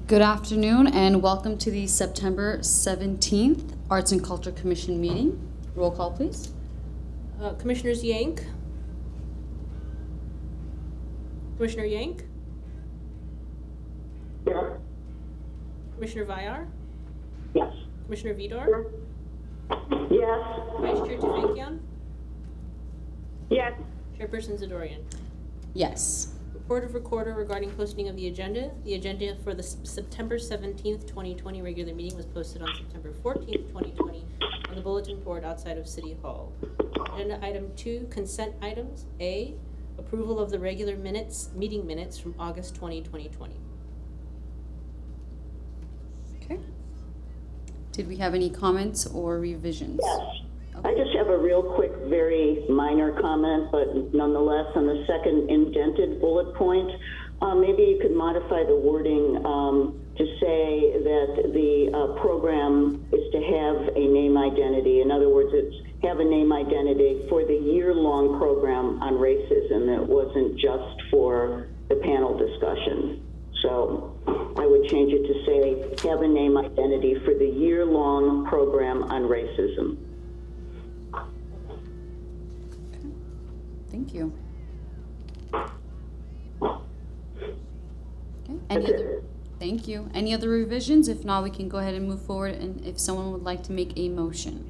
Good afternoon and welcome to the September 17th Arts and Culture Commission meeting. Roll call, please. Commissioners Yank? Commissioner Yank? Yes. Commissioner Vyar? Yes. Commissioner Vidor? Yes. Vice Chair Tufenkian? Yes. Chairperson Zadorian? Yes. Report of Recorder regarding posting of the agenda. The agenda for the September 17th, 2020 regular meeting was posted on September 14th, 2020 on the bulletin board outside of City Hall. Agenda item 2, consent items. A, approval of the regular meeting minutes from August 20, 2020. Okay. Did we have any comments or revisions? Yes. Okay. I just have a real quick, very minor comment, but nonetheless, on the second indented bullet point, maybe you could modify the wording to say that the program is to have a name identity. In other words, it's have a name identity for the year-long program on racism. It wasn't just for the panel discussion. So I would change it to say have a name identity for the year-long program on racism. Thank you. Okay. Thank you. Any other revisions? If not, we can go ahead and move forward. And if someone would like to make a motion.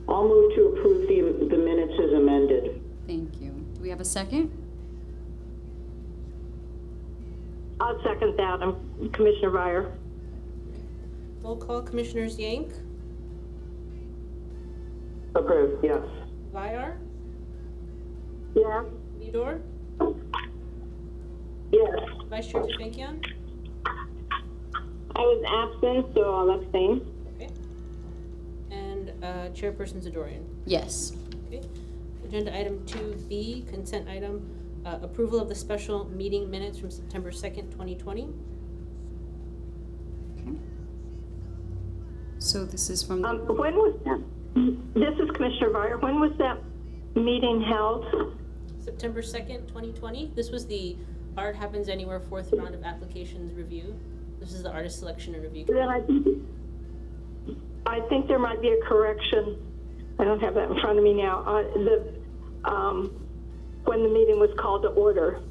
I'll move to approve the minutes as amended. Thank you. Do we have a second? I'll second that. I'm Commissioner Vyar. Roll call. Commissioners Yank? Approved, yes. Vyar? Yes. Vidor? Yes. Vice Chair Tufenkian? I was absent, so I'll abstain. Okay. And Chairperson Zadorian? Yes. Okay. Agenda item 2B, consent item, approval of the special meeting minutes from September 2nd, 2020. Okay. So this is from When was that? This is Commissioner Vyar. When was that meeting held? September 2nd, 2020. This was the Art Happens Anywhere fourth round of applications review. This is the artist selection and review. Then I think there might be a correction. I don't have that in front of me now. When the meeting was called to order.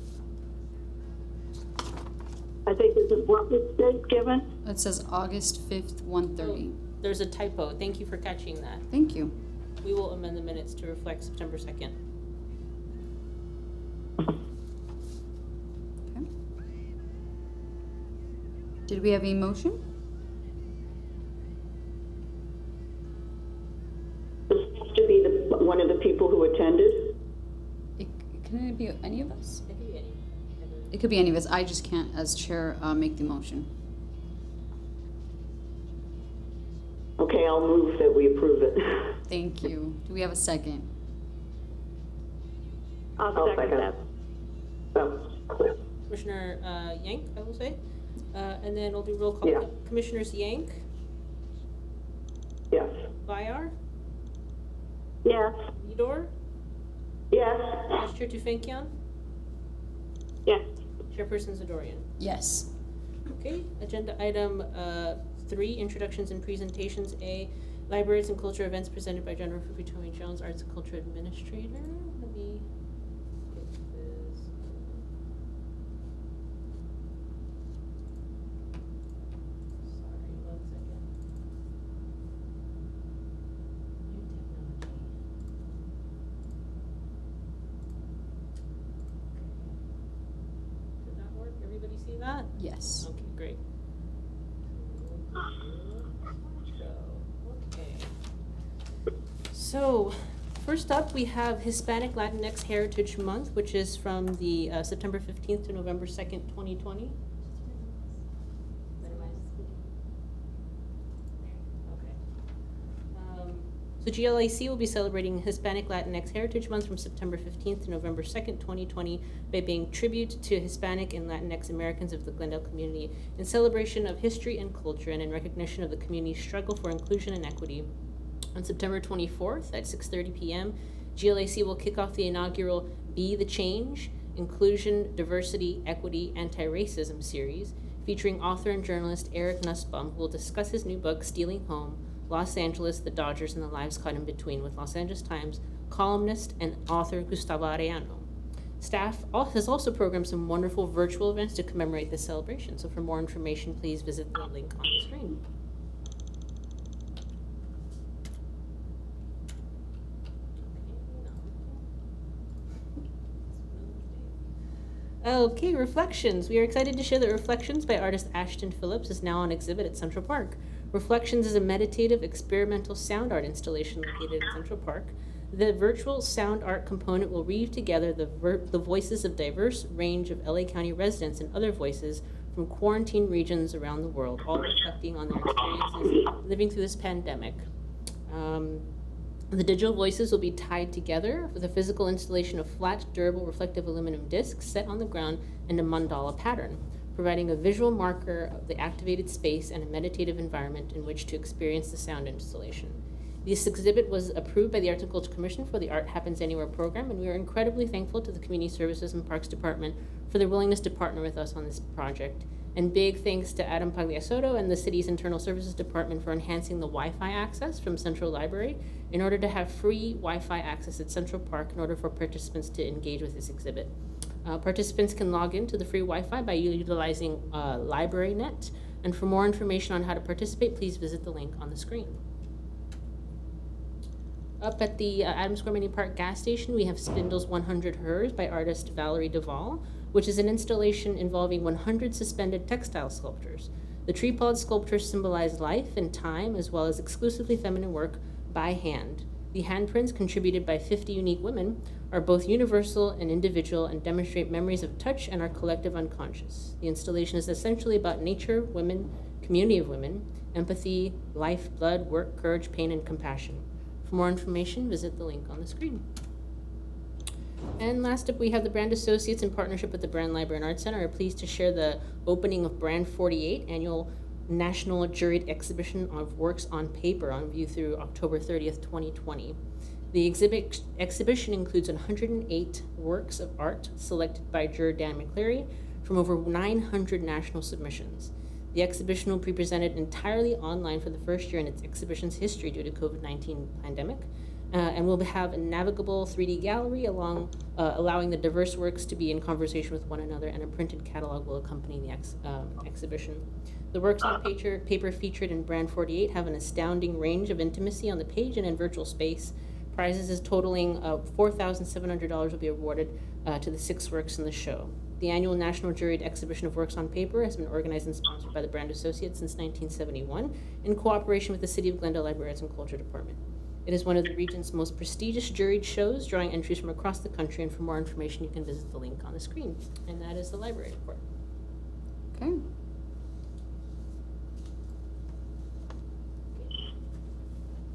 I think there's a what date given? It says August 5th, 1:30. There's a typo. Thank you for catching that. Thank you. We will amend the minutes to reflect September 2nd. Okay. Did we have a motion? This has to be one of the people who attended. Can it be any of us? It could be any. It could be any of us. I just can't, as chair, make the motion. Okay, I'll move that we approve it. Thank you. Do we have a second? I'll second that. Oh. Commissioner Yank, I will say. And then we'll do roll call. Yeah. Commissioners Yank, Yes. Vyar, Yes. Vidor, Yes. Vice Chair Tufenkian, Yes. Chairperson Zadorian. Yes. Okay, agenda item 3, introductions and presentations. A, libraries and culture events presented by Jennifer Fukutomi Jones, Arts and Culture Administrator. Let me get this. Sorry, 1 second. New technology. Okay. Did that work? Everybody see that? Yes. Okay, great. Okay. So, first up, we have Hispanic Latinx Heritage Month, which is from the September 15th to November 2nd, 2020. Okay. So GLAC will be celebrating Hispanic Latinx Heritage Month from September 15th to November 2nd, 2020 by paying tribute to Hispanic and Latinx Americans of the Glendale community in celebration of history and culture and in recognition of the community's struggle for inclusion and equity. On September 24th at 6:30 p.m., GLAC will kick off the inaugural Be the Change, Inclusion, Diversity, Equity, Anti-Racism series, featuring author and journalist Eric Nussbaum, who will discuss his new book, Stealing Home, Los Angeles, the Dodgers, and the Lives Caught in Between, with Los Angeles Times columnist and author Gustavo Arellano. Staff has also programmed some wonderful virtual events to commemorate this celebration. So for more information, please visit the link on the screen. Okay, Reflections. We are excited to share that Reflections by artist Ashton Phillips is now on exhibit at Central Park. Reflections is a meditative, experimental sound art installation located at Central Park. The virtual sound art component will weave together the voices of diverse range of LA County residents and other voices from quarantine regions around the world, all reflecting on their experiences living through this pandemic. The digital voices will be tied together with a physical installation of flat, durable, reflective aluminum discs set on the ground in a mandala pattern, providing a visual marker of the activated space and a meditative environment in which to experience the sound installation. This exhibit was approved by the Arts and Culture Commission for the Art Happens Anywhere program, and we are incredibly thankful to the Community Services and Parks Department for their willingness to partner with us on this project. And big thanks to Adam Pagliasotto and the city's Internal Services Department for enhancing the Wi-Fi access from Central Library in order to have free Wi-Fi access at Central Park in order for participants to engage with this exhibit. Participants can log into the free Wi-Fi by utilizing LibraryNet, and for more information on how to participate, please visit the link on the screen. Up at the Adams Square Mini Park gas station, we have Spindle's 100 Hers by artist Valerie Duvall, which is an installation involving 100 suspended textile sculptures. The tree pod sculptures symbolize life and time, as well as exclusively feminine work by hand. The handprints, contributed by 50 unique women, are both universal and individual and demonstrate memories of touch and our collective unconscious. The installation is essentially about nature, women, community of women, empathy, life, blood, work, courage, pain, and compassion. For more information, visit the link on the screen. And last up, we have the Brand Associates in partnership with the Brand Library and Arts Center are pleased to share the opening of Brand 48, annual National Juried Exhibition of Works on Paper, on view through October 30th, 2020. The exhibition includes 108 works of art selected by juror Dan McCleary from over 900 national submissions. The exhibition will be presented entirely online for the first year in its exhibition's history due to COVID-19 pandemic, and will have a navigable 3D gallery allowing the diverse works to be in conversation with one another, and a printed catalog will accompany the exhibition. The works on paper featured in Brand 48 have an astounding range of intimacy on the page and in virtual space. Prizes is totaling $4,700 will be awarded to the 6 works in the show. The annual National Juried Exhibition of Works on Paper has been organized and sponsored by the Brand Associates since 1971 in cooperation with the City of Glendale Library Arts and Culture Department. It is one of the region's most prestigious juried shows, drawing entries from across the country, and for more information, you can visit the link on the screen. And that is the library report. Okay.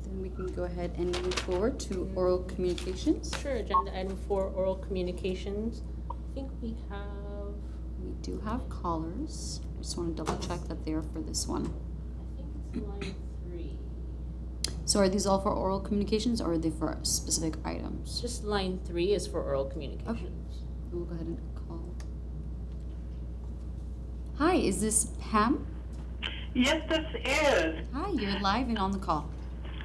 Then we can go ahead and move forward to oral communications. Sure, agenda item 4, oral communications. I think we do have callers. I just want to double check that they are for this one. I think it's line 3. So are these all for oral communications, or are they for specific items? Just line 3 is for oral communications. Okay. We'll go ahead and call. Hi, is this Pam? Yes, this is. Hi, you're live and on the call.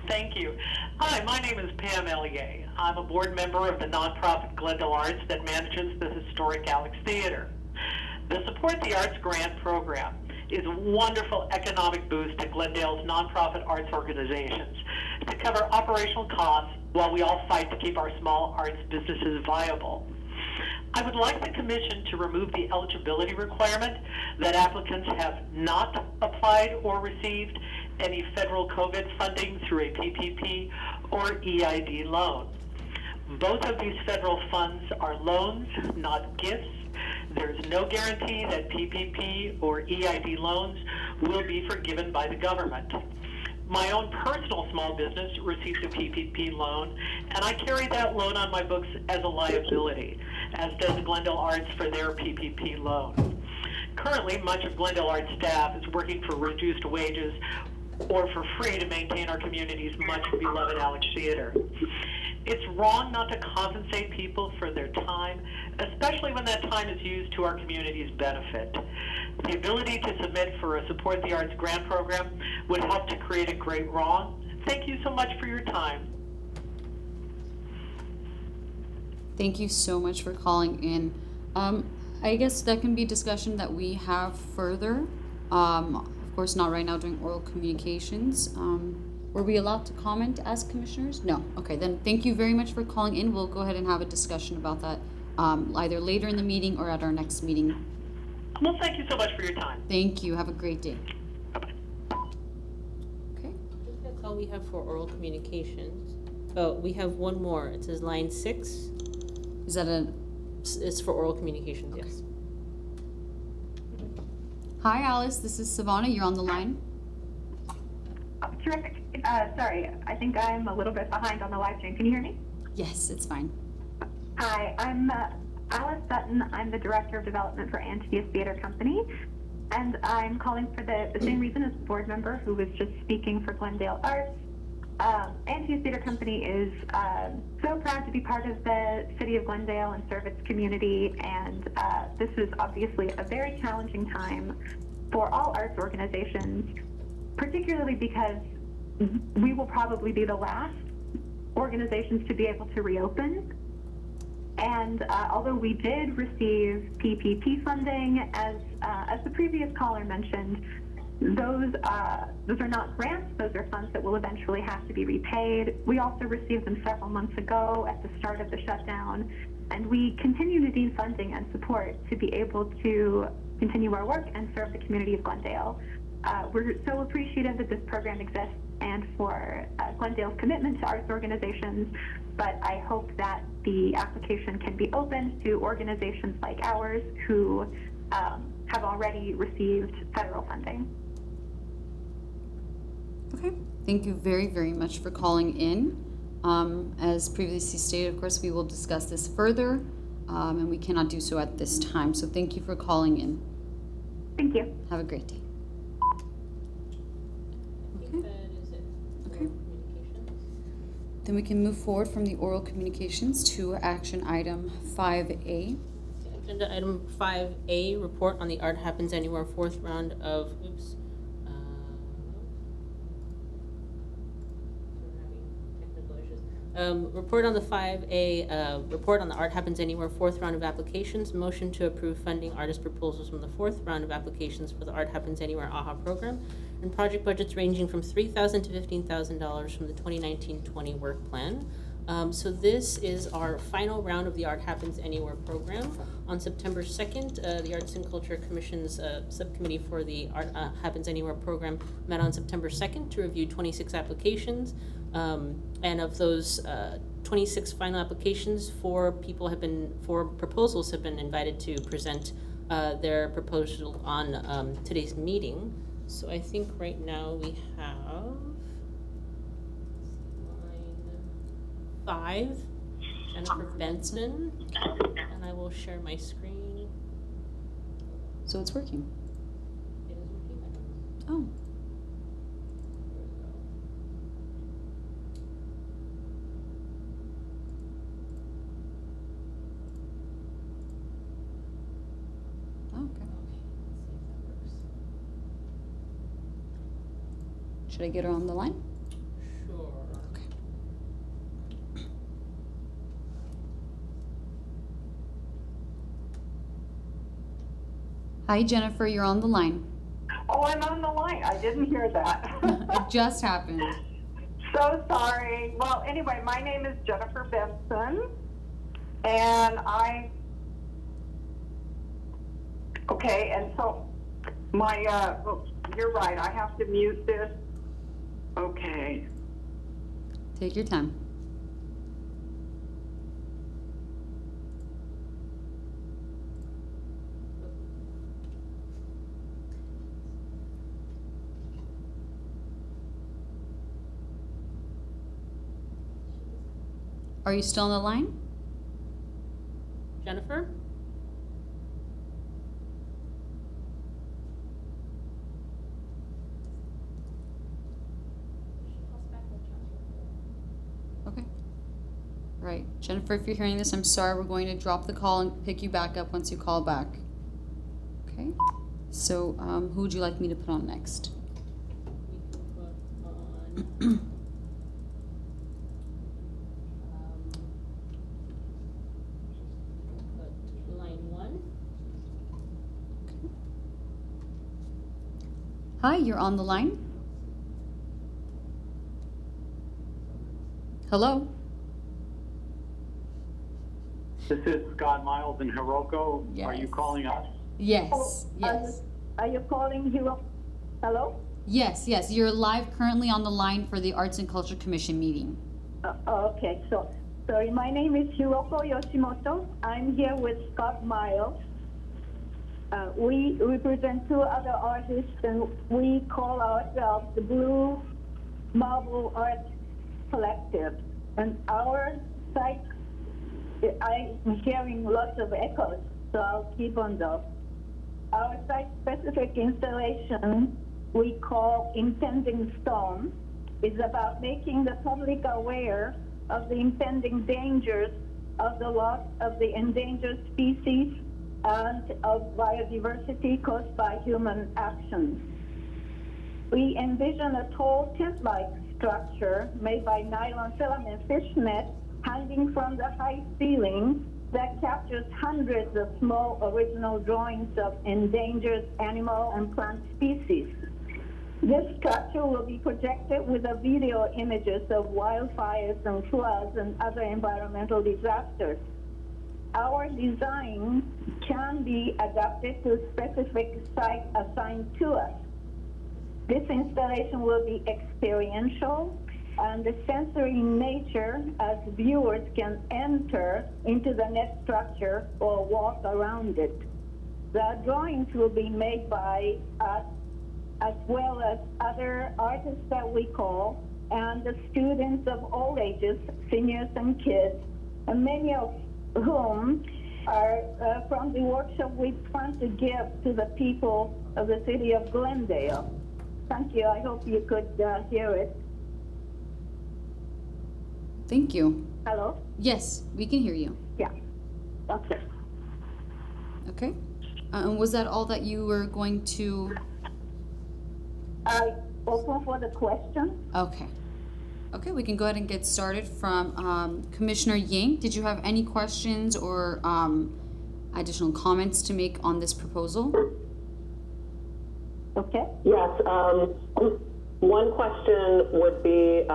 Thank you. Hi, my name is Pam Ellier. I'm a board member of the nonprofit Glendale Arts that manages the historic Alex Theater. The Support the Arts Grant Program is a wonderful economic boost to Glendale's nonprofit arts organizations to cover operational costs while we all fight to keep our small arts businesses viable. I would like the Commission to remove the eligibility requirement that applicants have not applied or received any federal COVID funding through a PPP or EID loan. Both of these federal funds are loans, not gifts. There's no guarantee that PPP or EID loans will be forgiven by the government. My own personal small business received a PPP loan, and I carry that loan on my books as a liability, as does Glendale Arts for their PPP loan. Currently, much of Glendale Arts staff is working for reduced wages or for free to maintain our community's much beloved Alex Theater. It's wrong not to compensate people for their time, especially when that time is used to our community's benefit. The ability to submit for a Support the Arts grant program would help to create a great wrong. Thank you so much for your time. Thank you so much for calling in. I guess that can be discussion that we have further. Of course, not right now during oral communications. Were we allowed to comment as commissioners? No. Okay, then thank you very much for calling in. We'll go ahead and have a discussion about that either later in the meeting or at our next meeting. Well, thank you so much for your time. Thank you. Have a great day. Bye-bye. Okay. I think that's all we have for oral communications. Oh, we have one more. It says line 6. Is that a... It's for oral communications, Okay. yes. Hi, Alice. This is Savannah. You're on the line. Terrific. Sorry, I think I'm a little bit behind on the live stream. Can you hear me? Yes, it's fine. Hi, I'm Alice Sutton. I'm the Director of Development for Antitheus Theater Company, and I'm calling for the same reason as the board member who was just speaking for Glendale Arts. Antitheus Theater Company is so proud to be part of the city of Glendale and serve its community, and this is obviously a very challenging time for all arts organizations, particularly because we will probably be the last organizations to be able to reopen. And although we did receive PPP funding, as the previous caller mentioned, those are not grants. Those are funds that will eventually have to be repaid. We also received them several months ago at the start of the shutdown, and we continue to need funding and support to be able to continue our work and serve the community of Glendale. We're so appreciative that this program exists and for Glendale's commitment to arts organizations, but I hope that the application can be opened to organizations like ours who have already received federal funding. Okay. Thank you very, very much for calling in. As previously stated, of course, we will discuss this further, and we cannot do so at this time. So thank you for calling in. Thank you. Have a great day. I think that is it for Okay. communications. Then we can move forward from the oral communications to action item 5A. Agenda item 5A, report on the Art Happens Anywhere fourth round of, oops. We're having technical issues. Report on the 5A, report on the Art Happens Anywhere fourth round of applications. Motion to approve funding artist proposals from the fourth round of applications for the Art Happens Anywhere AHA program, and project budgets ranging from $3,000 to $15,000 from the 2019-20 work plan. So this is our final round of the Art Happens Anywhere program. On September 2nd, the Arts and Culture Commission's subcommittee for the Art Happens Anywhere program met on September 2nd to review 26 applications. And of those 26 final applications, four proposals have been invited to present their proposal on today's meeting. So I think right now we have line 5, Jennifer Benson, and I will share my screen. So it's working. It is working. Oh, There we go. okay. Okay, let's see if that works. Should I get her on the line? Sure. Okay. Hi, Jennifer. You're on the line. Oh, I'm on the line. I didn't hear that. It just happened. So sorry. Well, anyway, my name is Jennifer Benson, and okay, and so you're right. I have to mute this. Okay. Take your time. Are you still on the line? Jennifer? right. Jennifer, if you're hearing this, I'm sorry. We're going to drop the call and pick you back up once you call back. Okay. So, who would you like me to put on next? We can put on put line 1. Hi, you're on the line. Hello? This is Scott Miles in Hiroko. Are you Yes. calling us? Yes, Are yes. you calling you? Hello? Yes, yes. You're live currently on the line for the Arts and Culture Commission meeting. Okay, so, sorry, my name is Hiroko Yoshimoto. I'm here with Scott Miles. We represent 2 other artists, and we call ourselves the Blue Marble Art Collective. And our site, I'm hearing lots of echoes, so I'll keep on though. Our site-specific installation we call Impending Storm is about making the public aware of the impending dangers of the loss of the endangered species and of biodiversity caused by human actions. We envision a tall tent-like structure made by nylon filament fishnet hanging from the high ceiling that captures hundreds of small original drawings of endangered animal and plant species. This structure will be projected with the video images of wildfires and floods and other environmental disasters. Our design can be adapted to a specific site assigned to us. This installation will be experiential and sensory in nature, as viewers can enter into the net structure or walk around it. The drawings will be made by us as well as other artists that we call, and the students of all ages, seniors and kids, and many of whom are from the workshop we plan to give to the people of the city of Glendale. Thank you. I hope you could hear it. Thank you. Hello? Yes, we can hear you. Yeah. Okay. Okay. And was that all that you were going to? I open for the question. Okay. Okay, we can go ahead and get started from Commissioner Yang. Did you have any questions or additional comments to make on this proposal? Okay. Yes. One question would be,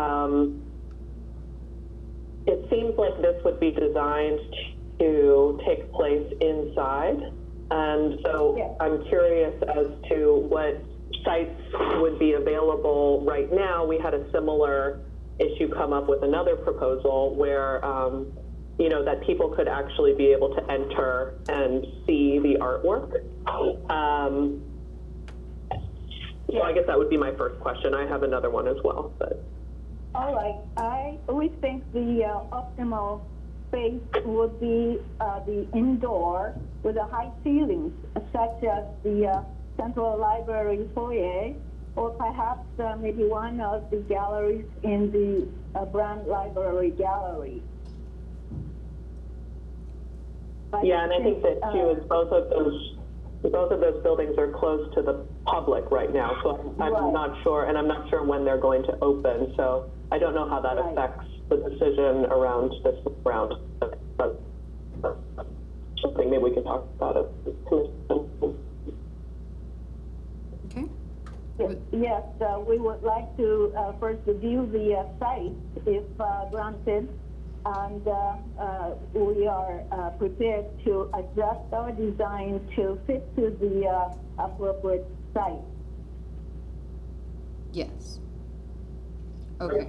it seems like this would be designed to take place inside. And so Yes. I'm curious as to what sites would be available right now. We had a similar issue come up with another proposal where, you know, that people could actually be able to enter and see the artwork. So I guess that would be my first question. I have another one as well, but. All right. We think the optimal space would be the indoor with the high ceilings, such as the Central Library foyer, or perhaps maybe one of the galleries in the Brand Library Gallery. But Yeah, and I think that too is both of those buildings are closed to the public right now. So I'm Right. not sure, and I'm not sure when they're going to open. So I don't know how that Right. affects the decision around this round. Something maybe we can talk about it. Okay. Yes, we would like to first view the site if granted, and we are prepared to adjust our design to fit to the appropriate site. Yes. Okay.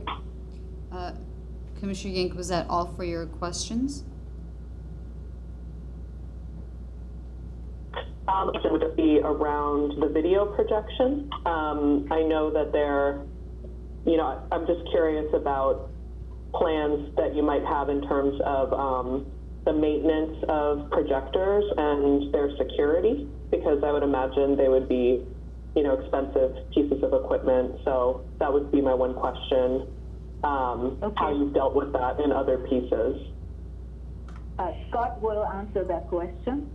Commissioner Yank, was that all for your questions? It would just be around the video projection. I know that you know, I'm just curious about plans that you might have in terms of the maintenance of projectors and their security, because I would imagine they would be, you know, expensive pieces of equipment. So that would be my one question. how you've dealt with that in other pieces. Scott will answer that question.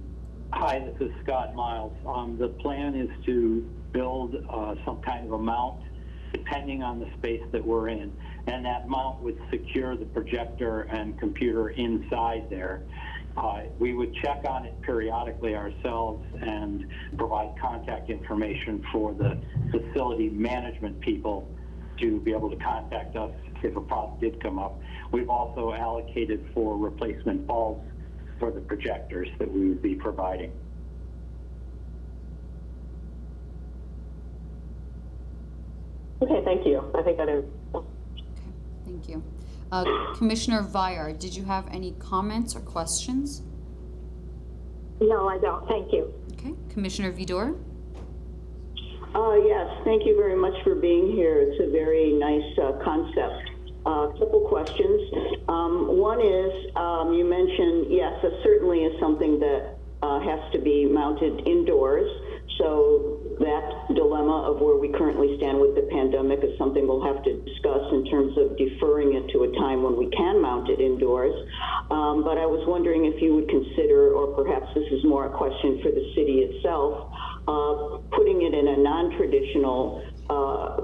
Hi, this is Scott Miles. The plan is to build some kind of a mount depending on the space that we're in. And that mount would secure the projector and computer inside there. We would check on it periodically ourselves and provide contact information for the facility management people to be able to contact us if a problem did come up. We've also allocated for replacement bulbs for the projectors that we would be providing. Okay, thank you. I think that is. Okay, thank you. Commissioner Viar, did you have any comments or questions? No, I don't. Thank you. Okay, Commissioner Vidor? Yes, thank you very much for being here. It's a very nice concept. A couple questions. One is, you mentioned, yes, it certainly is something that has to be mounted indoors. So that dilemma of where we currently stand with the pandemic is something we'll have to discuss in terms of deferring it to a time when we can mount it indoors. But I was wondering if you would consider, or perhaps this is more a question for the city itself, putting it in a non-traditional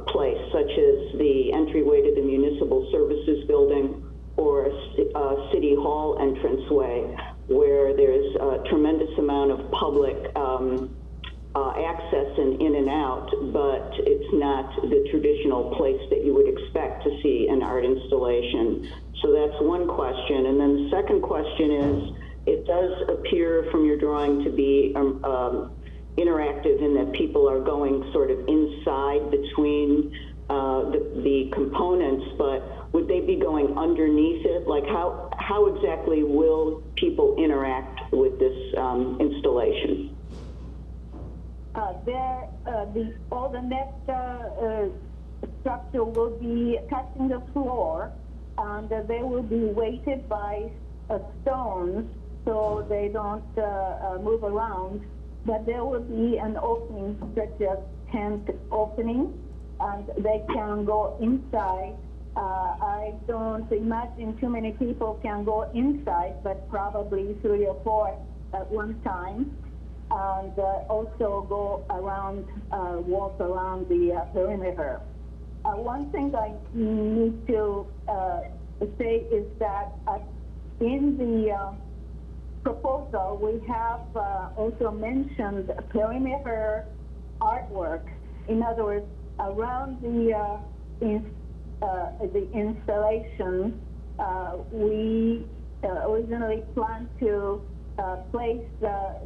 place, such as the entryway to the Municipal Services Building or City Hall entranceway, where there's a tremendous amount of public access and in and out, but it's not the traditional place that you would expect to see an art installation. So that's one question. And then the second question is, it does appear from your drawing to be interactive in that people are going sort of inside between the components, but would they be going underneath it? Like how exactly will people interact with this installation? All the net structure will be touching the floor, and they will be weighted by stones so they don't move around. But there will be an opening, such as tent opening, and they can go inside. I don't imagine too many people can go inside, but probably 3 or 4 at one time. And also go around, walk around the perimeter. One thing I need to say is that in the proposal, we have also mentioned perimeter artwork. In other words, around the installation, we originally planned to place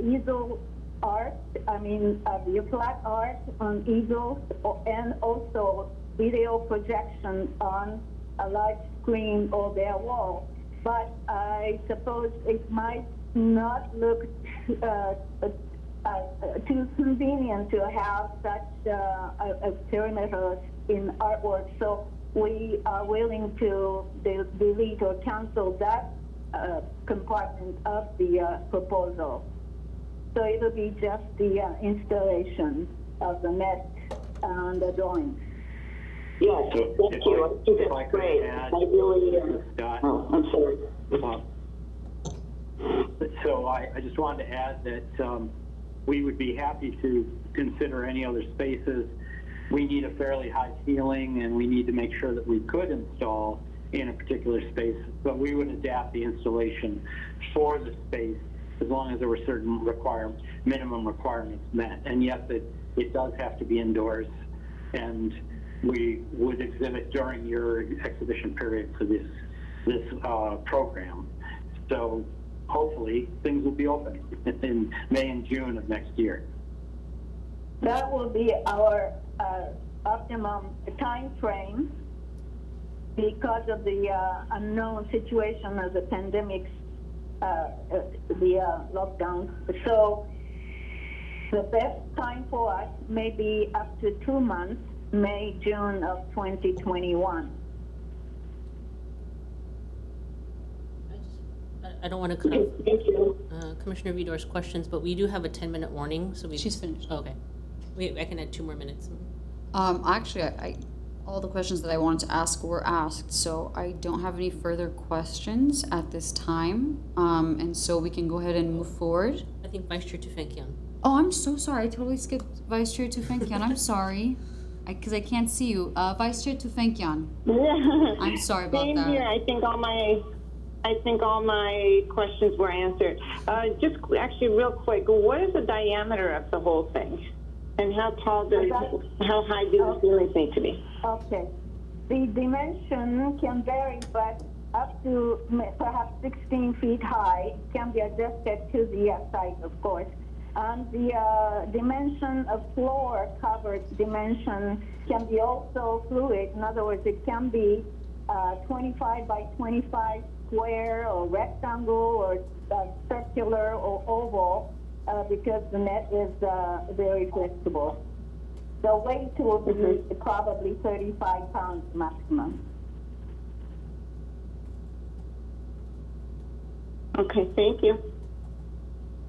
easel art, the flat art on easels, and also video projection on a large screen or their wall. But I suppose it might not look too convenient to have such a perimeter in artwork. So we are willing to delete or cancel that compartment of the proposal. So it'll be just the installation of the net and the drawings. Yes, thank you. I think that's great. I really, I'm sorry. So I just wanted to add that we would be happy to consider any other spaces. We need a fairly high ceiling, and we need to make sure that we could install in a particular space, but we would adapt the installation for the space as long as there were certain minimum requirements met. And yes, it does have to be indoors, and we would exhibit during your exhibition period for this program. So hopefully things will be open in May and June of next year. That will be our optimum time frame because of the unknown situation of the pandemic, the lockdown. So the best time for us may be up to 2 months, May, June of 2021. I don't want to cut off Thank you. Commissioner Vidor's questions, but we do have a 10-minute warning, so She's finished. Okay. I can add 2 more minutes. Actually, all the questions that I wanted to ask were asked, so I don't have any further questions at this time. And so we can go ahead and move forward. I think Vice Chair Tufenkian. Oh, I'm so sorry. I totally skipped Vice Chair Tufenkian. I'm sorry. Because I can't see you. Vice Chair Tufenkian. I'm sorry about Same that. here. I think all my questions were answered. Just actually real quick, what is the diameter of the whole thing? And how high do the ceilings need to be? Okay. The dimension can vary, but up to perhaps 16 feet high can be adjusted to the site, of course. And the dimension of floor covered dimension can be also fluid. In other words, it can be 25 by 25 square or rectangle or circular or oval because the net is very flexible. The weight will be probably 35 pounds maximum. Okay, thank you.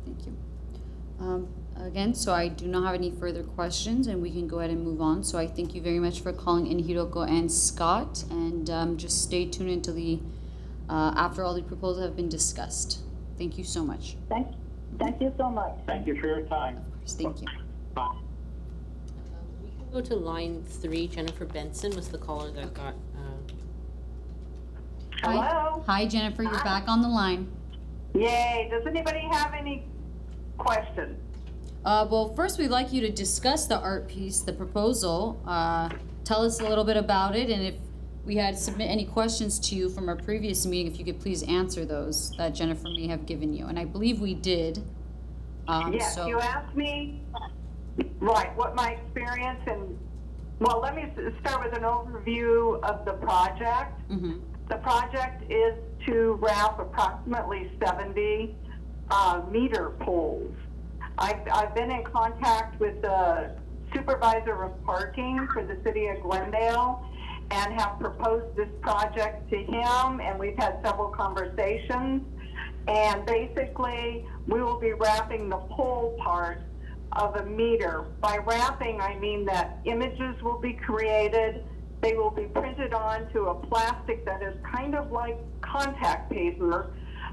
Thank you. Again, so I do not have any further questions, and we can go ahead and move on. So I thank you very much for calling in, Hiroko and Scott, and just stay tuned until the after all the proposals have been discussed. Thank you so much. Thank you so much. Thank you for your time. Of course, thank you. Bye. We can go to line 3. Jennifer Benson was the caller that got. Hello? Hi, Jennifer. You're back on the line. Yay. Does anybody have any questions? Well, first we'd like you to discuss the art piece, the proposal. Tell us a little bit about it, and if we had submit any questions to you from our previous meeting, if you could please answer those that Jennifer may have given you. And I believe we did. Yes, so, you asked me, right, what my experience and, well, let me start with an overview of the project. Mhm. The project is to wrap approximately 70 meter poles. I've been in contact with the supervisor of parking for the city of Glendale and have proposed this project to him, and we've had several conversations. And basically, we will be wrapping the pole part of a meter. By wrapping, I mean that images will be created. They will be printed onto a plastic that is kind of like contact paper,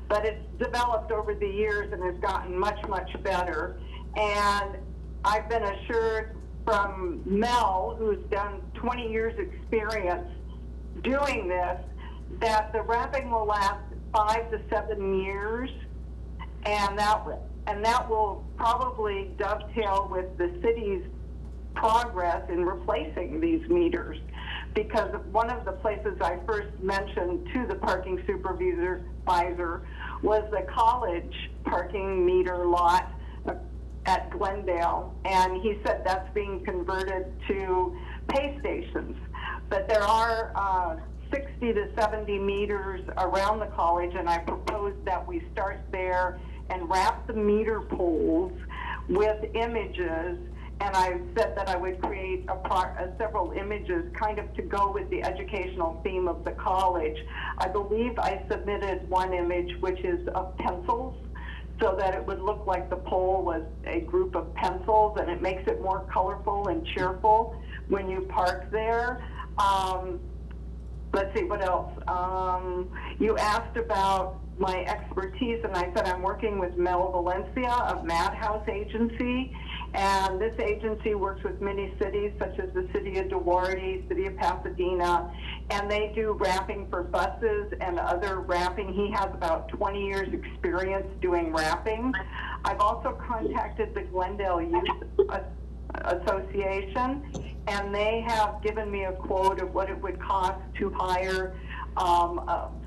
but it's developed over the years and has gotten much, much better. And I've been assured from Mel, who's done 20 years experience doing this, that the wrapping will last 5 to 7 years, and that will probably dovetail with the city's progress in replacing these meters. Because one of the places I first mentioned to the parking supervisor was the college parking meter lot at Glendale, and he said that's being converted to pay stations. But there are 60 to 70 meters around the college, and I proposed that we start there and wrap the meter poles with images. And I said that I would create several images kind of to go with the educational theme of the college. I believe I submitted one image which is of pencils, so that it would look like the pole was a group of pencils, and it makes it more colorful and cheerful when you park there. Let's see, what else? You asked about my expertise, and I said I'm working with Mel Valencia of Madhouse Agency, and this agency works with many cities such as the city of Juried, city of Pasadena, and they do wrapping for buses and other wrapping. He has about 20 years experience doing wrapping. I've also contacted the Glendale Youth Association, and they have given me a quote of what it would cost to hire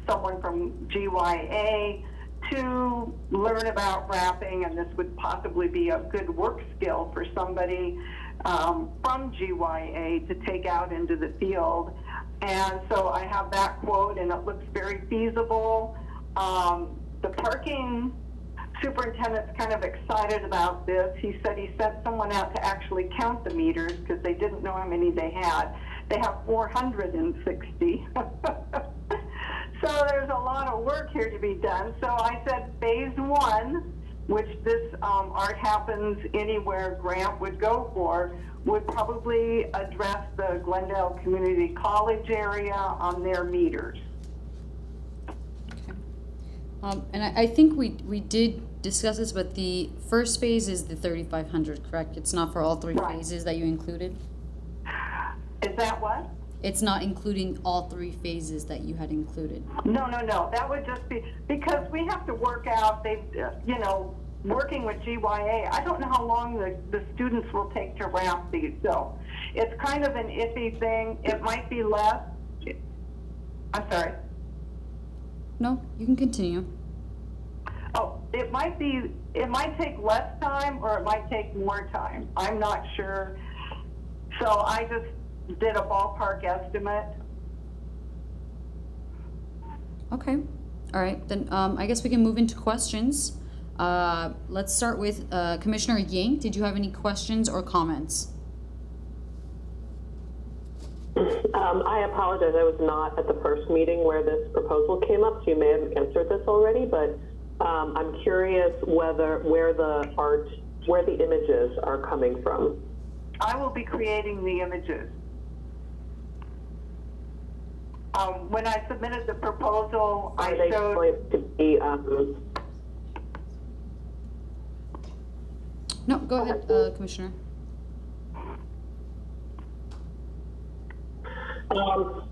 someone from GYA to learn about wrapping, and this would possibly be a good work skill for somebody from GYA to take out into the field. And so I have that quote, and it looks very feasible. The parking superintendent's kind of excited about this. He said he sent someone out to actually count the meters because they didn't know how many they had. They have 460. So there's a lot of work here to be done. So I said phase 1, which this Art Happens Anywhere grant would go for, would probably address the Glendale Community College area on their meters. Okay. And I think we did discuss this, but the first phase is the 3,500, correct? It's not for all three Right. phases that you included? Is that what? It's not including all three phases that you had included. No. That would just be, because we have to work out, working with GYA, I don't know how long the students will take to ramp these, so it's kind of an iffy thing. It might be less. I'm sorry. No, you can continue. Oh, it might take less time or it might take more time. I'm not sure. So I just did a ballpark estimate. Okay. All right. Then I guess we can move into questions. Let's start with Commissioner Yang. Did you have any questions or comments? I apologize. I was not at the first meeting where this proposal came up, so you may have answered this already, but I'm curious where the images are coming from. I will be creating the images. When I submitted the proposal, Are I they showed. going to be, No, go ahead, Commissioner. are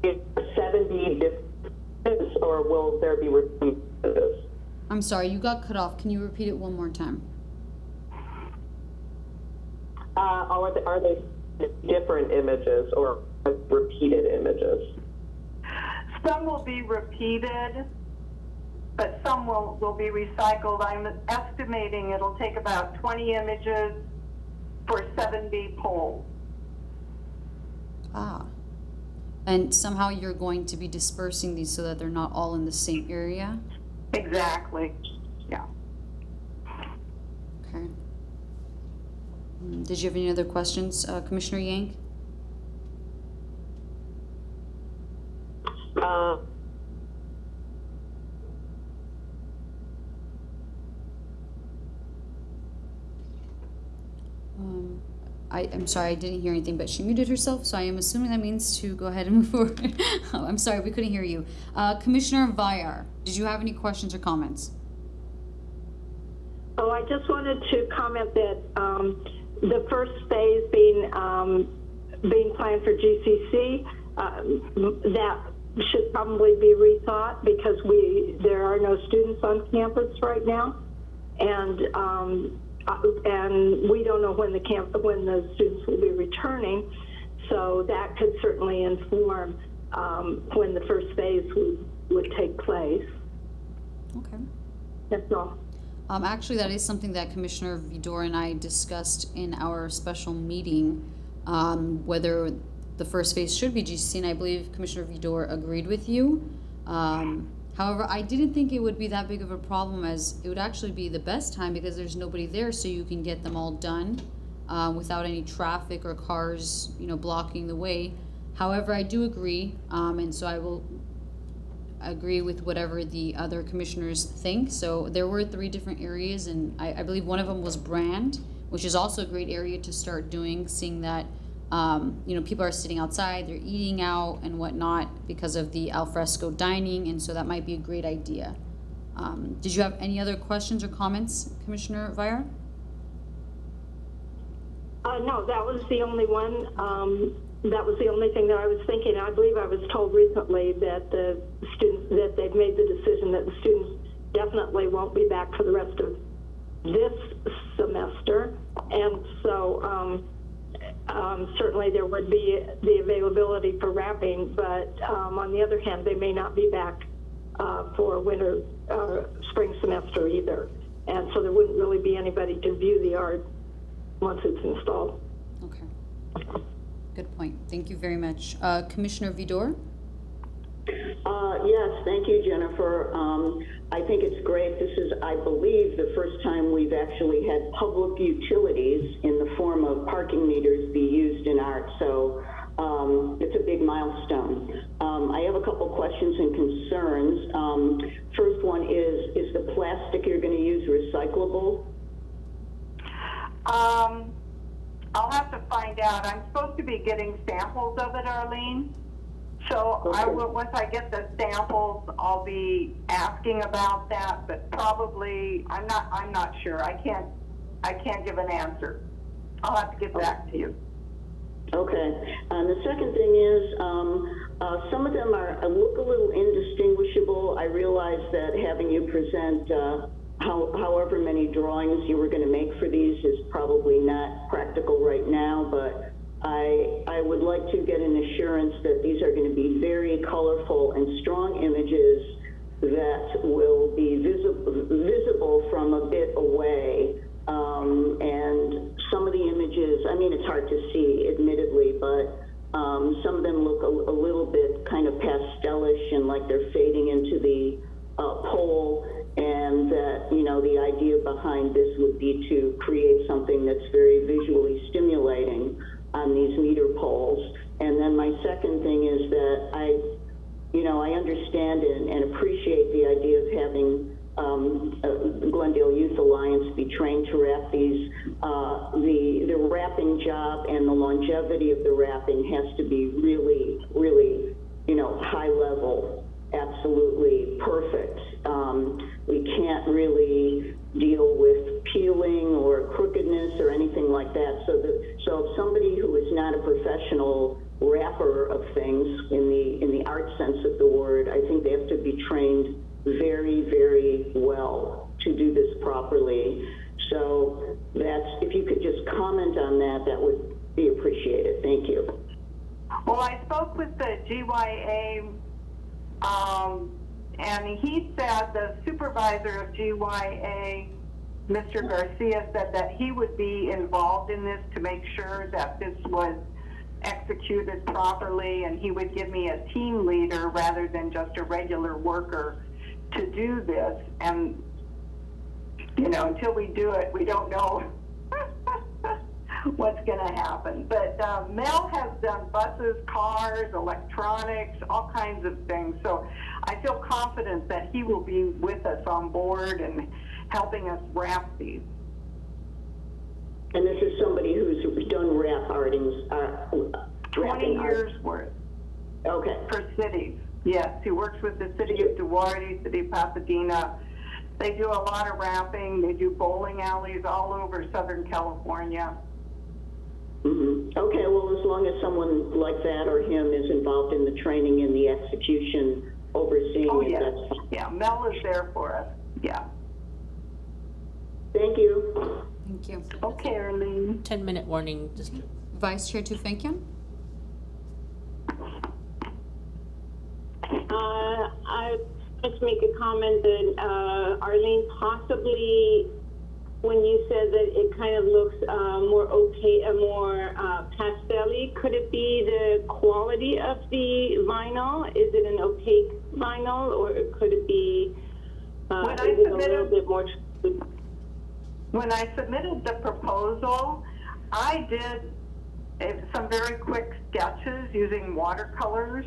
it 70 different, or will there be repeat images? I'm sorry, you got cut off. Can you repeat it one more time? Are they different images or repeated images? Some will be repeated, but some will be recycled. I'm estimating it'll take about 20 images for 70 polls. Ah. And somehow you're going to be dispersing these so that they're not all in the same area? Exactly, yeah. Okay. Did you have any other questions, Commissioner Yang? I'm sorry, I didn't hear anything, but she muted herself, so I am assuming that means to go ahead and move forward. Oh, I'm sorry, we couldn't hear you. Commissioner Vyar, did you have any questions or comments? Oh, I just wanted to comment that the first phase being planned for GCC, that should probably be rethought because there are no students on campus right now, and we don't know when the students will be returning, so that could certainly inform when the first phase would take place. Okay. That's all. Actually, that is something that Commissioner Vidor and I discussed in our special meeting, whether the first phase should be GCC, and I believe Commissioner Vidor agreed with you. However, I didn't think it would be that big of a problem, as it would actually be the best time because there's nobody there, so you can get them all done without any traffic or cars, blocking the way. However, I do agree, and so I will agree with whatever the other commissioners think. So there were 3 different areas, and I believe one of them was Brand, which is also a great area to start doing, seeing that people are sitting outside, they're eating out and whatnot because of the alfresco dining, and so that might be a great idea. Did you have any other questions or comments, Commissioner Vyar? No, that was the only one. That was the only thing that I was thinking. I believe I was told recently that the students, that they've made the decision that the students definitely won't be back for the rest of this semester, and so certainly there would be the availability for wrapping, but on the other hand, they may not be back for winter, spring semester either, and so there wouldn't really be anybody to view the art once it's installed. Okay. Good point. Thank you very much. Commissioner Vidor? Yes, thank you, Jennifer. I think it's great. This is, I believe, the first time we've actually had public utilities in the form of parking meters be used in art, so it's a big milestone. I have a couple questions and concerns. First one is the plastic you're going to use recyclable? I'll have find out. I'm supposed to be getting samples of it, Arlene. So I will, once I get the samples, I'll be asking about that, but probably, I'm not sure. I can't give an answer. I'll have to get back to you. Okay. The second thing is, some of them look a little indistinguishable. I realize that having you present however many drawings you were going to make for these is probably not practical right now, but I would like to get an assurance that these are going to be very colorful and strong images that will be visible from a bit away. And some of the images, I mean, it's hard to see, admittedly, but some of them look a little bit kind of pastelish and like they're fading into the pole, and that, you know, the idea behind this would be to create something that's very visually stimulating on these meter poles. And then my second thing is that I understand and appreciate the idea of having Glendale Youth Alliance be trained to wrap these. The wrapping job and the longevity of the wrapping has to be really, really, high level, absolutely perfect. We can't really deal with peeling or crookedness or anything like that. So if somebody who is not a professional wrapper of things in the art sense of the word, I think they have to be trained very, very well to do this properly. So if you could just comment on that, that would be appreciated. Thank you. Well, I spoke with the GYA, and he said, the supervisor of GYA, Mr. Garcia, said that he would be involved in this to make sure that this was executed properly, and he would give me a team leader rather than just a regular worker to do this. And until we do it, we don't know what's going to happen. But Mel has done buses, cars, electronics, all kinds of things. So I feel confident that he will be with us on board and helping us wrap these. And this is somebody who's done wrap artings, 20 years worth. Okay. For cities. Yes, he works with the city of Juried, city of Pasadena. They do a lot of wrapping. They do bowling alleys all over Southern California. Mm-hmm. Okay, well, as long as someone like that or him is involved in the training and the execution, overseeing it, yeah. that's fine. Yeah, Mel is there for us. Yeah. Thank you. Thank you. Okay, Arlene. 10-minute warning, just Vice Chair Tufenkian? I just make a comment that Arlene, possibly when you said that it kind of looks more opaque, more pastel-y, could it be the quality of the vinyl? Is it an opaque vinyl, or could it be a little bit more? When I submitted the proposal, I did some very quick sketches using watercolors,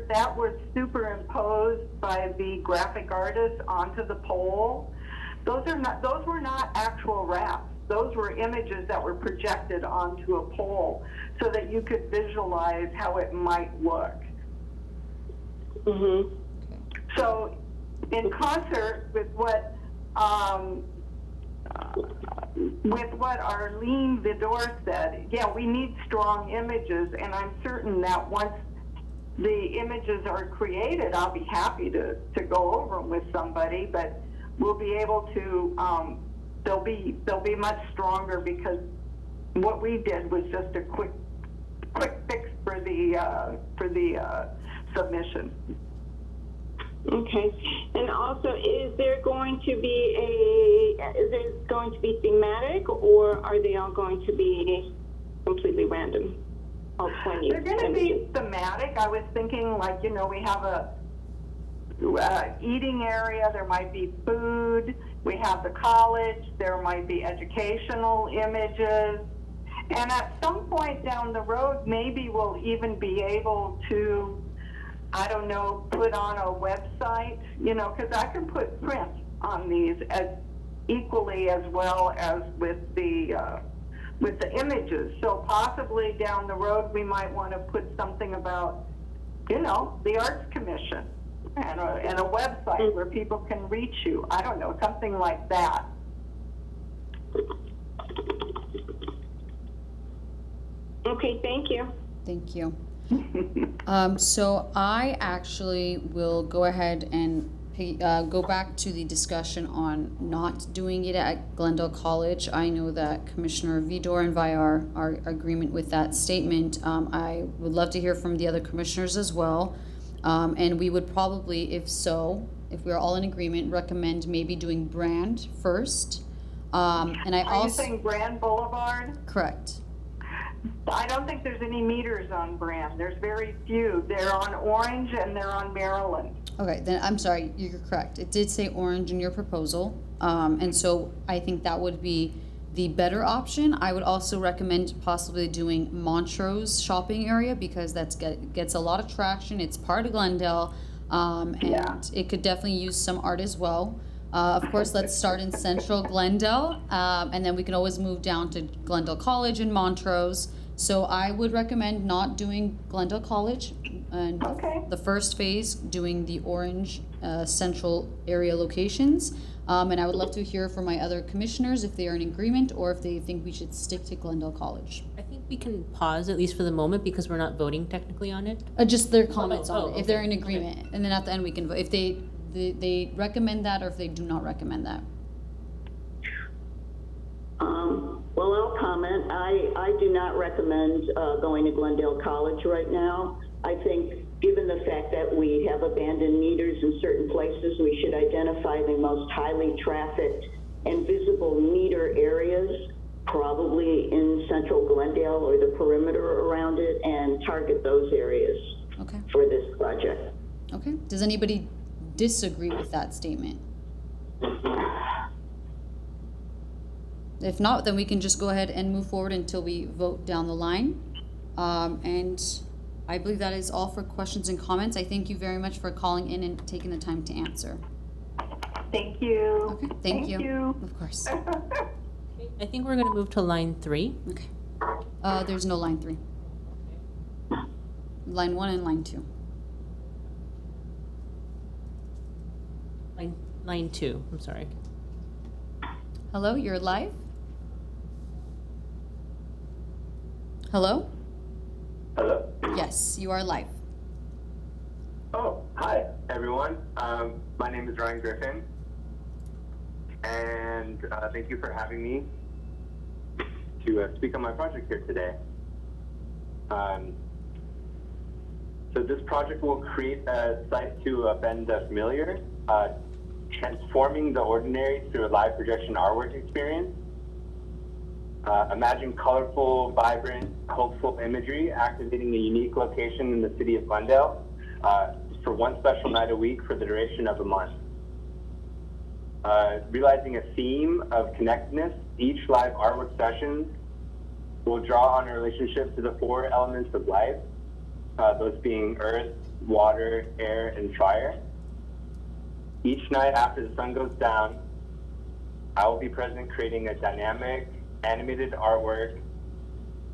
that was superimposed by the graphic artist onto the pole. Those were not actual wraps. Those were images that were projected onto a pole so that you could visualize how it might look. Mm-hmm. So in concert with what Arlene Vidor said, yeah, we need strong images, and I'm certain that once the images are created, I'll be happy to go over them with somebody, but we'll be able to, they'll be much stronger, because what we did was just a quick fix for the submission. Okay, and also, is there going to be thematic, or are they all going to be completely random? All 20. They're going to be thematic. I was thinking, we have a eating area. There might be food. We have the college. There might be educational images. And at some point down the road, maybe we'll even be able to, I don't know, put on a website, because I can put print on these as equally as well as with the with the images. So possibly down the road, we might want to put something about, you know, the Arts Commission and a website where people can reach you. I don't know, something like that. Okay, thank you. Thank you. So I actually will go ahead and go back to the discussion on not doing it at Glendale College. I know that Commissioner Vidor and via our agreement with that statement, I would love to hear from the other commissioners as well. And we would probably, if we're all in agreement, recommend maybe doing Brand first. And I Are you also, saying Brand Boulevard? correct. I don't think there's any meters on Brand. There's very few. They're on Orange and they're on Maryland. Okay, then I'm sorry, you're correct. It did say orange in your proposal. And so I think that would be the better option. I would also recommend possibly doing Montrose shopping area because gets a lot of traction. It's part of Glendale. And it could definitely use some art as well. Of course, let's start in central Glendale, and then we can always move down to Glendale College and Montrose. So I would recommend not doing Glendale College, and the first phase doing the orange central area locations. And I would love to hear from my other commissioners if they are in agreement or if they think we should stick to Glendale College. I think we can pause at least for the moment because we're not voting technically on it. Just their comments on it, okay. if they're in agreement, and then at the end we can vote if they recommend that or if they do not recommend that. Well, I'll comment. I do not recommend going to Glendale College right now. I think given the fact that we have abandoned meters in certain places, we should identify the most highly trafficked and visible meter areas, probably in central Glendale or the perimeter around it, and target those areas for this project. Okay. Does anybody disagree with that statement? If not, then we can just go ahead and move forward until we vote down the line. And I believe that is all for questions and comments. I thank you very much for calling in and taking the time to answer. Thank you. Okay, thank you. Of course. I think we're going to move to line 3. Okay. There's no line 3. Line 1 and line 2. Line 2, I'm sorry. Hello, you're live? Hello? Hello? Yes, you are live. Oh, hi, everyone. My name is Ryan Griffin, and thank you for having me to speak on my project here today. So this project will create a site to upend the familiar, transforming the ordinary through a live projection artwork experience. Imagine colorful, vibrant, hopeful imagery activating a unique location in the city of Glendale for one special night a week for the duration of a month. Realizing a theme of connectedness, each live artwork session will draw on a relationship to the 4 elements of life, those being earth, water, air, and fire. Each night after the sun goes down, I will be present creating a dynamic, animated artwork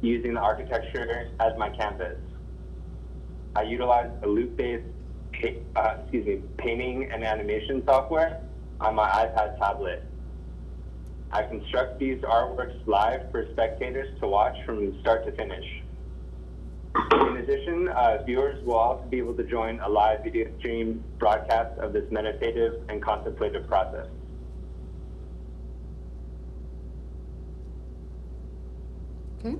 using the architecture as my canvas. I utilize a loop-based painting and animation software on my iPad tablet. I construct these artworks live for spectators to watch from start to finish. In addition, viewers will also be able to join a live video stream broadcast of this meditative and contemplative process. Okay.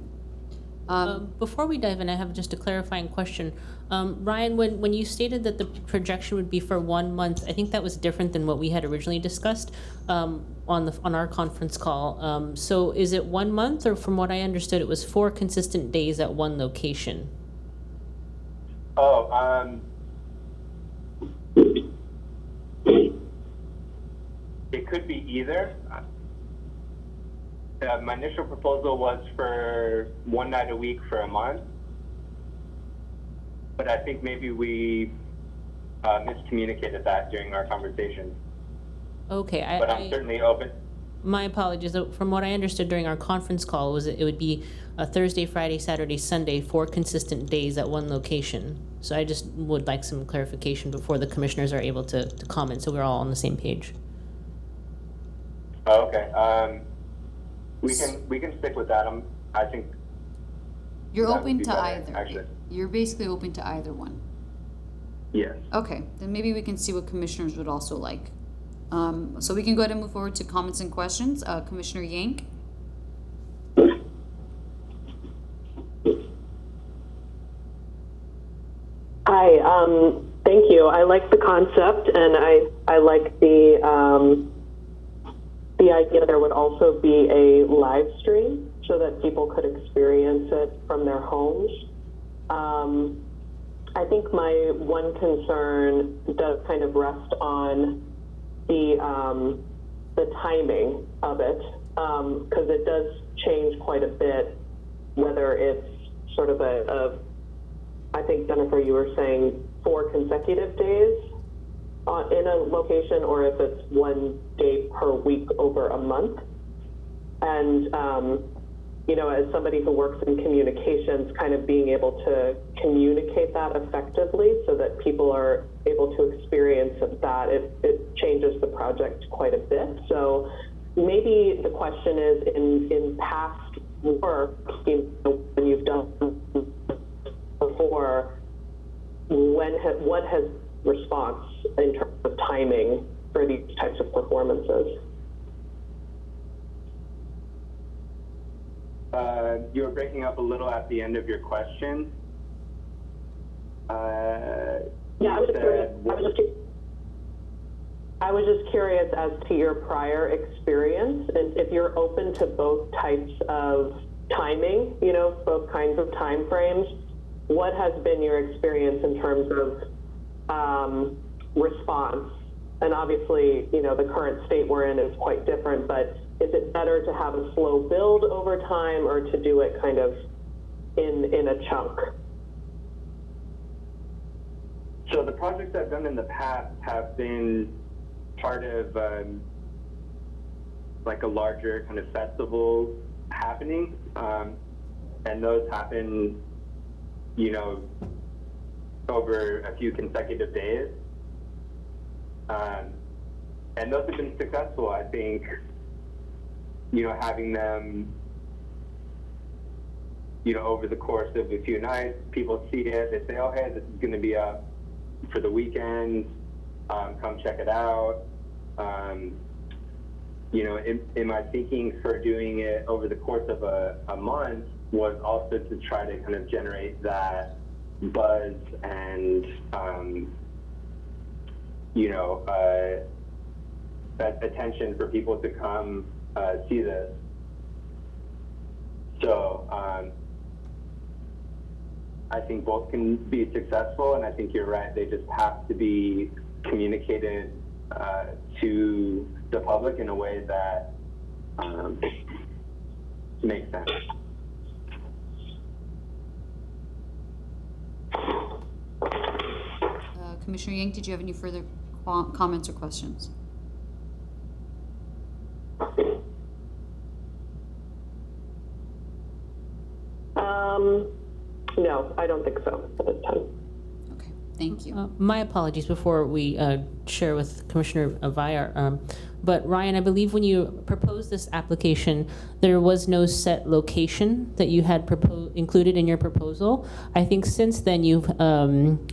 Before we dive in, I have just a clarifying question. Ryan, when you stated that the projection would be for 1 month, I think that was different than what we had originally discussed on our conference call. So is it 1 month, or from what I understood, it was 4 consistent days at one location? It could be either. My initial proposal was for 1 night a week for a month, but I think maybe we miscommunicated that during our conversation. Okay. But I'm certainly open. My apologies. From what I understood during our conference call was that it would be a Thursday, Friday, Saturday, Sunday, 4 consistent days at one location. So I just would like some clarification before the commissioners are able to comment, so we're all on the same page. Oh, okay. We can stick with that. I think You're that would open be to better, either. actually. You're basically open to either one. Yes. Okay, then maybe we can see what commissioners would also like. So we can go ahead and move forward to comments and questions. Commissioner Yank? Hi, thank you. I like the concept, and I like the idea there would also be a live stream so that people could experience it from their homes. I think my one concern does kind of rest on the timing of it, because it does change quite a bit, whether it's sort of I think, Jennifer, you were saying 4 consecutive days in a location, or if it's 1 day per week over a month. And, you know, as somebody who works in communications, kind of being able to communicate that effectively so that people are able to experience that, it changes the project quite a bit. So maybe the question is, in past work, you know, when you've done before, what has response in terms of timing for these types of performances? You were breaking up a little at the end of your question. Yeah, I was just curious as to your prior experience, and if you're open to both types of timing, you know, both kinds of time frames. What has been your experience in terms of response? And obviously, you know, the current state we're in is quite different, but is it better to have a slow build over time or to do it kind of in a chunk? So the projects I've done in the past have been part of like a larger kind of festival happening, and those happen, you know, over a few consecutive days. And those have been successful, I think, you know, having them, you know, over the course of a few nights, people see it, they say, oh, hey, this is going to be up for the weekend, come check it out. You know, in my thinking for doing it over the course of a month was also to try to kind of generate that buzz and, you know, that attention for people to come see this. So I think both can be successful, and I think you're right. They just have to be communicated to the public in a way that makes sense. Commissioner Yang, did you have any further comments or questions? No, I don't think so at this time. Okay, thank you. My apologies before we share with Commissioner Vyar. But Ryan, I believe when you proposed this application, there was no set location that you had included in your proposal. I think since then you've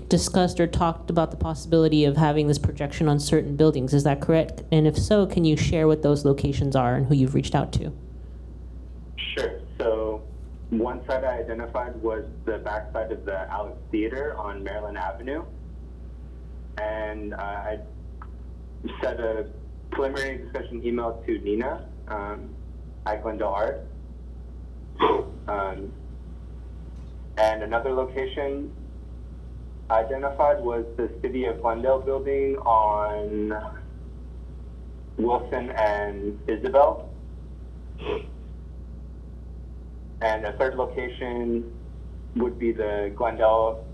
discussed or talked about the possibility of having this projection on certain buildings. Is that correct? And if so, can you share what those locations are and who you've reached out to? Sure. So one site I identified was the backside of the Alex Theater on Maryland Avenue. And I sent a preliminary discussion email to Nina at Glendale Art. And another location identified was the City of Glendale building on Wilson and Isabel. And a third location would be the Glendale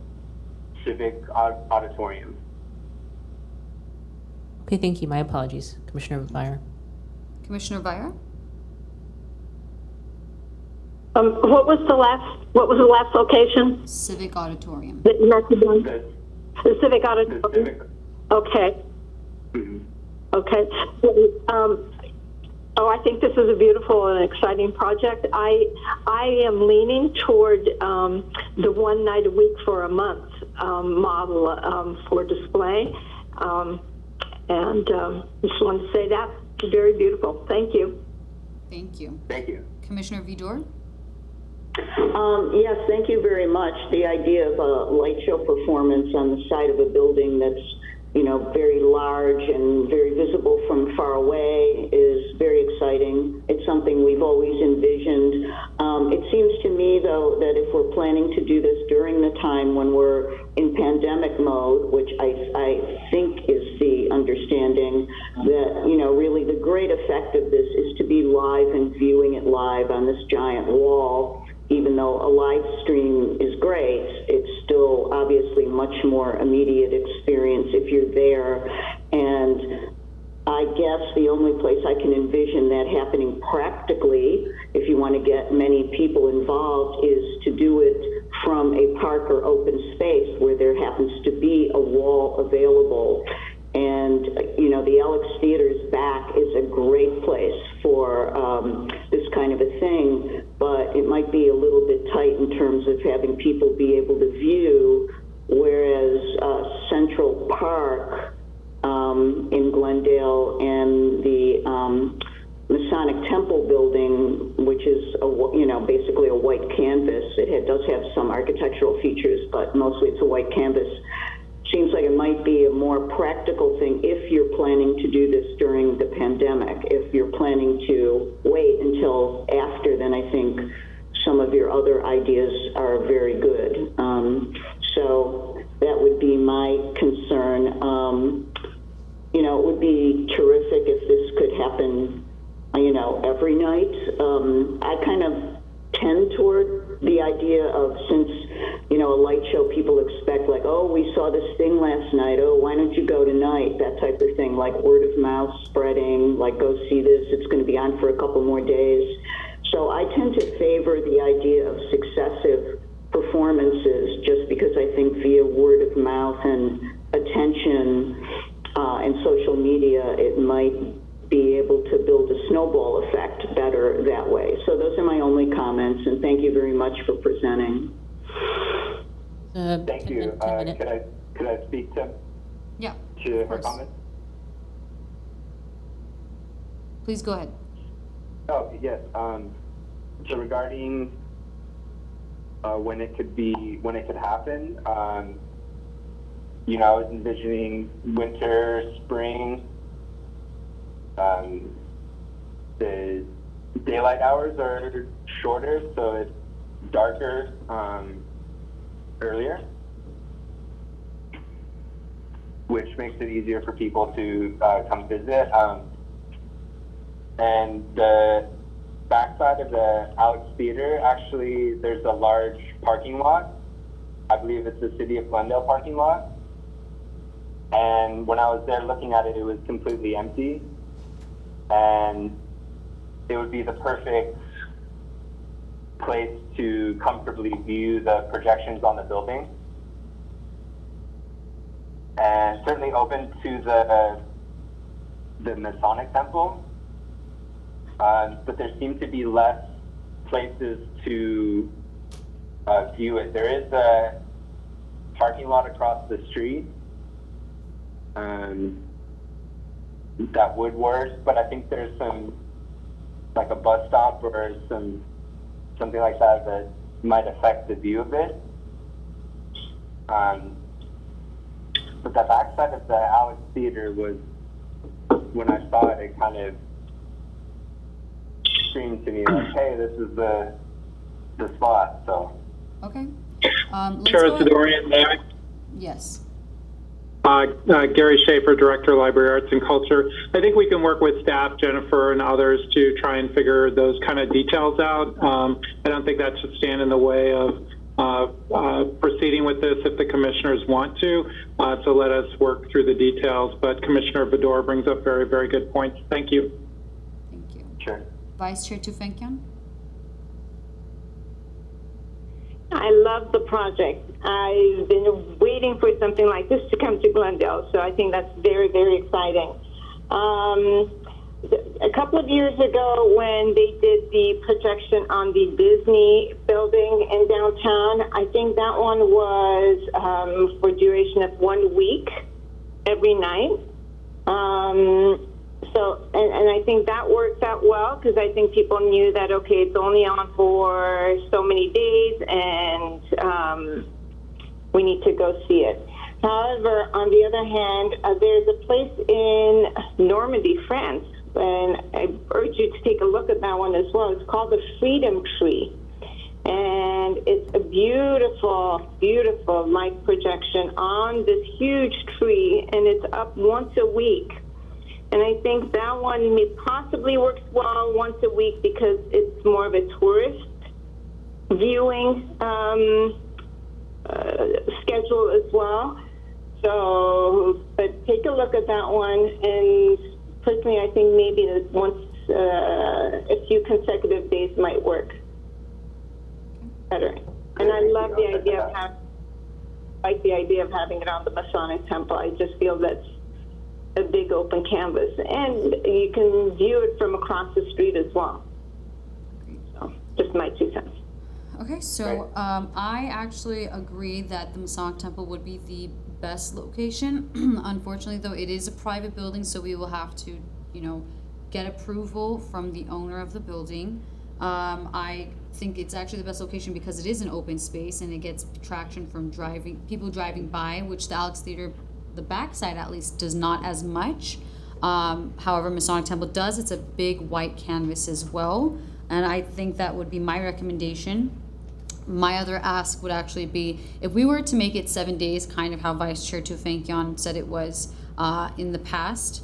Civic Auditorium. Okay, thank you. My apologies, Commissioner Vyar. Commissioner Vieira? What was the last location Civic Auditorium. that you mentioned? The Civic The Auditorium? civic, Okay, mhm. okay. I think this is a beautiful and exciting project. I am leaning toward the 1 night a week for a month model for display. Just want to say that, very beautiful. Thank you. Thank you. Thank you. Commissioner Vidor? Yes, thank you very much. The idea of a light show performance on the side of a building that's, very large and very visible from far away is very exciting. It's something we've always envisioned. It seems to me, though, that if we're planning to do this during the time when we're in pandemic mode, which I think is the understanding, that, really the great effect of this is to be live and viewing it live on this giant wall. Even though a live stream is great, it's still obviously much more immediate experience if you're there. And I guess the only place I can envision that happening practically, if you want to get many people involved, is to do it from a park or open space where there happens to be a wall available. And, the Alex Theater's back is a great place for this kind of a thing, but it might be a little bit tight in terms of having people be able to view, whereas Central Park in Glendale and the Masonic Temple building, which is, basically a white canvas. It does have some architectural features, but mostly it's a white canvas. Seems like it might be a more practical thing if you're planning to do this during the pandemic. If you're planning to wait until after, then I think some of your other ideas are very good. So that would be my concern. It would be terrific if this could happen, every night. I kind of tend toward the idea of, since, a light show, people expect like, oh, we saw this thing last night, oh, why don't you go tonight, that type of thing, like word of mouth spreading, like go see this, it's going to be on for a couple more days. So I tend to favor the idea of successive performances, just because I think via word of mouth and attention and social media, it might be able to build a snowball effect better that way. So those are my only comments, and thank you very much for presenting. Thank you. Could I speak to Yeah. her comment? Please go ahead. Oh, yes. So regarding when it could happen, I was envisioning winter, spring. The daylight hours are shorter, so it's darker earlier, which makes it easier for people to come visit. And the backside of the Alex Theater, actually, there's a large parking lot. I believe it's the City of Glendale parking lot. And when I was there looking at it, it was completely empty. And it would be the perfect place to comfortably view the projections on the building. And certainly open to the Masonic Temple. But there seem to be less places to view it. There is a parking lot across the street that would work, but I think there's some, like a bus stop or something like that might affect the view of it. But the backside of the Alex Theater was, when I saw it, it kind of screamed to me like, hey, this is the spot, so. Okay. Let's Chair go ahead. Sidorian, may I? Yes. Gary Schaefer, Director of Library Arts and Culture. I think we can work with staff, Jennifer and others, to try and figure those kind of details out. I don't think that should stand in the way of proceeding with this if the commissioners want to. So let us work through the details. But Commissioner Vidor brings up very, very good points. Thank you. Thank Sure. Vice Chair Tufenkian? I love the project. I've been waiting for something like this to come to Glendale, so I think that's very, very exciting. A couple of years ago, when they did the projection on the Disney building in downtown, I think that one was for duration of 1 week every night. And I think that worked out well because I think people knew that, okay, it's only on for so many days and we need to go see it. However, on the other hand, there's a place in Normandy, France, and I urge you to take a look at that one as well. It's called the Freedom Tree. And it's a beautiful, beautiful light projection on this huge tree, and it's up once a week. And I think that one may possibly works well once a week because it's more of a tourist viewing schedule as well. So, but take a look at that one. And personally, I think maybe once a few consecutive days might work better. And I love the idea of having it on the Masonic Temple. I just feel that's a big open canvas, and you can view it from across the street as well. So, just my 2 cents. Okay, so I actually agree that the Masonic Temple would be the best location. Unfortunately, though, it is a private building, so we will have to, get approval from the owner of the building. I think it's actually the best location because it is an open space and it gets traction from people driving by, which the Alex Theater, the backside at least, does not as much. However, Masonic Temple does. It's a big white canvas as well, and I think that would be my recommendation. My other ask would actually be if we were to make it 7 days, kind of how Vice Chair Tufenkian said it was in the past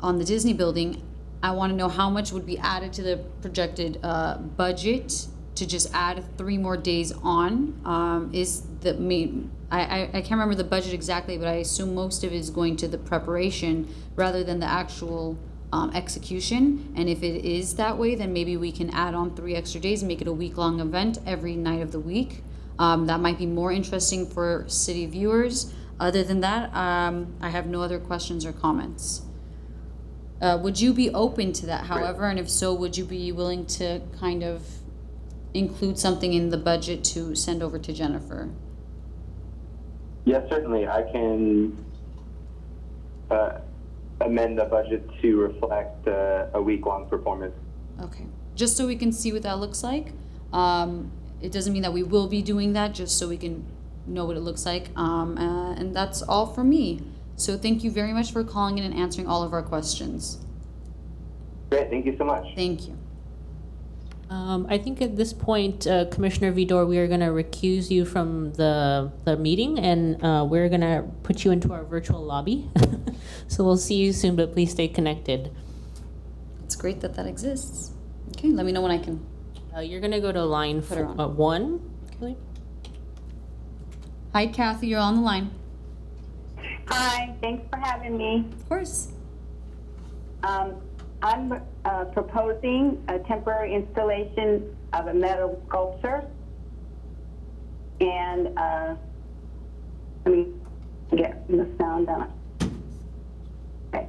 on the Disney building. I want to know how much would be added to the projected budget to just add 3 more days on. Is the main? I can't remember the budget exactly, but I assume most of it is going to the preparation rather than the actual execution. And if it is that way, then maybe we can add on 3 extra days and make it a week-long event every night of the week. That might be more interesting for city viewers. Other than that, I have no other questions or comments. Would you be open to that, however, and if so, would you be willing to kind of include something in the budget to send over to Jennifer? Yes, certainly. I can amend the budget to reflect a week-long performance. Okay, just so we can see what that looks like. It doesn't mean that we will be doing that, just so we can know what it looks like. And that's all for me. So thank you very much for calling in and answering all of our questions. Great, thank you so much. Thank you. I think at this point, Commissioner Vidor, we are going to recuse you from the meeting, and we're going to put you into our virtual lobby. So we'll see you soon, but please stay connected. It's great that that exists. Okay, let me know when I can. You're going to go to line 1. Okay. Hi, Kathy, you're on the line. Hi, thanks for having me. Of course. I'm proposing a temporary installation of a metal sculpture. And let me get the sound on it. Okay.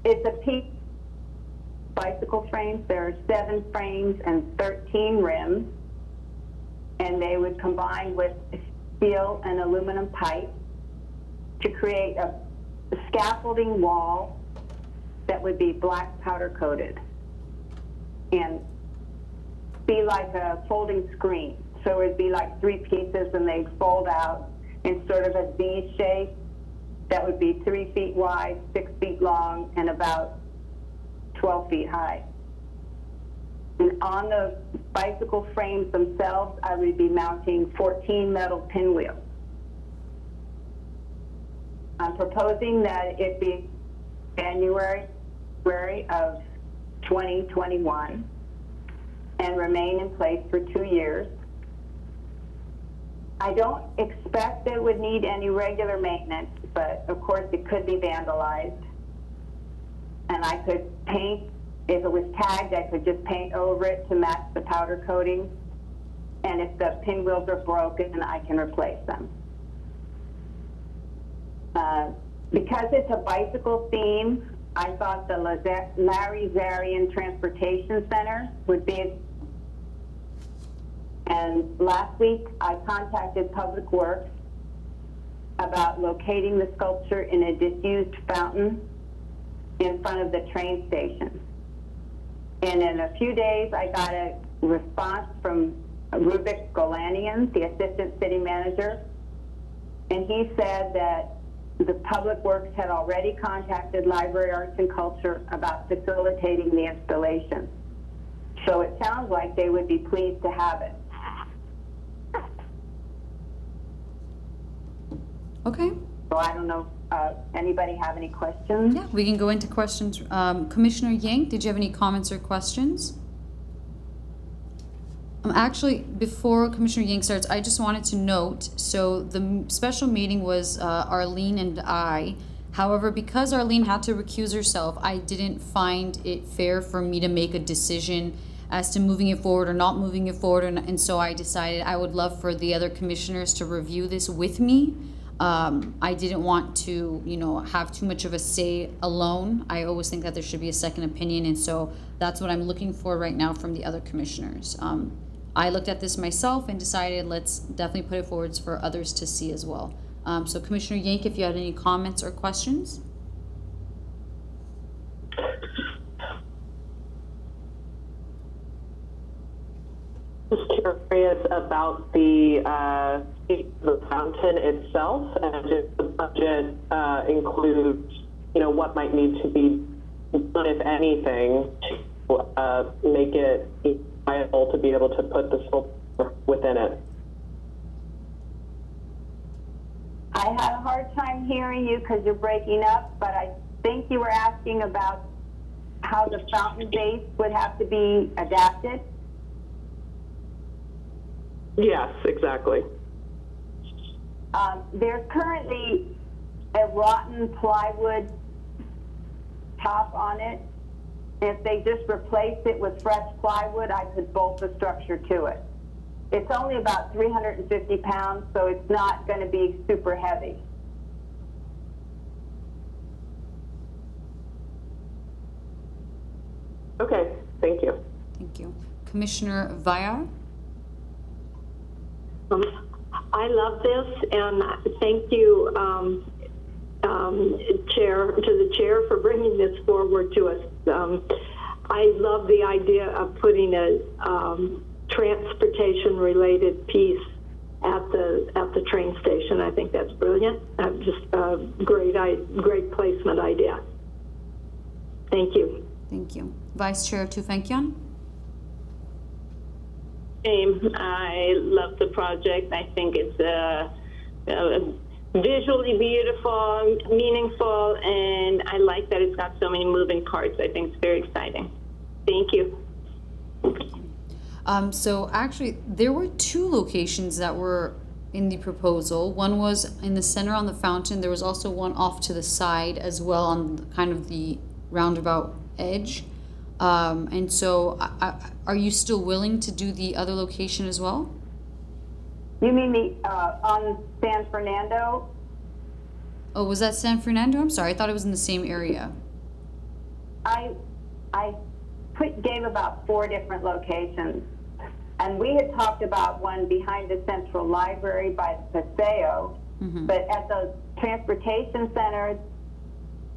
It's a piece of bicycle frames. There are 7 frames and 13 rims. And they would combine with steel and aluminum pipe to create a scaffolding wall that would be black powder coated and be like a folding screen. So it'd be like 3 pieces and they'd fold out in sort of a V shape that would be 3 feet wide, 6 feet long, and about 12 feet high. And on the bicycle frames themselves, I would be mounting 14 metal pinwheels. I'm proposing that it be January of 2021 and remain in place for 2 years. I don't expect that it would need any regular maintenance, but of course it could be vandalized. And I could paint if it was tagged, I could just paint over it to match the powder coating. And if the pinwheels are broken, I can replace them. Because it's a bicycle theme, I thought the Larry Zarian Transportation Center would be. And last week, I contacted Public Works about locating the sculpture in a disused fountain in front of the train station. And in a few days, I got a response from Rubik Golanian, the assistant city manager, and he said that the Public Works had already contacted Library Arts and Culture about facilitating the installation. So it sounds like they would be pleased to have it. Okay. So I don't know, anybody have any questions? Yeah, we can go into questions. Commissioner Yang, did you have any comments or questions? Actually, before Commissioner Yang starts, I just wanted to note, so the special meeting was Arlene and I. However, because Arlene had to recuse herself, I didn't find it fair for me to make a decision as to moving it forward or not moving it forward. And so I decided I would love for the other commissioners to review this with me. I didn't want to, have too much of a say alone. I always think that there should be a second opinion. And so that's what I'm looking for right now from the other commissioners. I looked at this myself and decided let's definitely put it forwards for others to see as well. So Commissioner Yank, if you had any comments or questions? Just curious about the fountain itself, and if the budget includes, what might need to be done, if anything, to make it viable to be able to put the sculpture within it. I had a hard time hearing you because you're breaking up, but I think you were asking about how the fountain base would have to be adapted. Yes, exactly. There's currently a rotten plywood top on it. If they just replaced it with fresh plywood, I could bolt the structure to it. It's only about 350 pounds, so it's not going to be super heavy. Okay, thank you. Thank you. Commissioner Vyar? I love this, and thank you, the chair for bringing this forward to us. I love the idea of putting a transportation-related piece at the train station. I think that's brilliant. Just a great placement idea. Thank you. Thank you. Vice Chair Tufenkyan? I love the project. I think it's visually beautiful, meaningful, and I like that it's got so many moving parts. I think it's very exciting. Thank you. So actually, there were two locations that were in the proposal. One was in the center on the fountain. There was also one off to the side as well on kind of the roundabout edge. And so are you still willing to do the other location as well? You mean the on San Fernando? Oh, was that San Fernando? I'm sorry, I thought it was in the same area. I gave about 4 different locations, and we had talked about one behind the Central Library by the Paseo, but at the transportation center,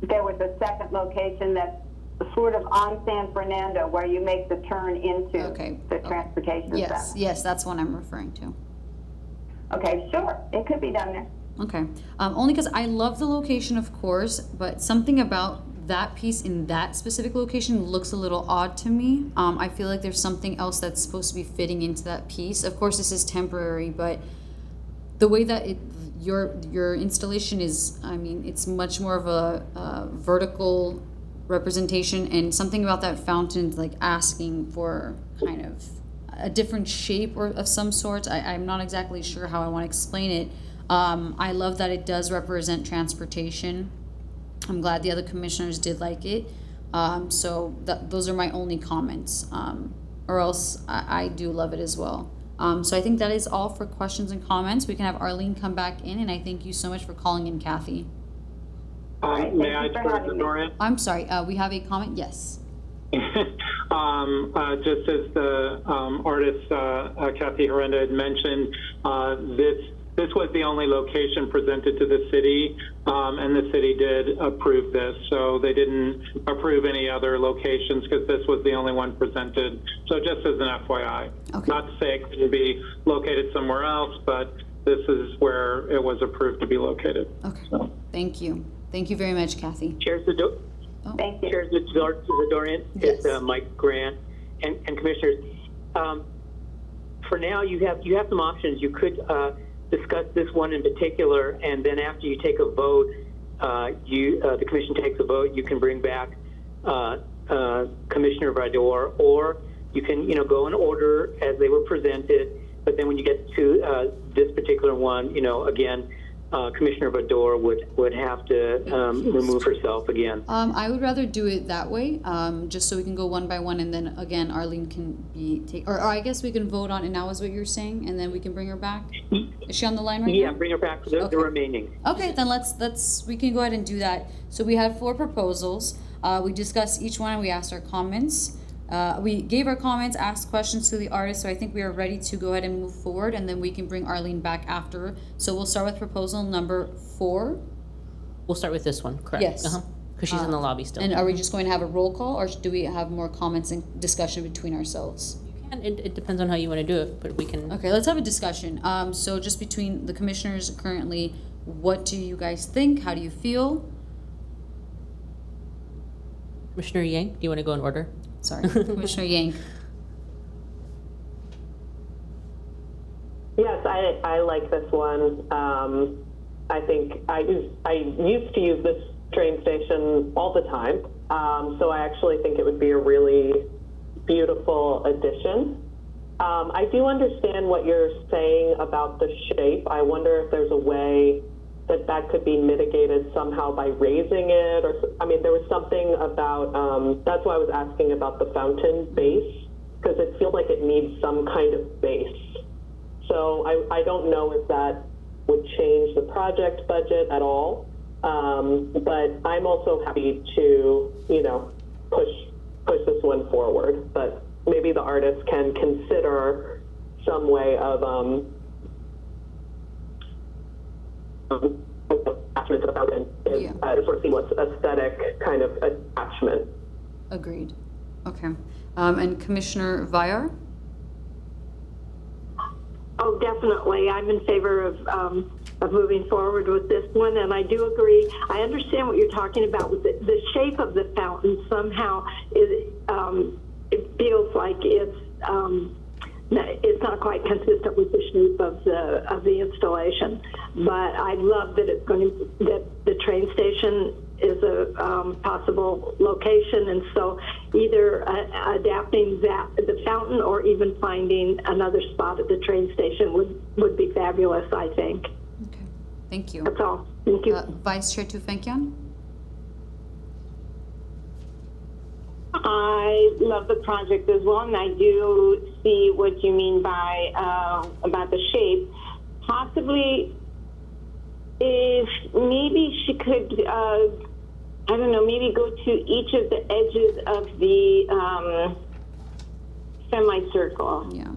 there was a second location that's sort of on San Fernando where you make the turn into the transportation center. Yes, that's what I'm referring to. Okay, sure, it could be done there. Okay, only because I love the location, of course, but something about that piece in that specific location looks a little odd to me. I feel like there's something else that's supposed to be fitting into that piece. Of course, this is temporary, but the way that your installation is, I mean, it's much more of a vertical representation, and something about that fountain like asking for kind of a different shape or of some sort. I'm not exactly sure how I want to explain it. I love that it does represent transportation. I'm glad the other commissioners did like it. So those are my only comments. Or else I do love it as well. So I think that is all for questions and comments. We can have Arlene come back in, and I thank you so much for calling in, Kathy. May I turn the door in? I'm sorry, we have a comment? Yes. Just as the artist Kathy Herenda had mentioned, this was the only location presented to the city, and the city did approve this. So they didn't approve any other locations because this was the only one presented. So just as an FYI, Okay. not to say it couldn't be located somewhere else, but this is where it was approved to be located. Okay. So. Thank you. Thank you very much, Kathy. Chair Thank you. Chair Zadorian, Yes. it's Mike Grant, and Commissioners. For now, you have some options. You could discuss this one in particular, and then after you take a vote, the commission takes a vote. You can bring back Commissioner Vidor, or you can go in order as they were presented. But then when you get to this particular one, again. Commissioner Vidor would have to remove herself again. I would rather do it that way, just so we can go one by one, and then again Arlene can or I guess we can vote on it now, is what you're saying, and then we can bring her back. Is she on the line right now? Yeah, bring her back for the remaining. Okay, then we can go ahead and do that. So we had 4 proposals. We discussed each one and we asked our comments. We gave our comments, asked questions to the artist, so I think we are ready to go ahead and move forward, and then we can bring Arlene back after. So we'll start with proposal number 4. We'll start with this one, correct? Yes. Because she's in the lobby still. And are we just going to have a roll call, or do we have more comments and discussion between ourselves? You can, it depends on how you want to do it, but we can. Okay, let's have a discussion. So just between the commissioners currently, what do you guys think? How do you feel? Commissioner Yang, do you want to go in order? Sorry, Commissioner Yang. Yes, I like this one. I think I used to use this train station all the time, so I actually think it would be a really beautiful addition. I do understand what you're saying about the shape. I wonder if there's a way that could be mitigated somehow by raising it, or there was something about, that's why I was asking about the fountain base, because it feels like it needs some kind of base. So I don't know if that would change the project budget at all, but I'm also happy to, push this one forward, but maybe the artist can consider some way of, attachment to the fountain is sort of seamless aesthetic kind of attachment. Agreed. Okay. And Commissioner Vyar? Oh, definitely. I'm in favor of moving forward with this one, and I do agree. I understand what you're talking about with the shape of the fountain. Somehow, it feels like it's not quite consistent with the shape of the installation. But I love that that the train station is a possible location, and so either adapting the fountain or even finding another spot at the train station would be fabulous, I think. Okay. Thank you. That's all. Thank you. Vice Chair Tufenkian? I love the project as well, and I do see what you mean by about the shape. Possibly, if maybe she could, I don't know, maybe go to each of the edges of the semicircle. Yeah.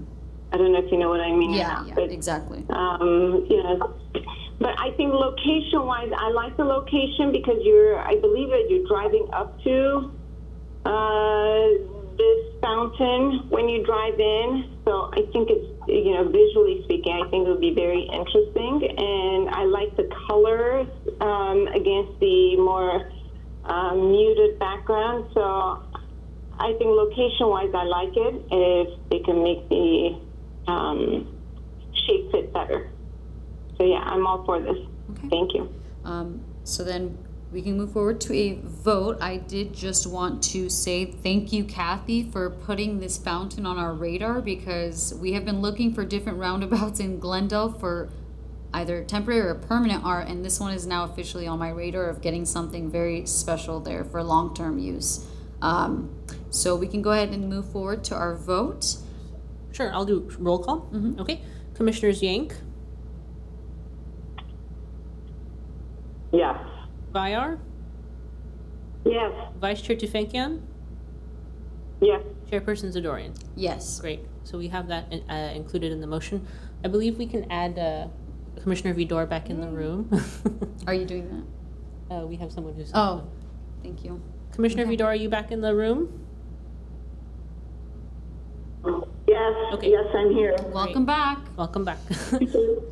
I don't know if you know what I mean. Yeah, but, exactly. But I think location-wise, I like the location because I believe that you're driving up to this fountain when you drive in. So I think it's, visually speaking, I think it would be very interesting. And I like the colors against the more muted background. So I think location-wise, I like it if they can make the shape fit better. So yeah, I'm all for this. Okay. Thank you. So then we can move forward to a vote. I did just want to say thank you, Kathy, for putting this fountain on our radar, because we have been looking for different roundabouts in Glendale for either temporary or permanent art, and this one is now officially on my radar of getting something very special there for long-term use. So we can go ahead and move forward to our vote. Sure, I'll do roll call. Mhm. Okay. Commissioners Yank, Yes. Bayar, Yes. Vice Chair Tufenkian, Yes. Chairperson Zadorian. Yes. Great. So we have that included in the motion. I believe we can add Commissioner Vidor back in the room. Are you doing that? We have someone who's. Oh, thank you. Commissioner Okay. Vidor, are you back in the room? Yes, Okay. yes, I'm here. Welcome back. Welcome back.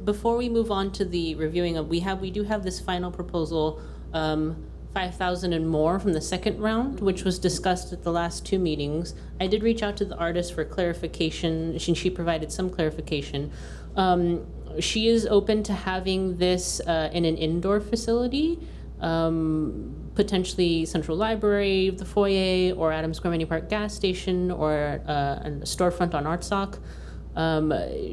Before we move on to the reviewing of, we do have this final proposal, 5,000 and more from the second round, which was discussed at the last two meetings. I did reach out to the artist for clarification. She provided some clarification. She is open to having this in an indoor facility, potentially Central Library, the foyer, or Adams Square Mini Park gas station, or a storefront on Artsock.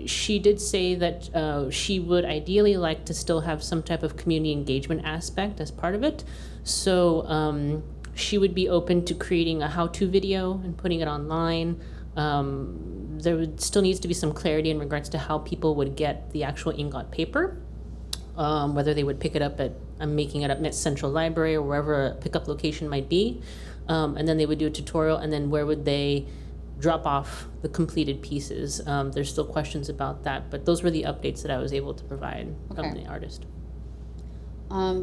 She did say that she would ideally like to still have some type of community engagement aspect as part of it. So she would be open to creating a how-to video and putting it online. There still needs to be some clarity in regards to how people would get the actual ingot paper. Whether they would pick it up at, I'm making it up, at Central Library or wherever a pickup location might be. And then they would do a tutorial, and then where would they drop off the completed pieces? There's still questions about that, but those were the updates that I was able to provide from Okay. the artist.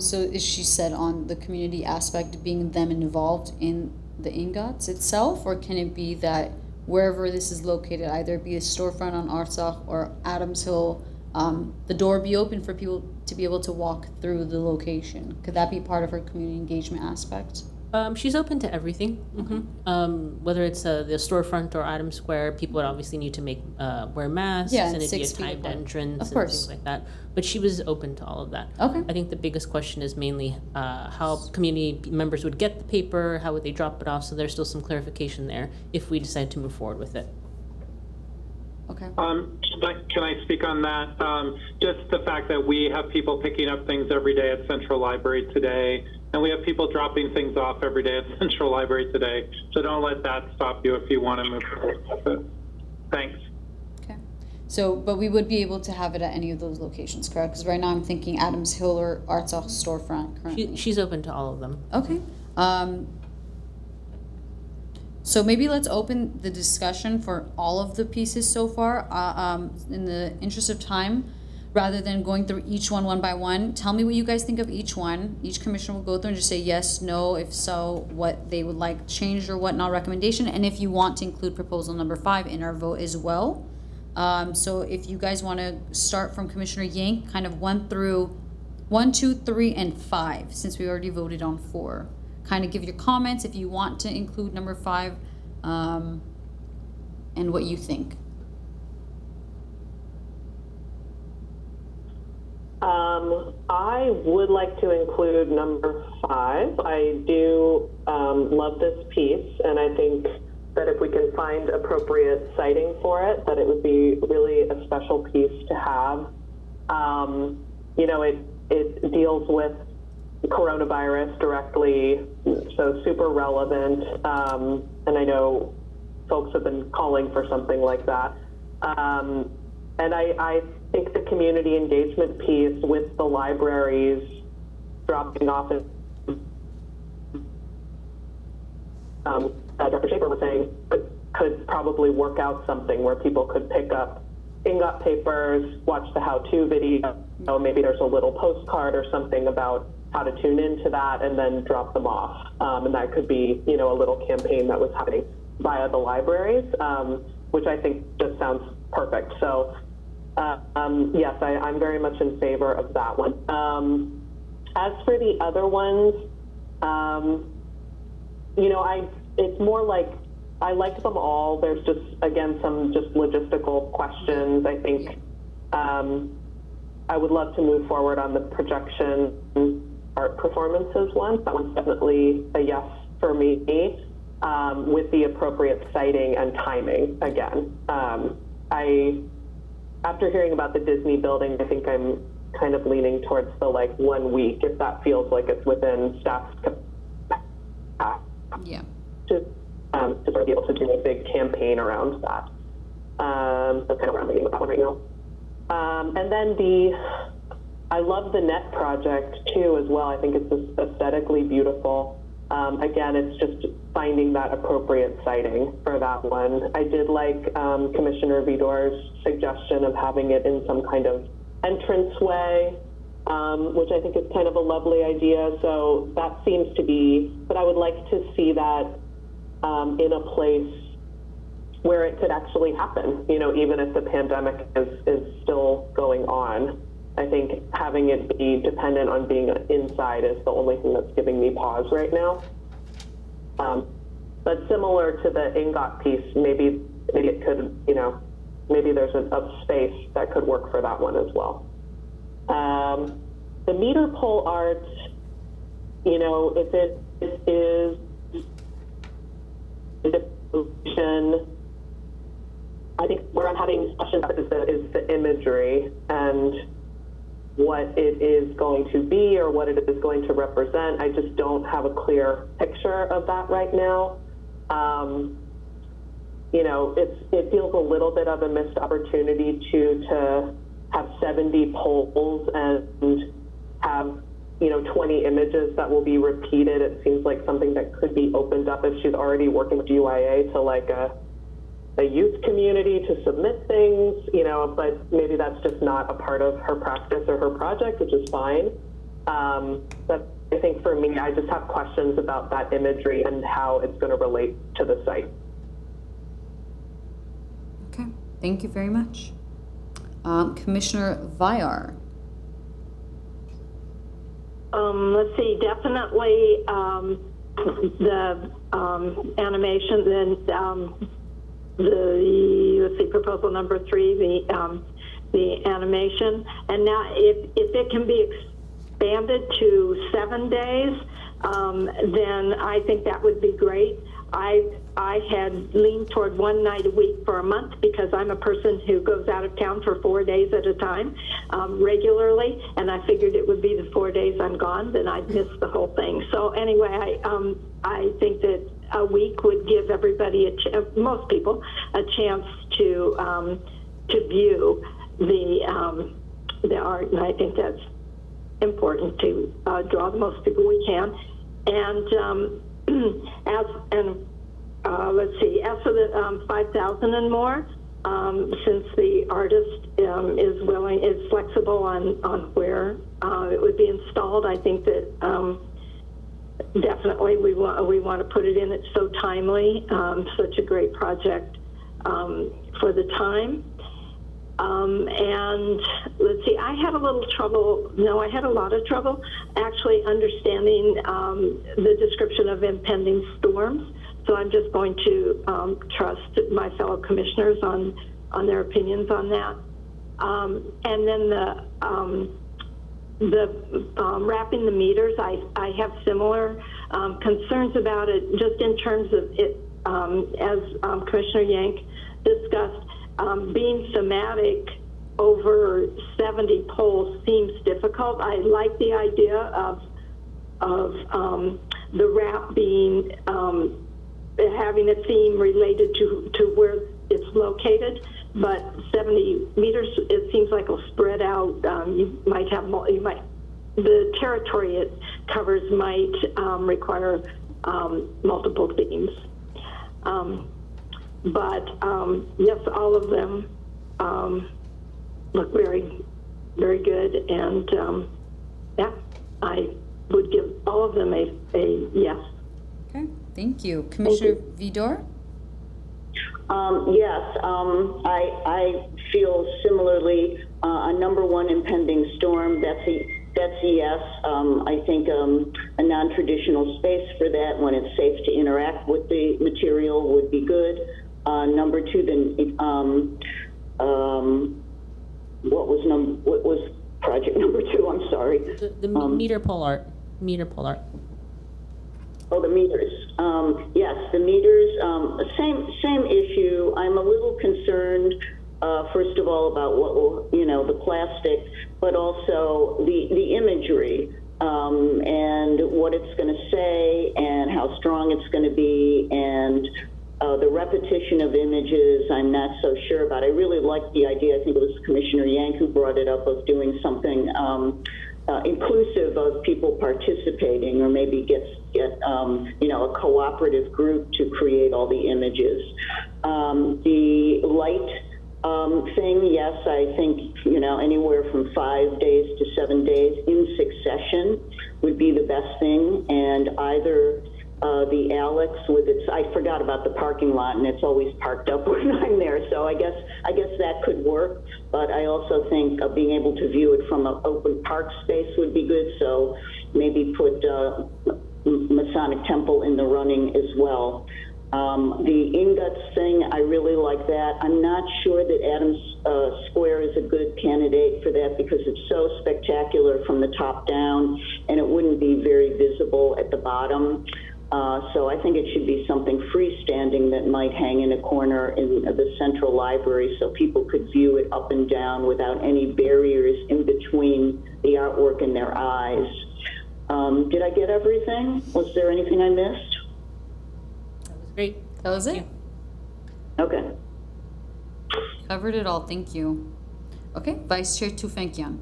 So is she said on the community aspect being them involved in the ingots itself, or can it be that wherever this is located, either be a storefront on Artsakh or Adams Hill, the door be open for people to be able to walk through the location? Could that be part of her community engagement aspect? She's open to everything. Whether it's the storefront or Adams Square, people would obviously need to make wear masks, Yeah, and it'd be a 6 feet timed apart. entrance Of and course. things like that. But she was open to all of that. Okay. I think the biggest question is mainly how community members would get the paper, how would they drop it off. So there's still some clarification there if we decide to move forward with it. Okay. Can I speak on that? Just the fact that we have people picking up things every day at Central Library today, and we have people dropping things off every day at Central Library today. So don't let that stop you if you want to move forward with it. Thanks. Okay. So, but we would be able to have it at any of those locations, correct? Because right now I'm thinking Adams Hill or Artsakh storefront currently. She's open to all of them. Okay. So maybe let's open the discussion for all of the pieces so far. In the interest of time, rather than going through each one by one, tell me what you guys think of each one. Each commissioner will go through and just say yes, no, if so, what they would like changed or what not recommendation, and if you want to include proposal number 5 in our vote as well. So if you guys want to start from Commissioner Yank, kind of 1, 2, 3, and 5, since we already voted on 4. Kind of give your comments if you want to include number 5, and what you think. I would like to include number 5. I do love this piece, and I think that if we can find appropriate citing for it, that it would be really a special piece to have. You know, it deals with coronavirus directly, so super relevant, and I know folks have been calling for something like that. And I think the community engagement piece with the libraries dropping off, Dr. Shaper was saying, could probably work out something where people could pick up ingot papers, watch the how-to video, maybe there's a little postcard or something about how to tune into that, and then drop them off. And that could be, you know, a little campaign that was happening via the libraries, which I think just sounds perfect. So yes, I'm very much in favor of that one. As for the other ones, you know, it's more like I like them all. There's just, again, some just logistical questions. I think I would love to move forward on the projection art performances one. That one's definitely a yes for me, with the appropriate citing and timing again. After hearing about the Disney building, I think I'm kind of leaning towards the 1 week, if that feels like it's within staff's capacity. Yeah. To to sort of be able to do a big campaign around that. That's kind of where I'm thinking with that one right now. And then I love the net project too as well. I think it's aesthetically beautiful. Again, it's just finding that appropriate siting for that one. I did like Commissioner Vidor's suggestion of having it in some kind of entranceway, which I think is kind of a lovely idea. So that seems to be, but I would like to see that in a place where it could actually happen, you know, even if the pandemic is still going on. I think having it be dependent on being inside is the only thing that's giving me pause right now. But similar to the ingot piece, maybe it could, you know, maybe there's a space that could work for that one as well. The meter pole art, you know, if it is I think where I'm having questions about is the imagery and what it is going to be or what it is going to represent. I just don't have a clear picture of that right now. You know, it feels a little bit of a missed opportunity to have 70 polls and have, you know, 20 images that will be repeated. It seems like something that could be opened up if she's already working with UIA to like a youth community to submit things, you know, but maybe that's just not a part of her practice or her project, which is fine. But I think for me, I just have questions about that imagery and how it's going to relate to the site. Okay, thank you very much. Commissioner Vyar. Let's see, definitely the animation and let's see, proposal number 3, the animation. And now if it can be expanded to 7 days, then I think that would be great. I had leaned toward 1 night a week for a month because I'm a person who goes out of town for 4 days at a time regularly, and I figured it would be the 4 days I'm gone, then I'd miss the whole thing. So anyway, I think that a week would give everybody, most people, a chance to view the art, and I think that's important to draw the most people we can. And let's see, as for the 5,000 and more, since the artist is flexible on where it would be installed, I think that definitely we want to put it in. It's so timely, such a great project for the time. And let's see, I had a lot of trouble actually understanding the description of impending storms. So I'm just going to trust my fellow commissioners on their opinions on that. And then the wrapping the meters, I have similar concerns about it, just in terms of it, as Commissioner Yank discussed, being thematic over 70 polls seems difficult. I like the idea of the wrap being having a theme related to where it's located, but 70 meters, it seems like it'll spread out. You might have the territory it covers might require multiple themes. But yes, all of them look very, very good, and yeah, I would give all of them a yes. Okay, thank you. Commissioner Vidor? Yes, I feel similarly. Number 1, impending storm, that's a yes. I think a non-traditional space for that when it's safe to interact with the material would be good. Number 2, what was project number 2? I'm sorry. The meter pole art. Oh, the meters. Yes, the meters. Same issue. I'm a little concerned. First of all, about what will, the plastic, but also the imagery and what it's going to say and how strong it's going to be, and The repetition of images, I'm not so sure about. I really like the idea, I think it was Commissioner Yank who brought it up, of doing something inclusive of people participating, or maybe get a cooperative group to create all the images. The light thing, yes, I think, anywhere from 5 days to 7 days in succession would be the best thing. And either the Alex with its, I forgot about the parking lot, and it's always parked up when I'm there. So I guess that could work. But I also think being able to view it from an open park space would be good. So maybe put Masonic Temple in the running as well. The ingots thing, I really like that. I'm not sure that Adams Square is a good candidate for that because it's so spectacular from the top down, and it wouldn't be very visible at the bottom. So I think it should be something freestanding that might hang in a corner in the central library so people could view it up and down without any barriers in between the artwork and their eyes. Did I get everything? Was there anything I missed? That was great. That was it. Okay. Covered it all. Thank you. Okay, Vice Chair Tufenkian.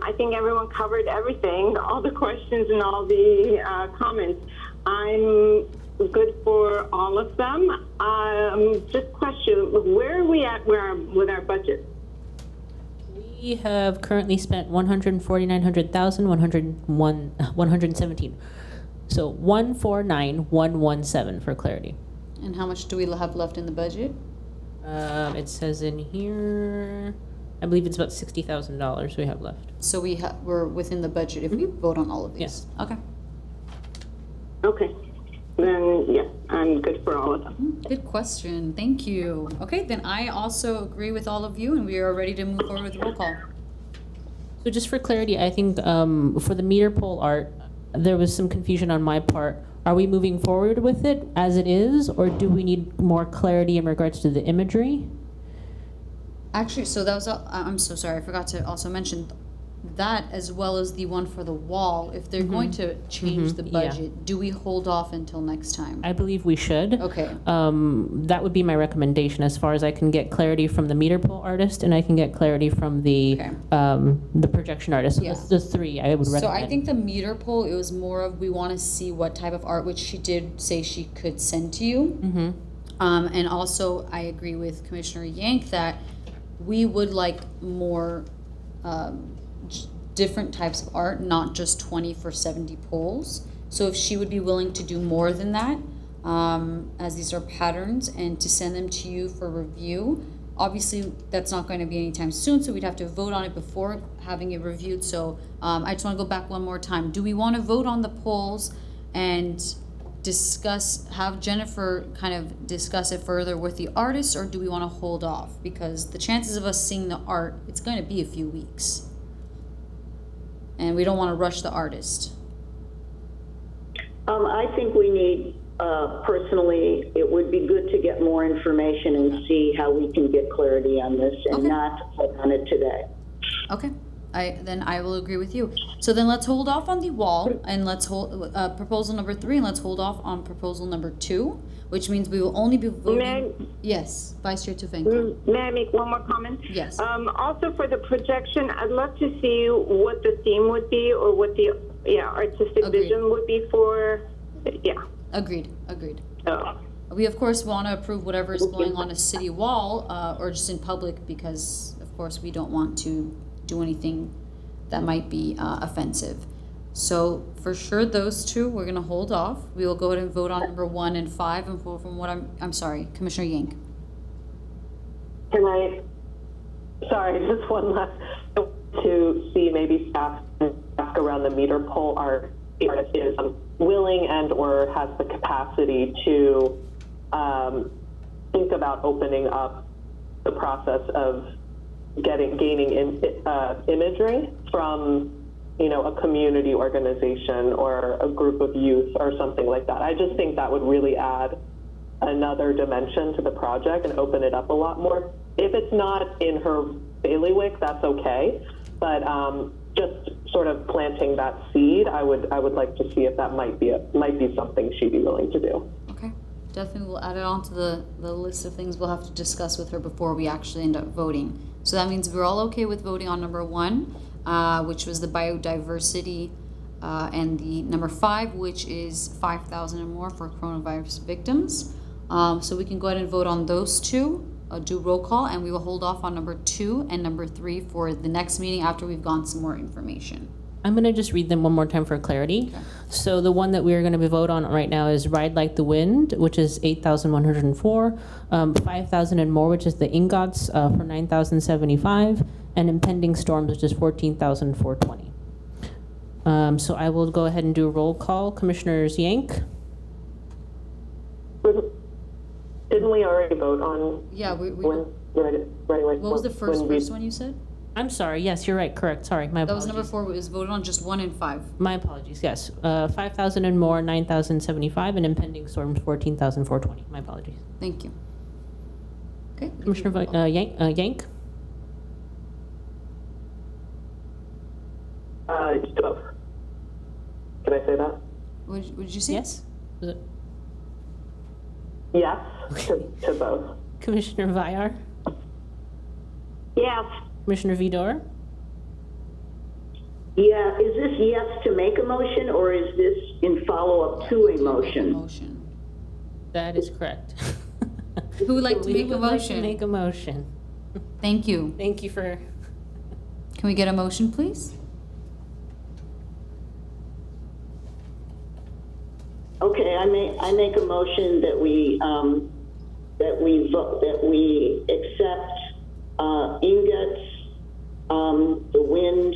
I think everyone covered everything, all the questions and all the comments. I'm good for all of them. Just question, where are we at with our budget? We have currently spent 117. So 149,117 for clarity. And how much do we have left in the budget? It says in here, I believe it's about $60,000 we have left. So we're within the budget if we vote on all of these? Yes. Okay. Okay. Then, yeah, I'm good for all of them. Good question. Thank you. Okay, then I also agree with all of you, and we are ready to move forward with the roll call. So just for clarity, I think for the meter pole art, there was some confusion on my part. Are we moving forward with it as it is, or do we need more clarity in regards to the imagery? Actually, so that was, I'm so sorry, I forgot to also mention that as well as the one for the wall. If they're going to change the budget, do we hold off until next time? I believe we should. Okay. That would be my recommendation as far as I can get clarity from the meter pole artist and I can get clarity from the projection artist. So Yeah. the three I would recommend. So I think the meter pole, it was more of we want to see what type of art, which she did say she could send to you. And also I agree with Commissioner Yank that we would like more different types of art, not just 20 for 70 poles. So if she would be willing to do more than that, as these are patterns, and to send them to you for review. Obviously, that's not going to be anytime soon, so we'd have to vote on it before having it reviewed. So I just want to go back one more time. Do we want to vote on the polls and have Jennifer kind of discuss it further with the artist, or do we want to hold off? Because the chances of us seeing the art, it's going to be a few weeks. And we don't want to rush the artist. I think we need, personally, it would be good to get more information and see how we can get clarity on this and not vote on it today. Okay. Then I will agree with you. So then let's hold off on the wall, and let's hold proposal number 3, and let's hold off on proposal number 2, which means we will only be voting. Yes, Vice Chair Tufenkian. May I make one more comment? Yes. Also for the projection, I'd love to see what the theme would be, or what the artistic vision would be for. Agreed. So. We of course want to approve whatever is going on a city wall or just in public, because of course we don't want to do anything that might be offensive. So for sure, those two we're going to hold off. We will go ahead and vote on number 1 and 5. And from what I'm sorry, Commissioner Yank. Just one last, to see maybe staff ask around the meter pole art. The artist is willing and or has the capacity to think about opening up the process of gaining imagery from, a community organization or a group of youth or something like that. I just think that would really add another dimension to the project and open it up a lot more. If it's not in her bailiwick, that's okay. But just sort of planting that seed, I would like to see if that might be something she'd be willing to do. Okay, definitely we'll add it onto the list of things we'll have to discuss with her before we actually end up voting. So that means we're all okay with voting on number 1, which was the biodiversity, and the number 5, which is 5,000 or more for coronavirus victims. So we can go ahead and vote on those 2, do roll call, and we will hold off on number 2 and number 3 for the next meeting after we've gone some more information. I'm going to just read them one more time for clarity. Okay. So the one that we're going to be vote on right now is Ride Like the Wind, which is 8,104, 5,000 and more, which is the Ingots for 9,075, and Impending Storm, which is 14,420. So I will go ahead and do a roll call. Commissioners Yank? Didn't we already vote on? Yeah, we right away? what was the first one you said? I'm sorry. Yes, you're right. Correct. Sorry. My That was apologies. number 4, was voted on just 1 and 5. My apologies. Yes. 5,000 and more, 9,075, and Impending Storm, 14,420. My apologies. Thank you. Okay. Commissioner Yank? Both. Can I say that? What did you say? Yes. Was it Yes, to both. Commissioner Vyar? Yes. Commissioner Vidor? Yeah, is this yes to make a motion, or is this in follow-up to a motion? Motion. That is correct. Who would like to We make a would like to motion? make a motion. Thank you. Thank you for. Can we get a motion, please? Okay, I make a motion that we accept Ingots, the Wind,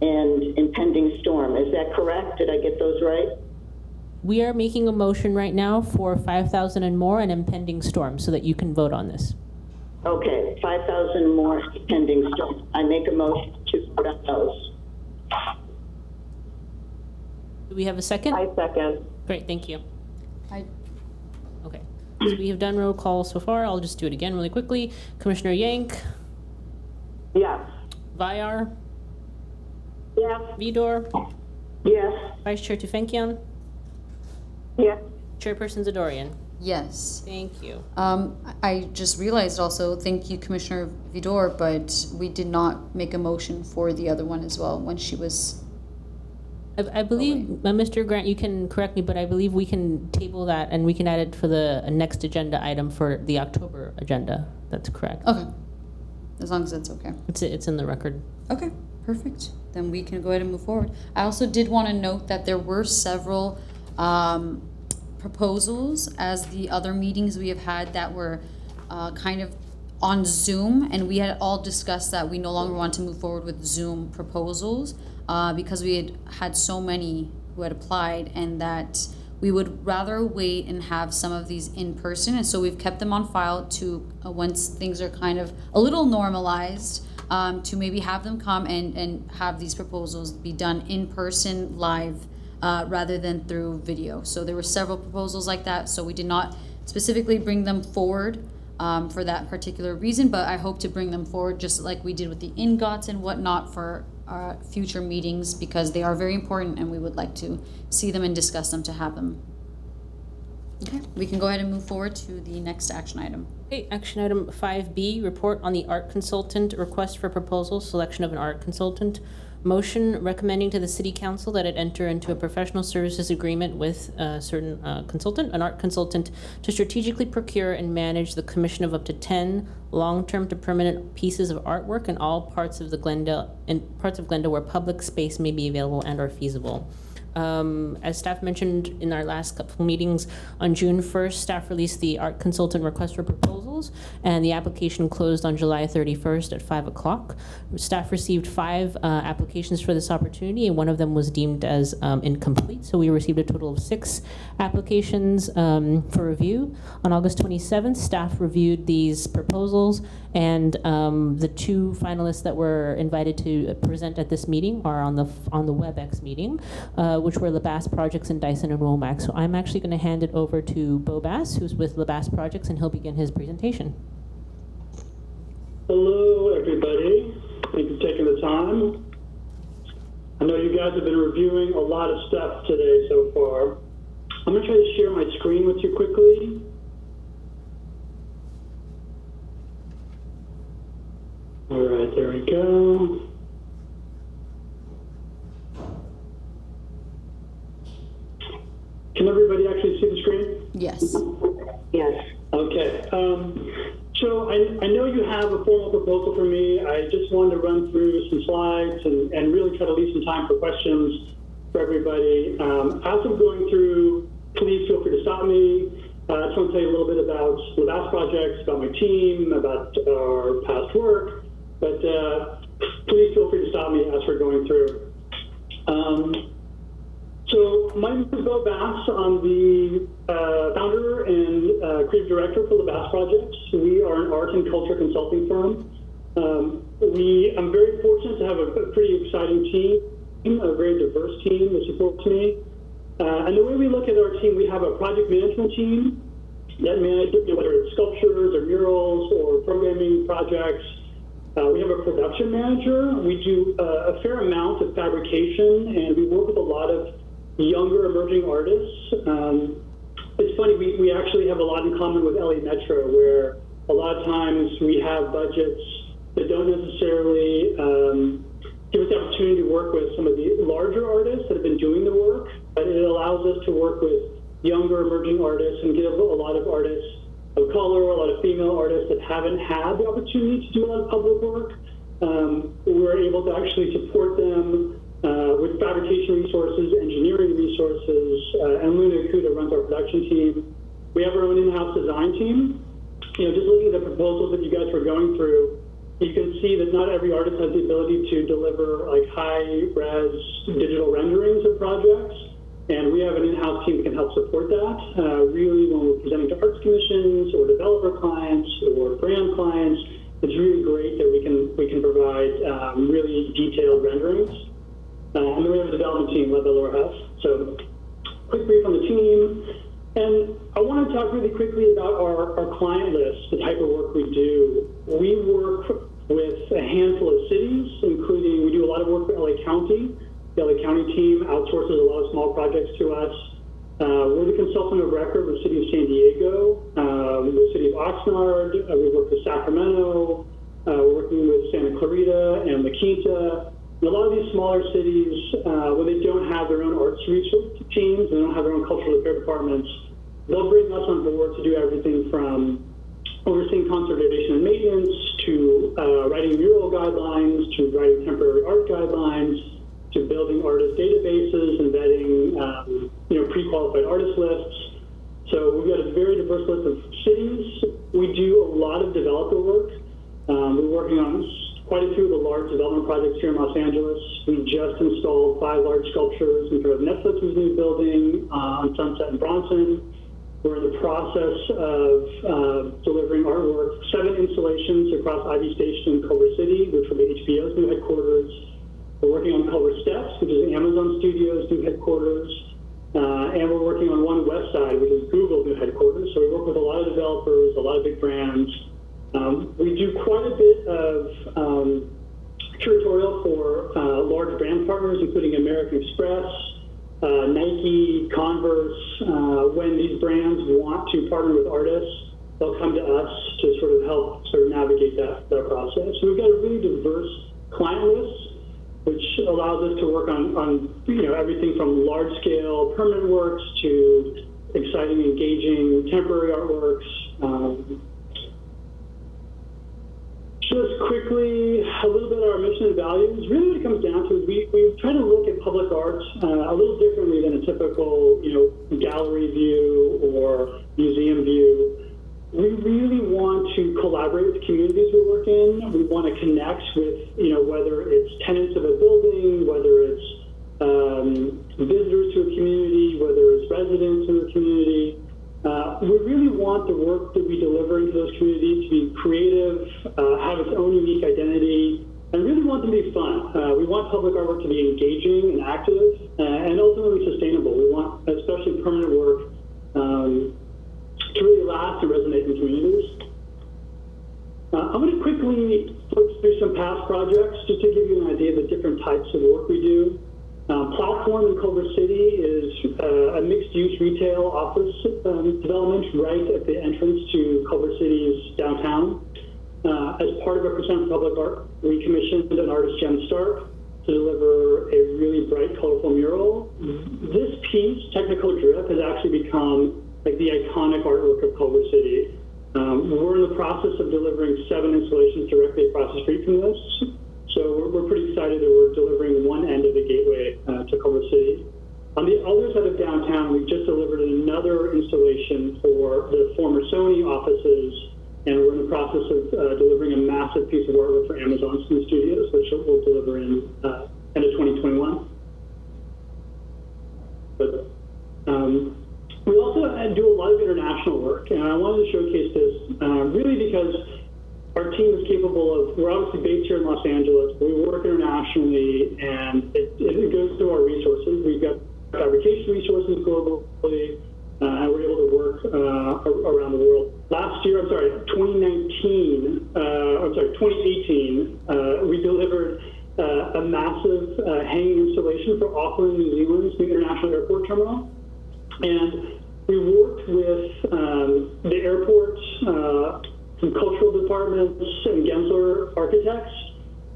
and Impending Storm. Is that correct? Did I get those right? We are making a motion right now for 5,000 and more and Impending Storm so that you can vote on this. Okay, 5,000 more Impending Storm. I make a motion to vote on those. Do we have a second? I second. Great, thank you. I Okay. So we have done roll call so far. I'll just do it again really quickly. Commissioner Yank, Yes. Vyar, Yes. Vidor, Yes. Vice Chair Tufenkian, Yes. Chairperson Zadorian. yes. Thank you. I just realized also, thank you, Commissioner Vidor, but we did not make a motion for the other one as well when she was. I believe, Mr. Grant, you can correct me, but I believe we can table that and we can add it for the next agenda item for the October agenda. That's correct. Okay. As long as it's okay. It's in the record. Okay, perfect. Then we can go ahead and move forward. I also did want to note that there were several proposals as the other meetings we have had that were kind of on Zoom, and we had all discussed that we no longer want to move forward with Zoom proposals because we had so many who had applied, and that we would rather wait and have some of these in person. And so we've kept them on file to once things are kind of a little normalized, to maybe have them come and have these proposals be done in person live rather than through video. So there were several proposals like that, so we did not specifically bring them forward for that particular reason, but I hope to bring them forward just like we did with the Ingots and whatnot for future meetings, because they are very important and we would like to see them and discuss them to have them. Okay, we can go ahead and move forward to the next action item. Okay, action item 5B, report on the art consultant, request for proposal, selection of an art consultant. Motion recommending to the City Council that it enter into a professional services agreement with a certain consultant, an art consultant, to strategically procure and manage the commission of up to 10 long-term to permanent pieces of artwork in all parts of Glendale where public space may be available and are feasible. As staff mentioned in our last couple meetings, on June 1st, staff released the art consultant request for proposals, and the application closed on July 31st at 5 o'clock. Staff received 5 applications for this opportunity, and one of them was deemed as incomplete, so we received a total of 6 applications for review. On August 27th, staff reviewed these proposals, and the 2 finalists that were invited to present at this meeting are on the WebEx meeting, which were LeBass Projects and Dyson and Womack. So I'm actually going to hand it over to Bo Bass, who's with LeBass Projects, and he'll begin his presentation. Hello, everybody. Thank you for taking the time. guys have been reviewing a lot of stuff today so far. I'm going to try to share my screen with you quickly. All right, there we go. Can everybody actually see the screen? Yes. Yes. Okay. So I know you have a formal proposal for me. I just wanted to run through some slides and really try to leave some time for questions for everybody. As I'm going through, please feel free to stop me. I just want to tell you a little bit about LaBasse projects, about my team, about our past work, but please feel free to stop me as we're going through. So my name is Bo Bass. I'm the founder and creative director for LaBasse Projects. We are an art and culture consulting firm. I'm very fortunate to have a pretty exciting team, a very diverse team that supports me. And the way we look at our team, we have a project management team that manages, whether it's sculptures or murals or programming projects. We have a production manager. We do a fair amount of fabrication, and we work with a lot of younger emerging artists. It's funny, we actually have a lot in common with LA Metro, where a lot of times we have budgets that don't necessarily give us the opportunity to work with some of the larger artists that have been doing the work, but it allows us to work with younger emerging artists and give a lot of artists of color, a lot of female artists that haven't had the opportunity to do a lot of public work. We're able to actually support them with fabrication resources, engineering resources, and Luna Kuda runs our production team. We have our own in-house design team. Just looking at the proposals that you guys were going through, you can see that not every artist has the ability to deliver like high-res digital renderings of projects, and we have an in-house team that can help support that. Really, when we're presenting to arts commissions or developer clients or brand clients, it's really great that we can provide really detailed renderings. And then we have a development team led by Laura Huff. So, quick brief on the team. And I want to talk really quickly about our client list, the type of work we do. We work with a handful of cities, including, we do a lot of work for LA County. The LA County team outsources a lot of small projects to us. We're the consultant of record with the City of San Diego, the City of Oxnard. We work with Sacramento. We're working with Santa Clarita and La Quinta. A lot of these smaller cities, when they don't have their own arts research teams, they don't have their own cultural affairs departments, they'll bring us on board to do everything from overseeing conservation and maintenance to writing mural guidelines, to writing temporary art guidelines, to building artist databases and vetting pre-qualified artist lists. So we've got a very diverse list of cities. We do a lot of developer work. We're working on quite a few of the large development projects here in Los Angeles. We just installed 5 large sculptures in front of Netflix's new building on Sunset and Bronson. We're in the process of delivering artwork, 7 installations across Ivy Station in Culver City, which will be HBO's new headquarters. We're working on Culver Steps, which is Amazon Studios' new headquarters. And we're working on One West Side, which is Google's new headquarters. So we work with a lot of developers, a lot of big brands. We do quite a bit of curatorial for large brand partners, including American Express, Nike, Converse. When these brands want to partner with artists, they'll come to us to sort of help navigate that process. So we've got a really diverse client list, which allows us to work on everything from large scale permanent works to exciting, engaging temporary artworks. Just quickly, a little bit of our mission and values. Really what it comes down to is we try to look at public art a little differently than a typical, gallery view or museum view. We really want to collaborate with the communities we work in. We want to connect with, whether it's tenants of a building, whether it's visitors to a community, whether it's residents in the community. We really want the work that we deliver into those communities to be creative, have its own unique identity, and really want them to be fun. We want public artwork to be engaging and active, and ultimately sustainable. We want, especially permanent work, to really last and resonate in communities. I'm going to quickly flip through some past projects just to give you an idea of the different types of work we do. Platform in Culver City is a mixed-use retail office development right at the entrance to Culver City's downtown. As part of our Percent for Public Art, we commissioned an artist, Jen Stark, to deliver a really bright, colorful mural. This piece, Technicolor Drift, has actually become like the iconic artwork of Culver City. We're in the process of delivering 7 installations directly across the street from this. So we're pretty excited that we're delivering one end of the gateway to Culver City. On the other side of downtown, we've just delivered another installation for the former Sony offices, and we're in the process of delivering a massive piece of artwork for Amazon Studios, which we'll deliver in end of 2021. But, we also do a lot of international work, and I wanted to showcase this really because our team is capable of, we're obviously based here in Los Angeles, but we work internationally, and it goes through our resources. We've got fabrication resources globally, and we're able to work around the world. Last year, 2018, we delivered a massive hanging installation for Auckland, New Zealand's new international airport terminal. And we worked with the airports, some cultural departments, and Gensler architects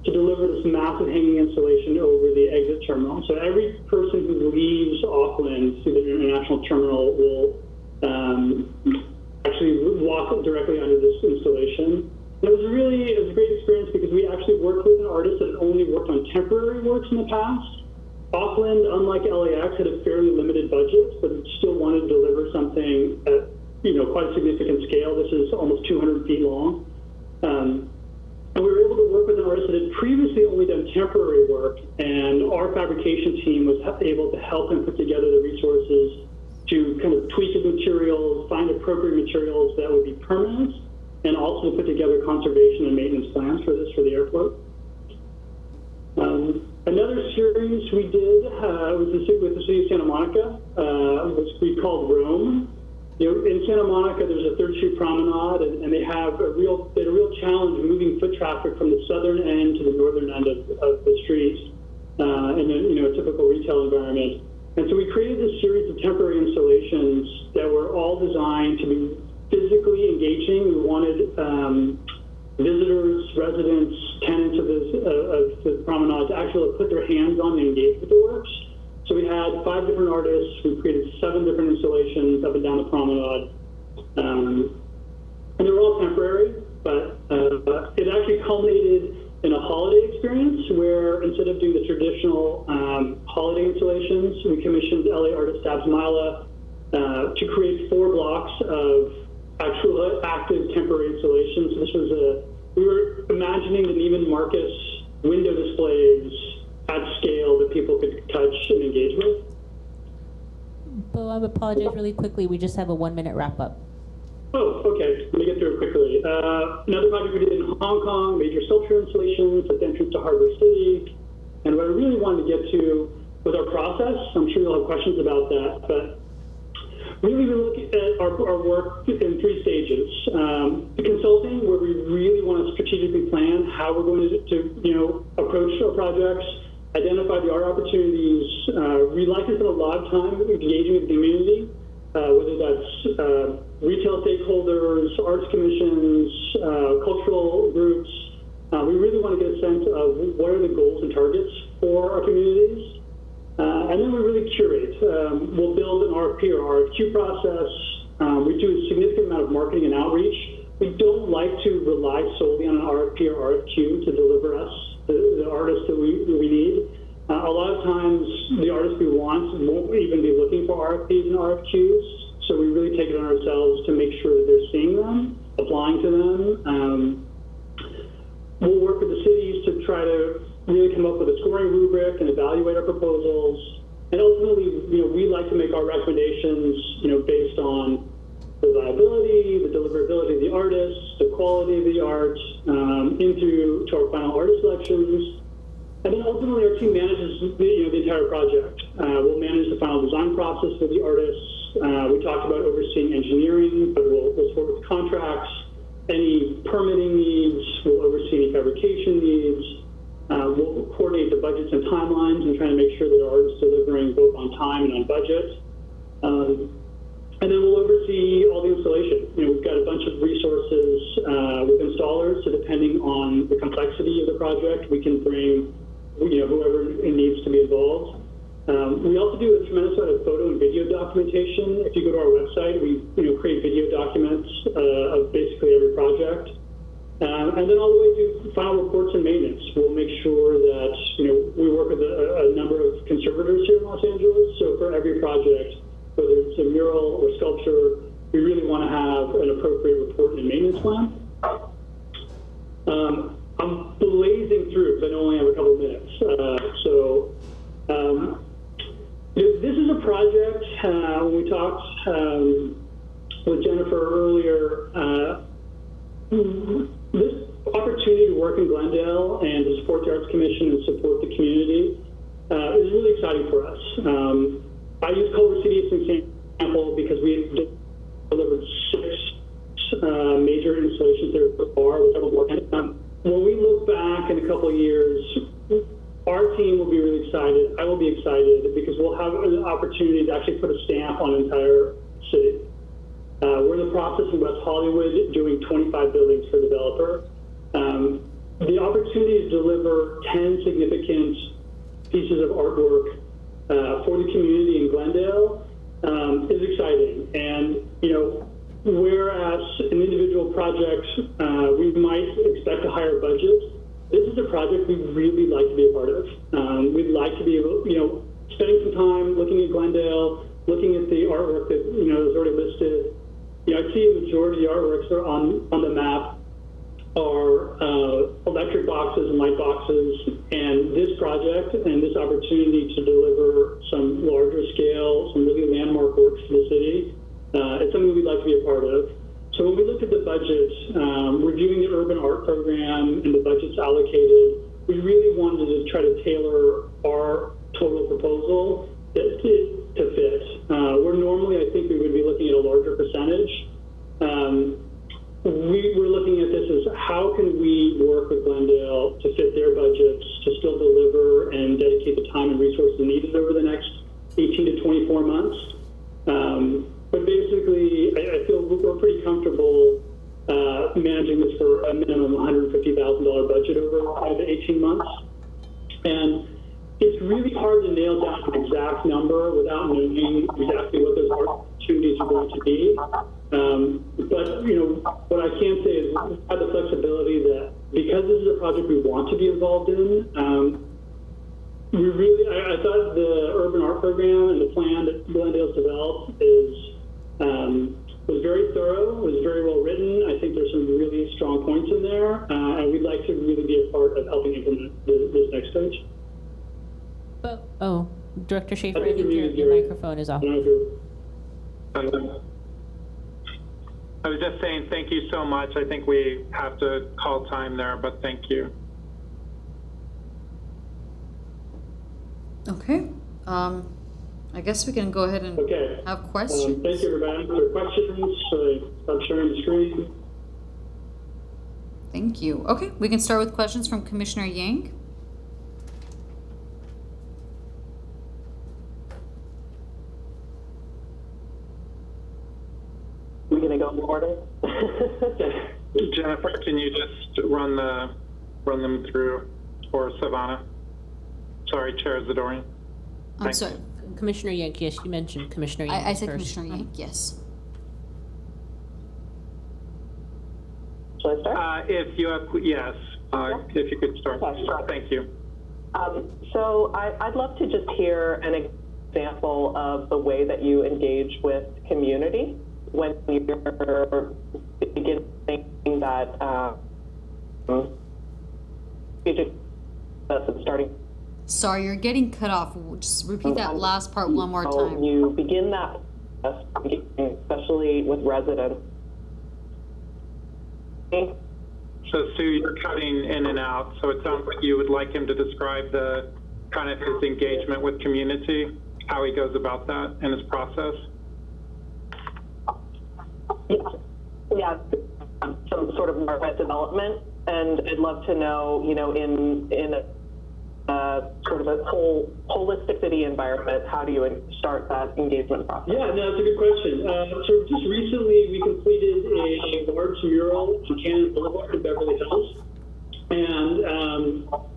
to deliver this massive hanging installation over the exit terminal. So every person who leaves Auckland through the international terminal will actually walk directly under this installation. And it was a great experience because we actually worked with an artist that had only worked on temporary works in the past. Auckland, unlike LAX, had a fairly limited budget, but it still wanted to deliver something at quite a significant scale. This is almost 200 feet long. And we were able to work with an artist that had previously only done temporary work, and our fabrication team was able to help him put together the resources to kind of tweak his materials, find appropriate materials that would be permanent, and also to put together conservation and maintenance plans for the airport. Another series we did was with the city of Santa Monica, which we called Rome. In Santa Monica, there's a 3rd Street Promenade, and they had a real challenge moving foot traffic from the southern end to the northern end of the street in a typical retail environment. And so we created this series of temporary installations that were all designed to be physically engaging. We wanted visitors, residents, tenants of the promenade to actually put their hands on and engage with the works. So we had 5 different artists. We created 7 different installations up and down the promenade. And they were all temporary, but it actually culminated in a holiday experience where instead of doing the traditional holiday installations, we commissioned LA artist Abs Mila to create 4 blocks of actual active temporary installations. This was we were imagining the Neiman Marcus window displays at scale that people could touch and engage with. Bo, I apologize really quickly. We just have a 1-minute wrap up. Oh, okay. Let me get through it quickly. Another project we did in Hong Kong, major sculpture installations at the entrance to Harbor City. And what I really wanted to get to was our process. I'm sure you'll have questions about that, but really we look at our work in 3 stages. The consulting, where we really want to strategically plan how we're going to approach our projects, identify the art opportunities. We like to spend a lot of time engaging with the community, whether that's retail stakeholders, arts commissions, cultural groups. We really want to get a sense of what are the goals and targets for our communities. And then we really curate. We'll build an RFP or RFQ process. We do a significant amount of marketing and outreach. We don't like to rely solely on an RFP or RFQ to deliver us the artists that we need. A lot of times the artists we want won't even be looking for RFPs and RFQs. So we really take it on ourselves to make sure that they're seeing them, applying to them. We'll work with the cities to try to really come up with a scoring rubric and evaluate our proposals. And ultimately, we like to make our recommendations, based on the reliability, the deliverability of the artists, the quality of the art, into our final artist selections. And then ultimately, our team manages the entire project. We'll manage the final design process with the artists. We talked about overseeing engineering, but we'll support with contracts. Any permitting needs, we'll oversee any fabrication needs. We'll we'll coordinate the budgets and timelines and trying to make sure that our art is delivering both on time and on budget. And then we'll oversee all the installation. We've got a bunch of resources with installers, so depending on the complexity of the project, we can bring whoever needs to be involved. We also do a tremendous amount of photo and video documentation. If you go to our website, we create video documents of basically every project. And then all the way to final reports and maintenance. We'll make sure that we work with a number of conservators here in Los Angeles. So for every project, whether it's a mural or sculpture, we really want to have an appropriate report and maintenance plan. I'm blazing through because I only have a couple minutes. This is a project, when we talked with Jennifer earlier, this opportunity to work in Glendale and to support the Arts Commission and support the community is really exciting for us. I use Culver City as an example because we delivered 6 major installations there so far. When we look back in a couple of years, our team will be really excited. I will be excited because we'll have an opportunity to actually put a stamp on an entire city. We're in the process in West Hollywood doing 25 buildings for a developer. The opportunity to deliver 10 significant pieces of artwork for the community in Glendale is exciting. And, whereas in individual projects, we might expect a higher budget, this is a project we'd really like to be a part of. We'd like to be able, spending some time looking at Glendale, looking at the artwork that, is already listed. I see a majority of the artworks that are on the map are electric boxes and light boxes, and this project and this opportunity to deliver some larger scale, some really landmark works for the city, it's something we'd like to be a part of. So when we looked at the budget, reviewing the urban art program and the budgets allocated, we really wanted to try to tailor our total proposal to fit. Where normally I think we would be looking at a larger percentage. We were looking at this as how can we work with Glendale to fit their budgets to still deliver and dedicate the time and resources needed over the next 18 to 24 months. But basically, I feel we're pretty comfortable managing this for a minimum $150,000 budget over 5 to 18 months. And it's really hard to nail down an exact number without knowing exactly what those opportunities are going to be. But, what I can say is we have the flexibility that because this is a project we want to be involved in, I thought the urban art program and the plan that Glendale's developed was very thorough, was very well written. I think there's some really strong points in there, and we'd like to really be a part of helping implement this next stage. Director Schaefer, I think your microphone is off. I was just saying thank you so much. I think we have to call time there, but thank you. Okay. I guess we can go ahead and have questions. Thank you, everybody, for questions. I'm sharing the screen. Thank you. Okay, we can start with questions from Commissioner Yang. We're going to go in order. Jennifer, can you just run them through, or Savannah? Sorry, Chair Zadorian. I'm sorry. Commissioner Yank, yes, you mentioned Commissioner Yank. I said first. Commissioner Yank, yes. Shall I start? If you have, yes. If you could start. Thank you. So I'd love to just hear an example of the way that you engage with community when you're beginning that starting. Sorry, you're getting cut off. Just repeat that last part one more time. You begin that, especially with residents. So Sue, you're cutting in and out, so it sounds like you would like him to describe the kind of his engagement with community, how he goes about that in his process. Yeah, some sort of market development, and I'd love to know, in sort of a holistic city environment, how do you start that engagement process? Yeah, no, that's a good question. So just recently we completed a large mural on Cannon Boulevard in Beverly Hills. And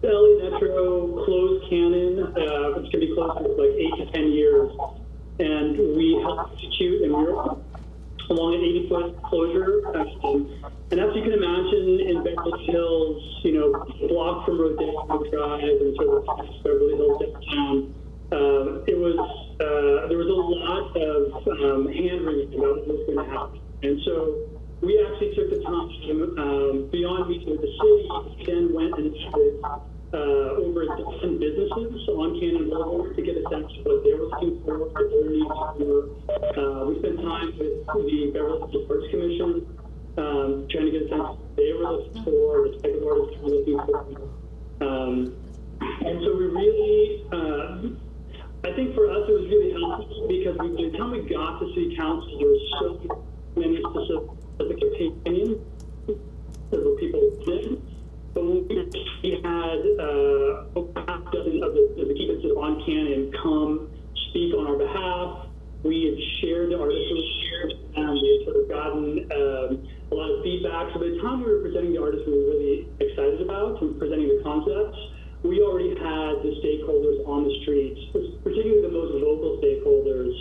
the LA Metro closed Cannon. It's going to be closed for like 8 to 10 years. And we helped execute a mural along an 80-foot closure. And as you can imagine, in Beverly Hills, you know, blocked from Rodeo Drive and sort of Beverly Hills downtown, there was a lot of hand-wringing about what was going to happen. And so we actually took the time, beyond meeting with the city, then went and visited over a dozen businesses on Cannon Boulevard to get a sense of what they were looking for, what their needs were. We spent time with the Beverly Hills Arts Commission, trying to get a sense of what they were looking for, the type of artists they were looking for. And so we really, I think for us it was really helpful because by the time we got to City Council, there were so many specific opinions of what people did. But when we had over half a dozen of the key businesses on Cannon come speak on our behalf, we had shared the artists we shared, and we had sort of gotten a lot of feedback. So by the time we were presenting the artists we were really excited about and presenting the concepts, we already had the stakeholders on the streets, particularly the most vocal stakeholders,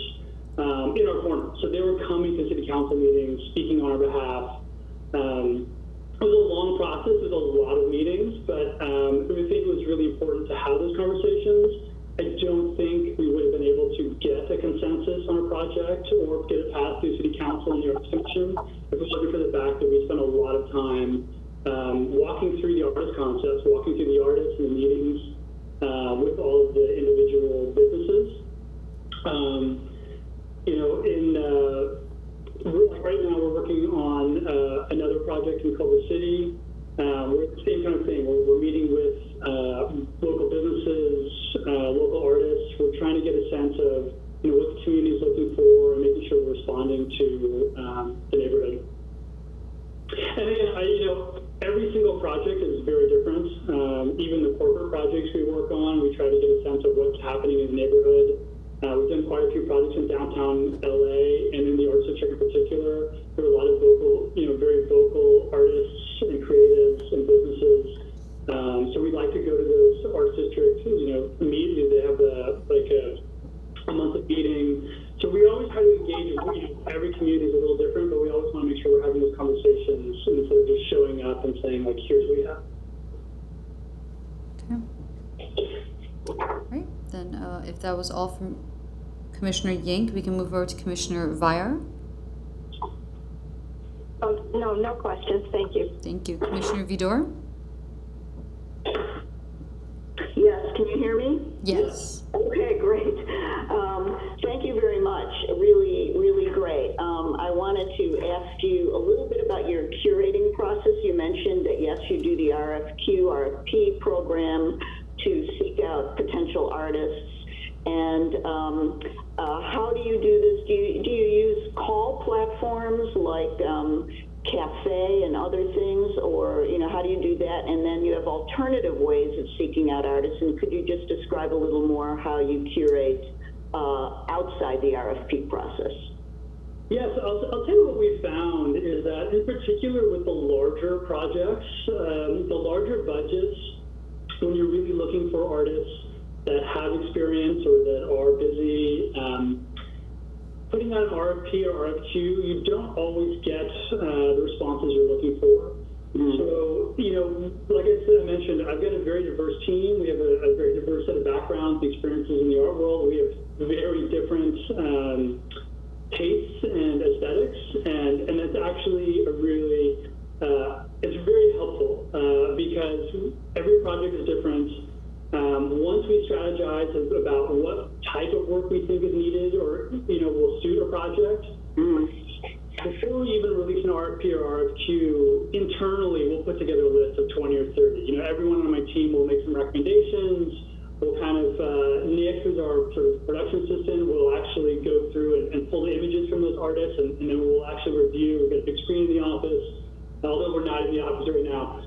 in our corner. So they were coming to city council meetings, speaking on our behalf. It was a long process, it was a lot of meetings, but I think it was really important to have those conversations. I don't think we would have been able to get a consensus on a project or get it passed through city council and the arts commission if it wasn't for the fact that we spent a lot of time walking through the artist concepts, walking through the artists and the meetings with all of the individual businesses. You know, right now we're working on another project in Culver City. We're the same kind of thing. We're meeting with local businesses, local artists. We're trying to get a sense of, you know, what the community is looking for and making sure we're responding to the neighborhood. And again, you know, every single project is very different. Even the corporate projects we work on, we try to get a sense of what's happening in the neighborhood. We've done quite a few projects in downtown LA and in the Arts District in particular. There are a lot of vocal, you know, very vocal artists and creatives and businesses. So we'd like to go to those arts districts, you know, immediately. They have a monthly meeting. So we always try to engage, you know, every community is a little different, but we always want to make sure we're having those conversations instead of just showing up and saying, like, here's what we have. Okay. Right. Then if that was all from Commissioner Yank, we can move over to Commissioner Viar. No questions. Thank you. Thank you. Commissioner Vidor? Yes, can you hear me? Yes. Okay, great. Thank you very much. Really, really great. I wanted to ask you a little bit about your curating process. You mentioned that, yes, you do the RFQ, RFP program to seek out potential artists. And how do you do this? Do you use call platforms like Cafe and other things, or, you know, how do you do that? And then you have alternative ways of seeking out artists. And could you just describe a little more how you curate outside the RFP process? Yes, I'll tell you what we found is that, in particular with the larger projects, the larger budgets, when you're really looking for artists that have experience or that are busy, putting out an RFP or RFQ, you don't always get the responses you're looking for. Mm-hmm. So, you know, like I mentioned, I've got a very diverse team. We have a very diverse set of backgrounds, experiences in the art world. We have very different tastes and aesthetics, and that's actually a really, it's very helpful because every project is different. Once we strategize about what type of work we think is needed or, you know, will suit a project, before we even release an RFP or RFQ, internally we'll put together a list of 20 or 30. You know, everyone on my team will make some recommendations. We'll kind of, Nick, who's our sort of production assistant, will actually go through and pull the images from those artists, and then we'll actually review. We've got a big screen in the office, although we're not in the office right now.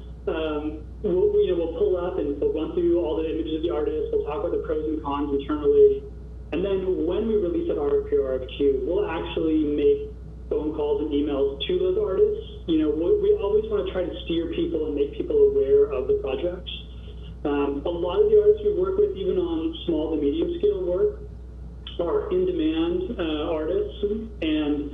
We'll pull up and we'll run through all the images of the artists, we'll talk about the pros and cons internally, and then when we release an RFP or RFQ, we'll actually make phone calls and emails to those artists. You know, we always want to try to steer people and make people aware of the projects. A lot of the artists we work with, even on small to medium scale work, are in-demand artists, and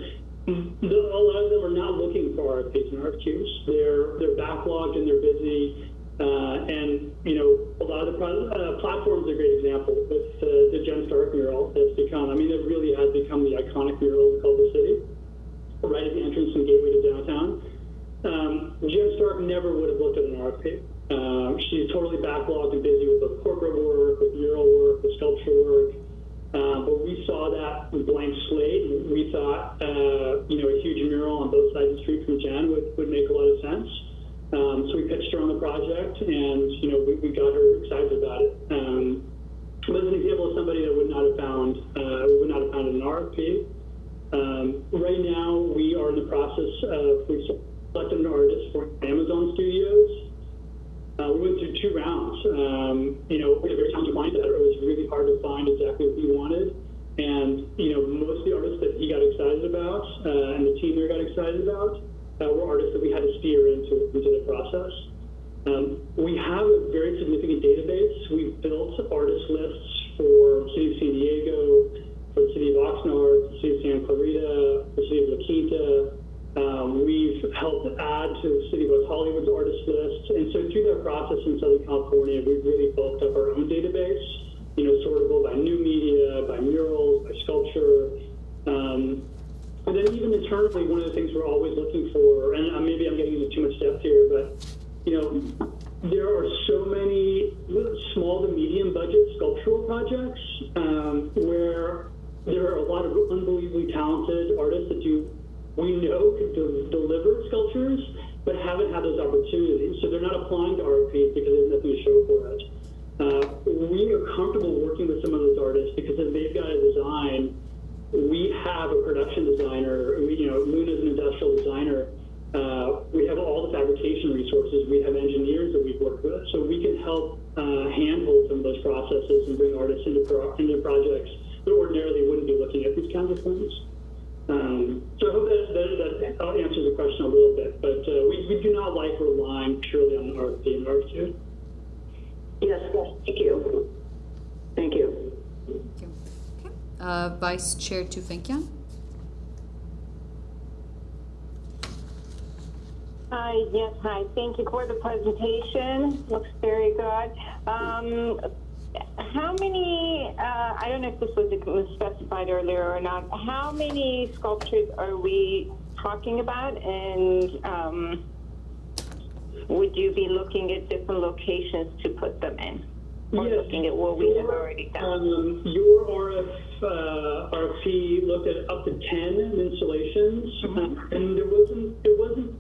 a lot of them are not looking for RFPs and RFQs. They're backlogged and they're busy, and you know, a lot of the platforms are a great example with the Jen Stark mural that's become. I mean, it really has become the iconic mural of Culver City, right at the entrance and gateway to downtown. Jen Stark never would have looked at an RFP. She's totally backlogged and busy with both corporate work, with mural work, with sculpture work. But we saw that blank slate, and we thought, you know, a huge mural on both sides of the street from Jen would make a lot of sense. So we pitched her on the project, and you know, we got her excited about it. That's an example of somebody that would not have found an RFP. Right now, we are in the process of we've selected an artist for Amazon Studios. We went through 2 rounds. You know, we had a very talented client that it was really hard to find exactly what he wanted. And, you know, most of the artists that he got excited about and the team there got excited about were artists that we had to steer into the process. We have a very significant database. We've built artist lists for the City of San Diego, for the City of Oxnard, the City of Santa Clarita, the City of La Quinta. We've helped add to the City of West Hollywood's artist list. And so through that process in Southern California, we've really bulked up our own database, you know, sortable by new media, by murals, by sculpture. And then even internally, one of the things we're always looking for, and maybe I'm getting into too much depth here, but, you know, there are so many small to medium budget sculptural projects where there are a lot of unbelievably talented artists that we know could deliver sculptures, but haven't had those opportunities. So they're not applying to RFPs because there's nothing to show for it. We are comfortable working with some of those artists because if they've got a design, we have a production designer. You know, Luna's an industrial designer. We have all the fabrication resources. We have engineers that we've worked with, so we can help handhold some of those processes and bring artists into projects that ordinarily wouldn't be looking at these kinds of things. So I hope that answers the question a little bit, but we do not like relying purely on the RFP and RFQ. Yes, thank you. Thank you. Thank you. Okay. Vice Chair Tufenkian. Hi, yes, hi. Thank you for the presentation. Looks very good. How many, I don't know if this was specified earlier or not, how many sculptures are we talking about? And would you be looking at different locations to put them in? Or Yes. looking at what we have already done? Your RFP looked at up to 10 installations, and it wasn't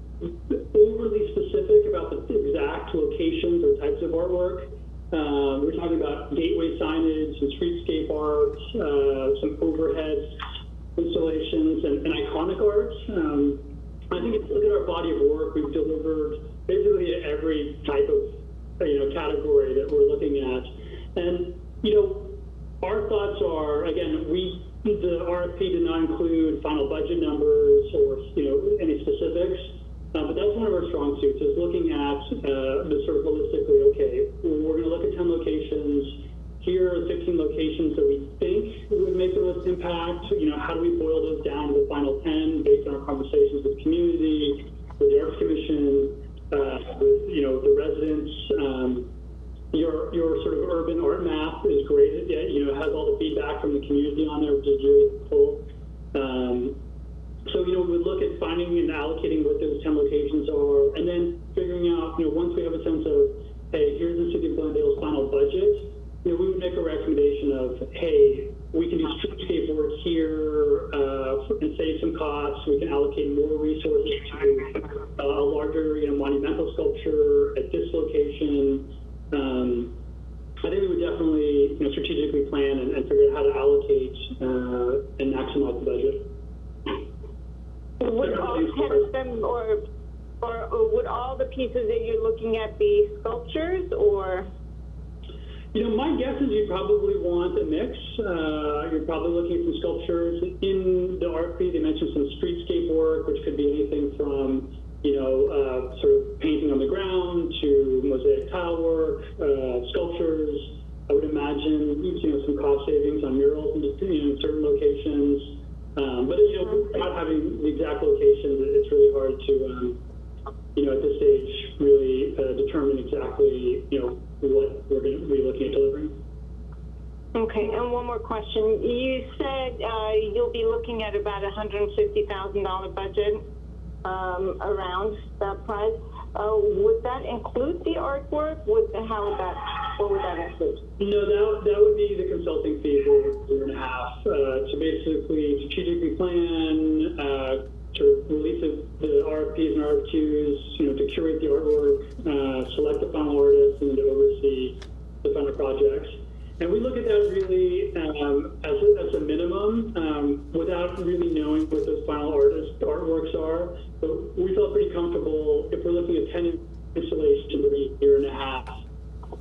overly specific about the exact locations or types of artwork. We're talking about gateway signage, some streetscape art, some overhead installations, and iconic art. I think if you look at our body of work, we've delivered basically every type of category that we're looking at. And, you know, our thoughts are, again, the RFP did not include final budget numbers or, any specifics. But that's one of our strong suits, is looking at the sort of holistically, okay, we're going to look at 10 locations. Here are 15 locations that we think would make the most impact. How do we boil those down to the final 10 based on our conversations with the community, with the Arts Commission, with, the residents. Your sort of urban art map is great. It has all the feedback from the community on there, which is really cool. So, we look at finding and allocating what those 10 locations are, and then figuring out, once we have a sense of, hey, here's the City of Glendale's final budget, we would make a recommendation of, hey, we can do streetscape work here and save some costs. We can allocate more resources to a larger, monumental sculpture at this location. I think we would definitely, strategically plan and figure out how to allocate and maximize the budget. Would all 10 of them, or would all the pieces that you're looking at be sculptures, or? My guess is you'd probably want a mix. You're probably looking at some sculptures. In the RFP, they mentioned some streetscape work, which could be anything from, sort of painting on the ground to mosaic tile work, sculptures. I would imagine, some cost savings on murals in certain locations. But, without having the exact locations, it's really hard to, at this stage, really determine exactly, what we're going to be looking at delivering. Okay, and one more question. You said you'll be looking at about $150,000 budget around that price. Would that include the artwork? What would that include? No, that would be the consulting fee for a year and a half to basically strategically plan, to release the RFPs and RFQs, to curate the artwork, select the final artists, and then to oversee the final projects. And we look at that really as a minimum, without really knowing what those final artworks are. But we felt pretty comfortable if we're looking at 10 installations for a year and a half.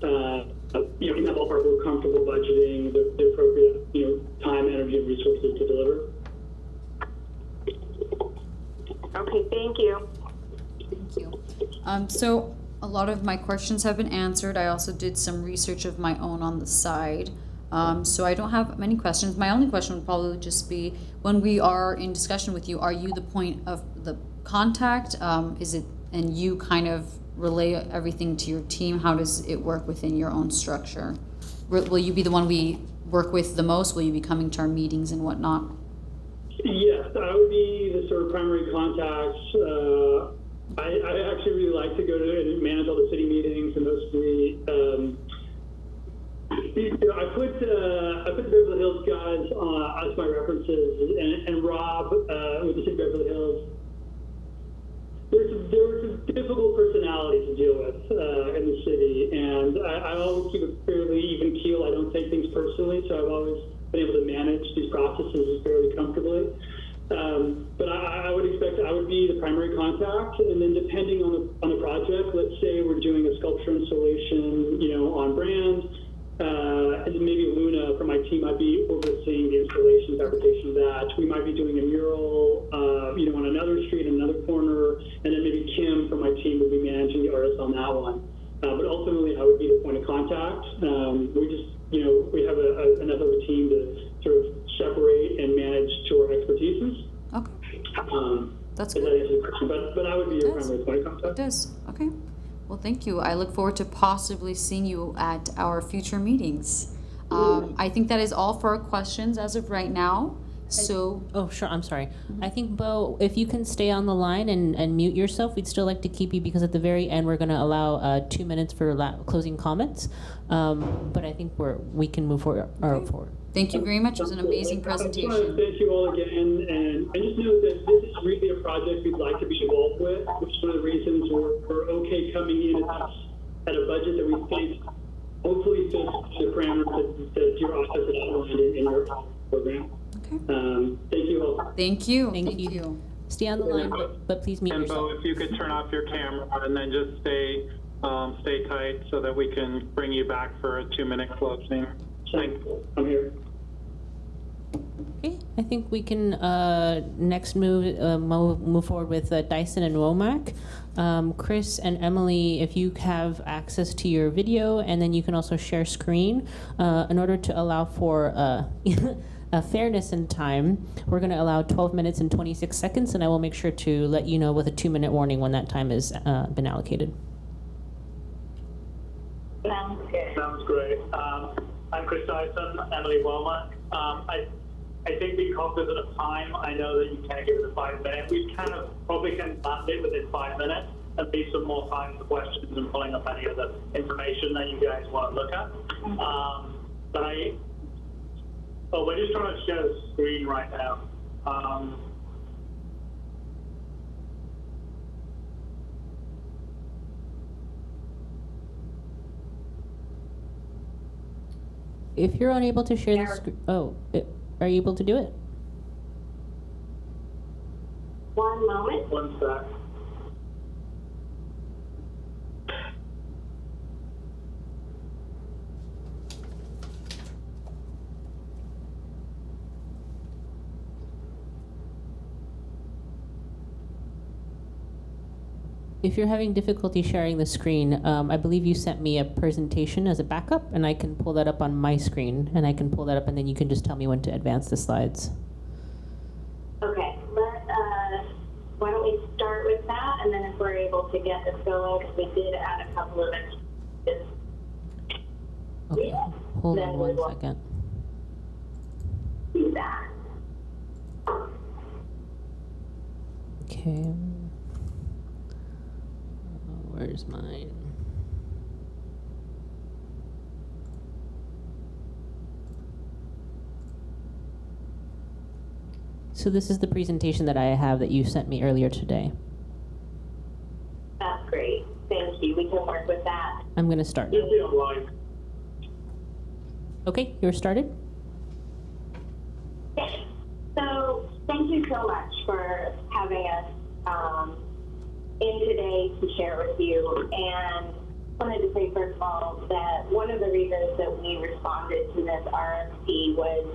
In that ballpark, we're comfortable budgeting the appropriate, time, energy, and resources to deliver. Okay, thank you. Thank you. So a lot of my questions have been answered. I also did some research of my own on the side. So I don't have many questions. My only question would probably just be, when we are in discussion with you, are you the point of the contact? Is it, and you kind of relay everything to your team? How does it work within your own structure? Will you be the one we work with the most? Will you be coming to our meetings and whatnot? Yes, I would be the sort of primary contacts. I actually really like to go to and manage all the city meetings, and mostly I put the Beverly Hills guys as my references, and Rob with the city of Beverly Hills. There were some difficult personalities to deal with in the city, and I always keep a fairly even keel. I don't take things personally, so I've always been able to manage these processes fairly comfortably. But I would expect I would be the primary contact, and then depending on the project, let's say we're doing a sculpture installation, on brand, and then maybe Luna from my team might be overseeing the installation, fabrication of that. We might be doing a mural, on another street, in another corner, and then maybe Kim from my team would be managing the artists on that one. But ultimately, I would be the point of contact. We just, we have enough of a team to sort of separate and manage to our expertises. Okay. That's good. That answers the question, but I would be your primary point of contact. It does. Okay. Well, thank you. I look forward to possibly seeing you at our future meetings. I think that is all for our questions as of right now. So. Oh, sure. I'm sorry. I think, Bo, if you can stay on the line and mute yourself, we'd still like to keep you, because at the very end we're going to allow 2 minutes for closing comments. But I think we can move forward. Okay. Thank you very much. It was an amazing presentation. I just want to thank you all again, and just know that this is really a project we'd like to be involved with, which is one of the reasons we're okay coming in at a budget that we think hopefully fits the parameters that your office has outlined in your program. Okay. Thank you all. Thank you. Thank you. Stay on the line, but please mute yourself. And Bo, if you could turn off your camera and then just stay tight so that we can bring you back for a 2-minute closing. Thanks. I'm here. Okay, I think we can next move forward with Dyson and Womack. Chris and Emily, if you have access to your video, and then you can also share screen in order to allow for fairness in time. We're going to allow 12 minutes and 26 seconds, and I will make sure to let you know with a 2-minute warning when that time has been allocated. Sounds good. Sounds great. I'm Chris Dyson, Emily Womack. I think because of the time, I know that you can't give it a 5 minutes. We kind of probably can land it within 5 minutes and leave some more time for questions and pulling up any other information that you guys want to look at. But we're just trying to share the screen right now. If you're unable to share the screen, are you able to do it? One moment. One sec. If you're having difficulty sharing the screen, I believe you sent me a presentation as a backup, and I can pull that up on my screen, and I can pull that up, and then you can just tell me when to advance the slides. Okay, why don't we start with that, and then if we're able to get this going, because we did add a couple of extras. Okay, hold Then on we one will second. do that. Okay. Where's mine? So this is the presentation that I have that you sent me earlier today. That's great. Thank you. We can work with that. I'm going to start now. It'll be online. Okay, you're started? Yes. So thank you so much for having us in today to share with you. And I wanted to say, first of all, that one of the reasons that we responded to this RFP was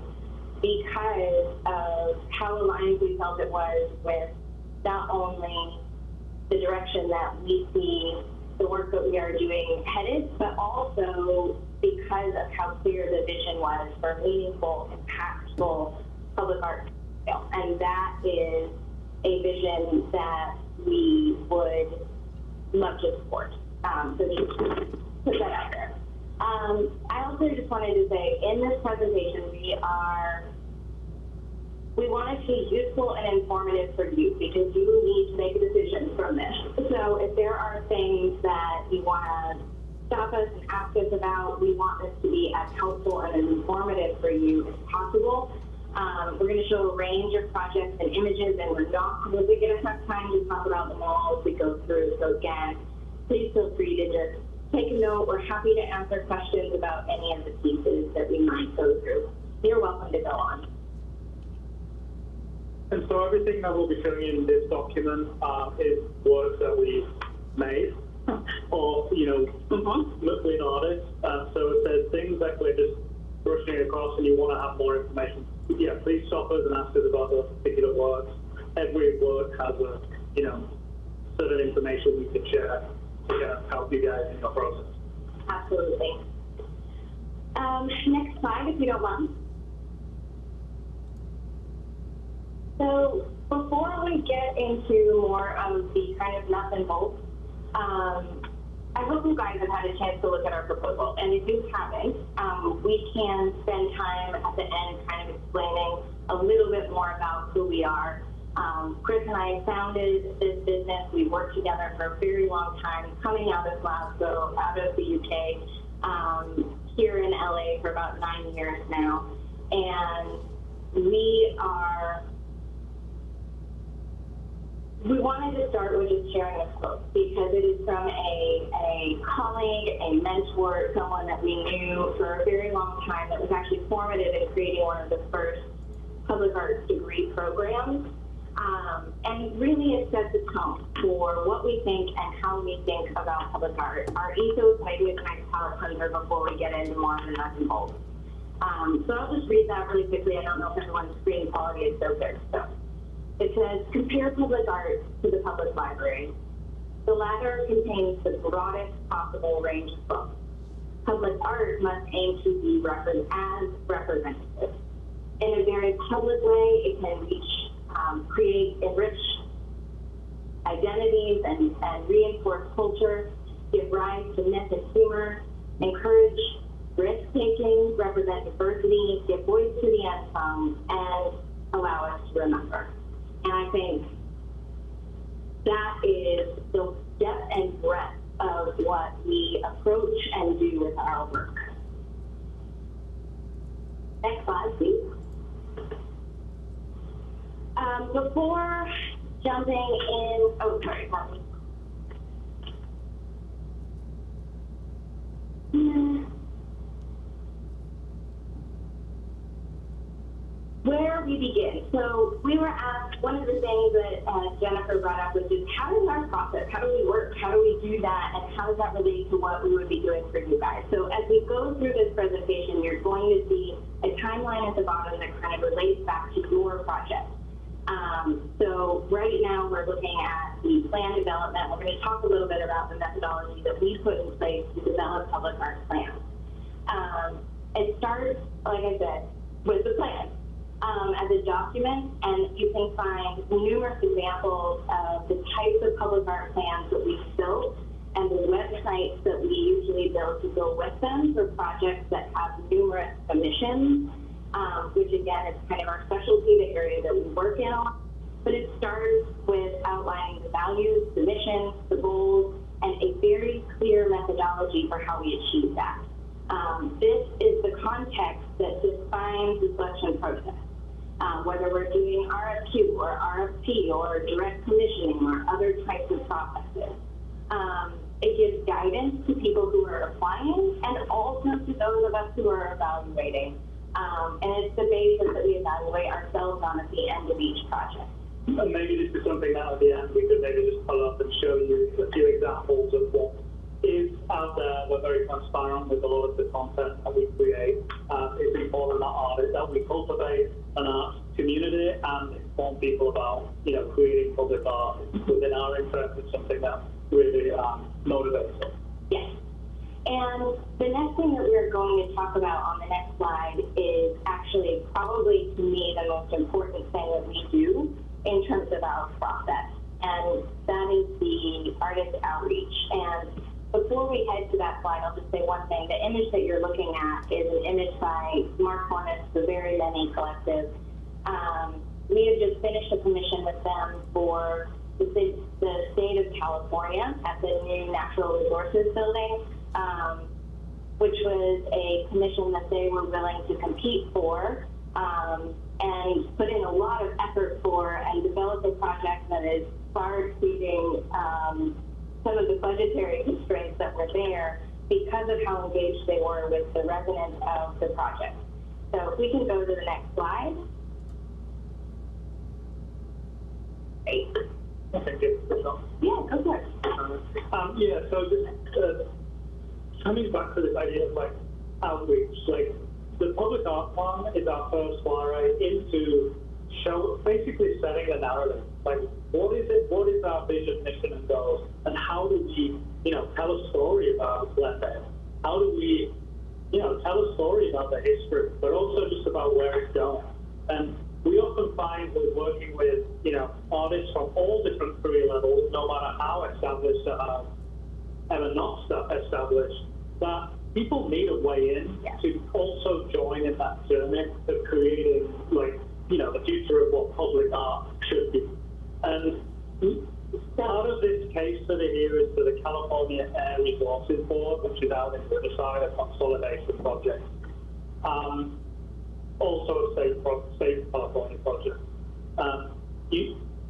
because of how aligned we felt it was with not only the direction that we see the work that we are doing headed, but also because of how clear the vision was for meaningful, impactful public art. And that is a vision that we would love to support. So just put that out there. I also just wanted to say, in this presentation, we want it to be useful and informative for you, because you need to make a decision from this. So if there are things that you want to stop us and ask us about, we want this to be as helpful and as informative for you as possible. We're going to show a range of projects and images, and we're not probably going to have time to talk about them all as we go through. So again, please feel free to just take a note. We're happy to answer questions about any of the pieces that we might go through. You're welcome to go on. And so everything that we'll be showing in this document is work that we've made or, with artists. So if there's things that we're just brushing across and you want to have more information, yeah, please stop us and ask us about those particular works. Every work has a, certain information we can share to help you guys in your process. Absolutely. Next slide, if you don't mind. So before we get into more of the kind of nuts and bolts, I hope you guys have had a chance to look at our proposal. And if you haven't, we can spend time at the end kind of explaining a little bit more about who we are. Chris and I founded this business. We worked together for a very long time, coming out of Glasgow, out of the UK, here in LA for about 9 years now. And we wanted to start with just sharing a quote, because it is from a colleague, a mentor, someone that we knew for a very long time, that was actually formative in creating one of the first public arts degree programs. And really it sets the tone for what we think and how we think about public art. Our ethos, maybe a nice palette cleanser before we get into more of the nuts and bolts. So I'll just read that really quickly. I don't know if everyone's screen quality is so good. So it says, compare public art to the public library. The latter contains the broadest possible range of books. Public art must aim to be as representative. In a very public way, it can enrich identities and reinforce culture, give rise to myth and humor, encourage risk-taking, represent diversity, give voice to the unsung, and allow us to remember. And I think that is the depth and breadth of what we approach and do with our work. Next slide, please. Before jumping in, where we begin. So we were asked, one of the things that Jennifer brought up was just, how is our process? How do we work? How do we do that? And how does that relate to what we would be doing for you guys? So as we go through this presentation, you're going to see a timeline at the bottom that kind of relates back to your project. So right now we're looking at the plan development. We're going to talk a little bit about the methodology that we put in place to develop public art plans. It starts, like I said, with the plan as a document, and you can find numerous examples of the types of public art plans that we've built and the websites that we usually build to go with them for projects that have numerous commissions, which again is kind of our specialty, the area that we work in on. But it starts with outlining the values, the mission, the goals, and a very clear methodology for how we achieve that. This is the context that defines the selection process. Whether we're doing RFQ or RFP or direct commissioning or other types of processes. It gives guidance to people who are applying and also to those of us who are evaluating. And it's the basis that we evaluate ourselves on at the end of each project. And maybe this is something that at the end we could maybe just pull up and show you a few examples of what is out there. We're very transparent with a lot of the content that we create. It's important that we cultivate an art community and inform people about, creating public art within our interest. It's something that really motivates us. Yes. And the next thing that we're going to talk about on the next slide is actually probably to me the most important thing that we do in terms of our process. And that is the artist outreach. And before we head to that slide, I'll just say one thing. The image that you're looking at is an image by Mark Hornets, the Very Many Collective. We have just finished a commission with them for the state of California at the new Natural Resources Building, which was a commission that they were willing to compete for and put in a lot of effort for and develop a project that is far exceeding some of the budgetary constraints that were there because of how engaged they were with the residents of the project. So if we can go to the next slide. Great. Thank you. Yeah, go for it. So just coming back to this idea of outreach, the public art plan is our first foray into basically setting a narrative. What is it? What is our vision, mission, and goals? And how do we, tell a story about Glendale? How do we, tell a story about the history, but also just about where it's going? And we often find we're working with, artists from all different career levels, no matter how established ever not established, that people need a way in to also join in that journey of creating, the future of what public art should be. And part of this case study here is for the California Air Resources Board, which is out in Riverside, a consolidation project. Also a state California project.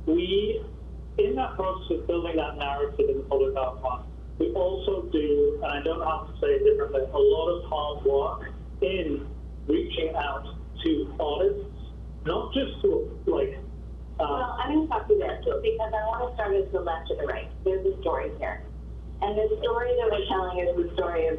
We, in that process of building that narrative in the public art plan, we also do, and I don't have to say it differently, a lot of hard work in reaching out to artists, not just to well, I'm going to stop you there too, because I want to start at the left to the right. There's a story here. And the story that we're telling is the story of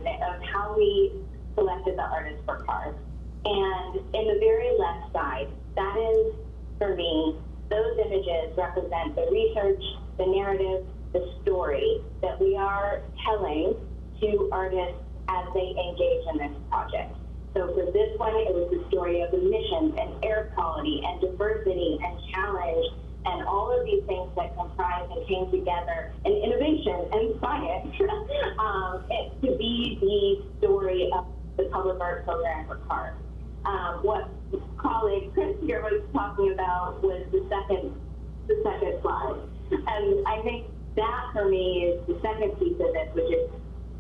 how we selected the artists for cards. And in the very left side, that is, for me, those images represent the research, the narrative, the story that we are telling to artists as they engage in this project. So for this one, it was the story of emissions and air quality and diversity and challenge and all of these things that comprise and came together and innovation and science to be the story of the public art program for CARD. What colleague Chris here was talking about was the second slide. And I think that for me is the second piece of this, which is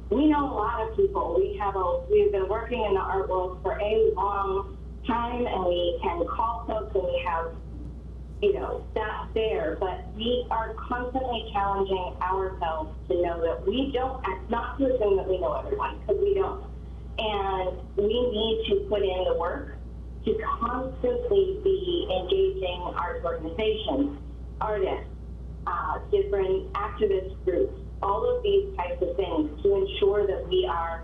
we know a lot of people. We've been working in the art world for a long time, and we can call folks and we have, staff there, but we are constantly challenging ourselves to know that we don't, not to assume that we know everyone, because we don't. And we need to put in the work to constantly be engaging arts organizations, artists, different activist groups, all of these types of things to ensure that we are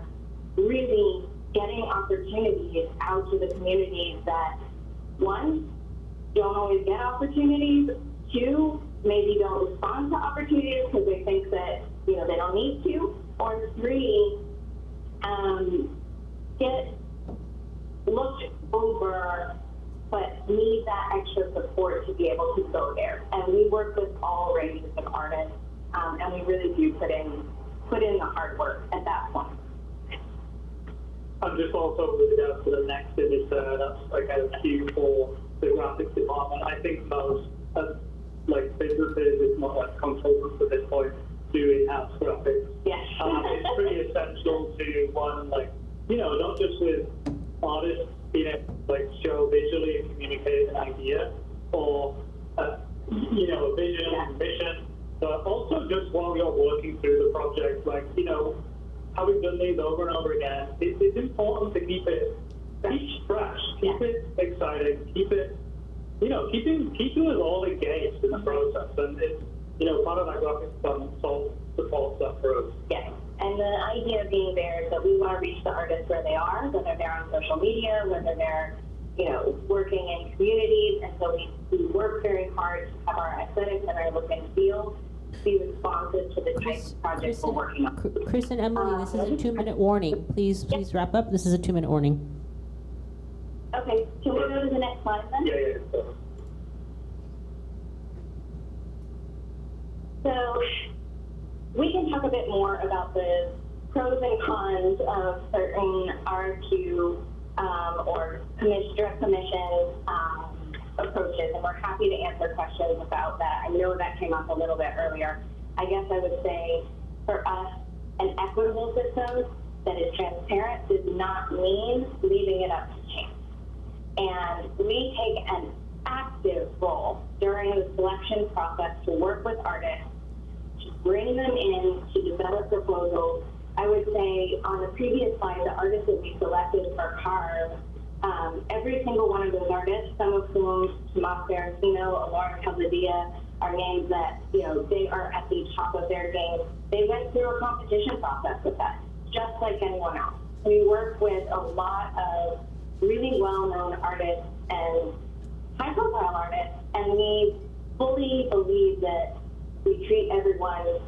really getting opportunities out to the communities that, one, don't always get opportunities. 2, maybe don't respond to opportunities because they think that, you know, they don't need to. Or 3, get looked over, but need that extra support to be able to go there. And we work with all ranges of artists, and we really do put in the hard work at that point. And just also with regards to the next image there, that's like a cue for the graphics department. I think most like businesses, if not like consultants at this point, do in-house graphics. Yes. It's pretty essential to one, like, you know, not just with artists being able to like show visually and communicate an idea or you know, a vision and mission, but also just while you're working through the project, like, you know, having done these over and over again, it's important to keep it fresh, keep it exciting, keep it, you know, keeping us all engaged in the process. And it's, you know, part of that graphics supports that for us. Yes. And the idea being there is that we want to reach the artists where they are, whether they're on social media, whether they're, you know, working in communities. And so we work very hard to have our aesthetics and our look and feel be responsive to the types of projects we're working on. Chris and Emily, this is a 2-minute warning. Please wrap up. This is a 2-minute warning. Okay, can we go to the next slide then? Yeah. So we can talk a bit more about the pros and cons of certain RFQ or direct commission approaches, and we're happy to answer questions about that. I know that came up a little bit earlier. I guess I would say for us, an equitable system that is transparent does not mean leaving it up to chance. And we take an active role during the selection process to work with artists, to bring them in, to develop proposals. I would say on the previous slide, the artists that we selected for Carve, every single one of those artists, some of whom, Tomas Ferrantino, Lauren Cabladia, are names that, you know, they are at the top of their game. They went through a competition process with us, just like anyone else. We work with a lot of really well-known artists and high-profile artists, and we fully believe that we treat everyone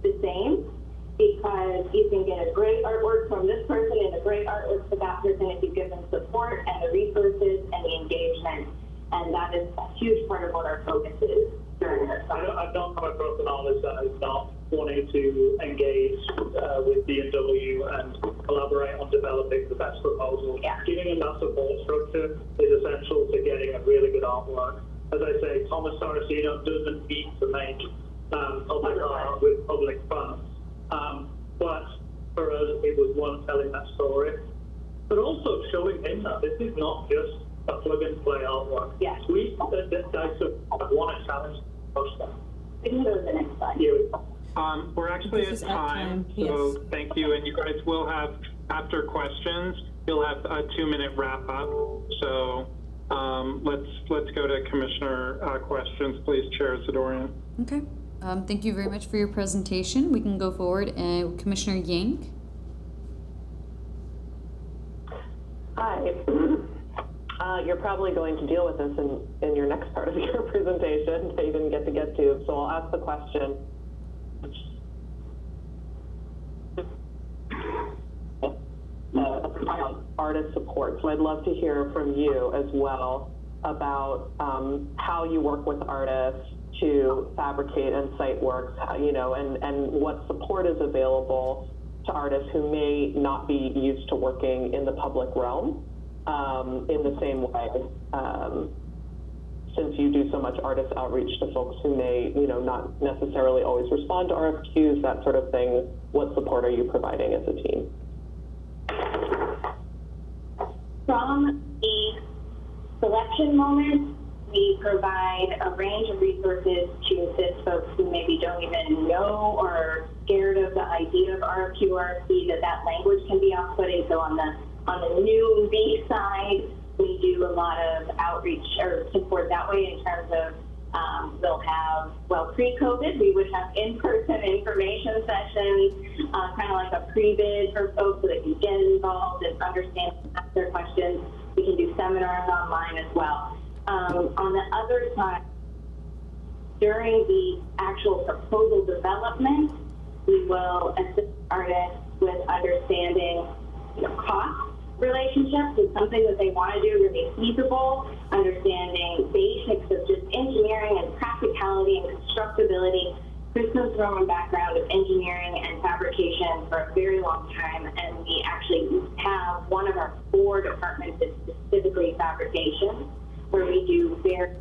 the same, because you can get a great artwork from this person and a great artwork for that person if you give them support and the resources and the engagement. And that is a huge part of what our focus is during this time. I've not come across an artist that is not wanting to engage with B&W and collaborate on developing the best proposal. Yeah. Giving them that support structure is essential to getting a really good artwork. As I say, Thomas Saracino doesn't need to make public art with public funds. But for us, it was one telling that story, but also showing him that this is not just a plug and play artwork. Yes. We want to challenge that. We can go to the next slide. We're actually at time, so yes. Thank you. And you guys will have, after questions, you'll have a 2-minute wrap up. So let's go to Commissioner questions, please, Chair Zadorian. Okay. Thank you very much for your presentation. We can go forward. Commissioner Yang. Hi. You're probably going to deal with this in your next part of your presentation that you didn't get to, so I'll ask the question. Artist support. So I'd love to hear from you as well about how you work with artists to fabricate and site works, you know, and what support is available to artists who may not be used to working in the public realm in the same way. Since you do so much artist outreach to folks who may, you know, not necessarily always respond to RFQs, that sort of thing, what support are you providing as a team? From the selection moment, we provide a range of resources to assist folks who maybe don't even know or are scared of the idea of RFQ, RFP, that language can be off-putting. So on the new B side, we do a lot of outreach or support that way in terms of they'll have, well, pre-COVID, we would have in-person information sessions, kind of like a pre-bid for folks so they can get involved and understand, ask their questions. We can do seminars online as well. On the other side, during the actual proposal development, we will assist artists with understanding, cost relationships with something that they want to do really feasible, understanding basics of just engineering and practicality and constructability. Chris comes from a background of engineering and fabrication for a very long time, and we actually have one of our 4 departments is specifically fabrication, where we do very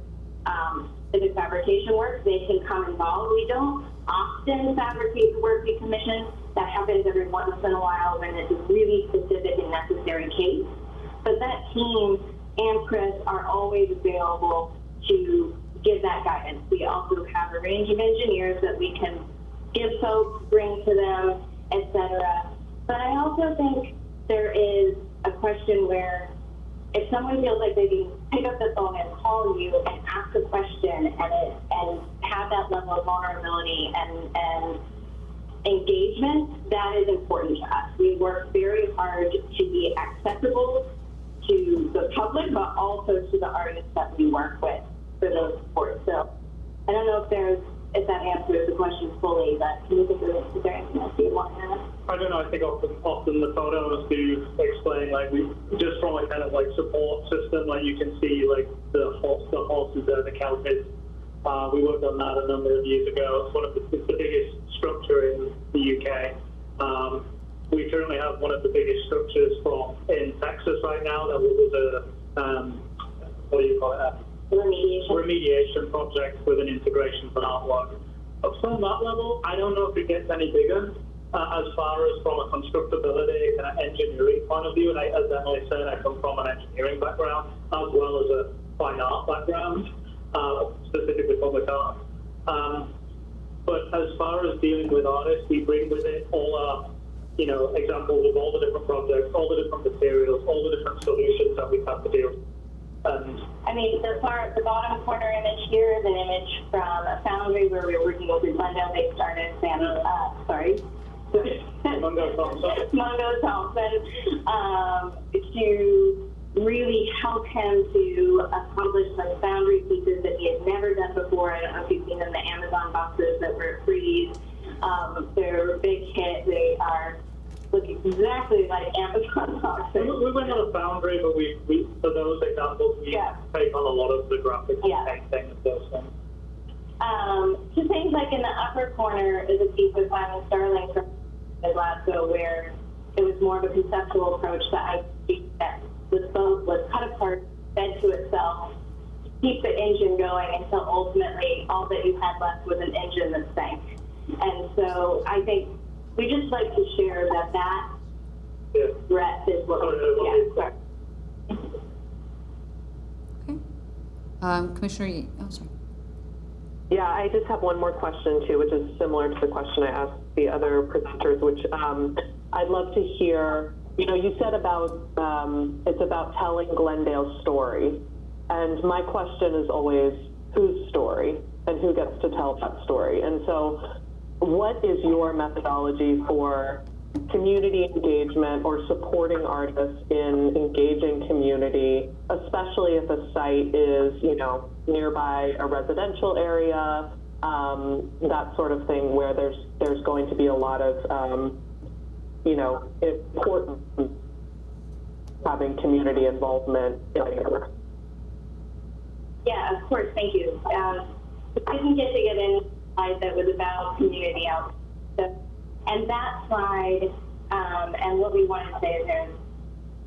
specific fabrication work. They can come involved. We don't often fabricate the work we commission. That happens every once in a while when it's a really specific and necessary case. But that team and Chris are always available to give that guidance. We also have a range of engineers that we can give folks, bring to them, etc. But I also think there is a question where if someone feels like they can pick up the phone and call you and ask a question and have that level of vulnerability and engagement, that is important to us. We work very hard to be accessible to the public, but also to the artists that we work with for those supports. So I don't know if that answers the question fully, but can you think of it? Is there anything else you want to add? I don't know, I think often the photos do explain, like, we just from a kind of like support system, like you can see like the horses there, the cowpits. We worked on that a number of years ago. It's one of the biggest structure in the UK. We currently have one of the biggest structures in Texas right now. That was a, what do you call it? Remediation project with an integration for artwork. But from that level, I don't know if it gets any bigger as far as from a constructability and an engineering point of view. And as Emily said, I come from an engineering background as well as a fine art background, specifically public art. But as far as dealing with artists, we bring with it all our, examples of all the different projects, all the different materials, all the different solutions that we've had to deal with. The bottom corner image here is an image from a foundry where we were working with Glendale. They started Mungo Thompson, to really help him to accomplish some foundry pieces that he had never done before. I don't know if you've seen them, the Amazon boxes that were freeze. They're a big hit. They look exactly like Amazon boxes. We went on a foundry, but we for those examples, we take on a lot of the graphics and painting and those things. Two things like in the upper corner is a piece with Simon Sterling from Glasgow where it was more of a conceptual approach that the boat was cut apart, fed to itself, to keep the engine going until ultimately all that you had left was an engine that sank. And so I think we just like to share that threat is what Okay. Commissioner, sorry. Yeah, I just have one more question too, which is similar to the question I asked the other presenters, which I'd love to hear. You said about it's about telling Glendale's story, and my question is always whose story and who gets to tell that story. And so, what is your methodology for community engagement or supporting artists in engaging community, especially if a site is, nearby a residential area, that sort of thing, where there's going to be a lot of, important having community involvement in it. Yeah, of course, thank you. I didn't get to get in that was about community outreach. And that slide, and what we want to say is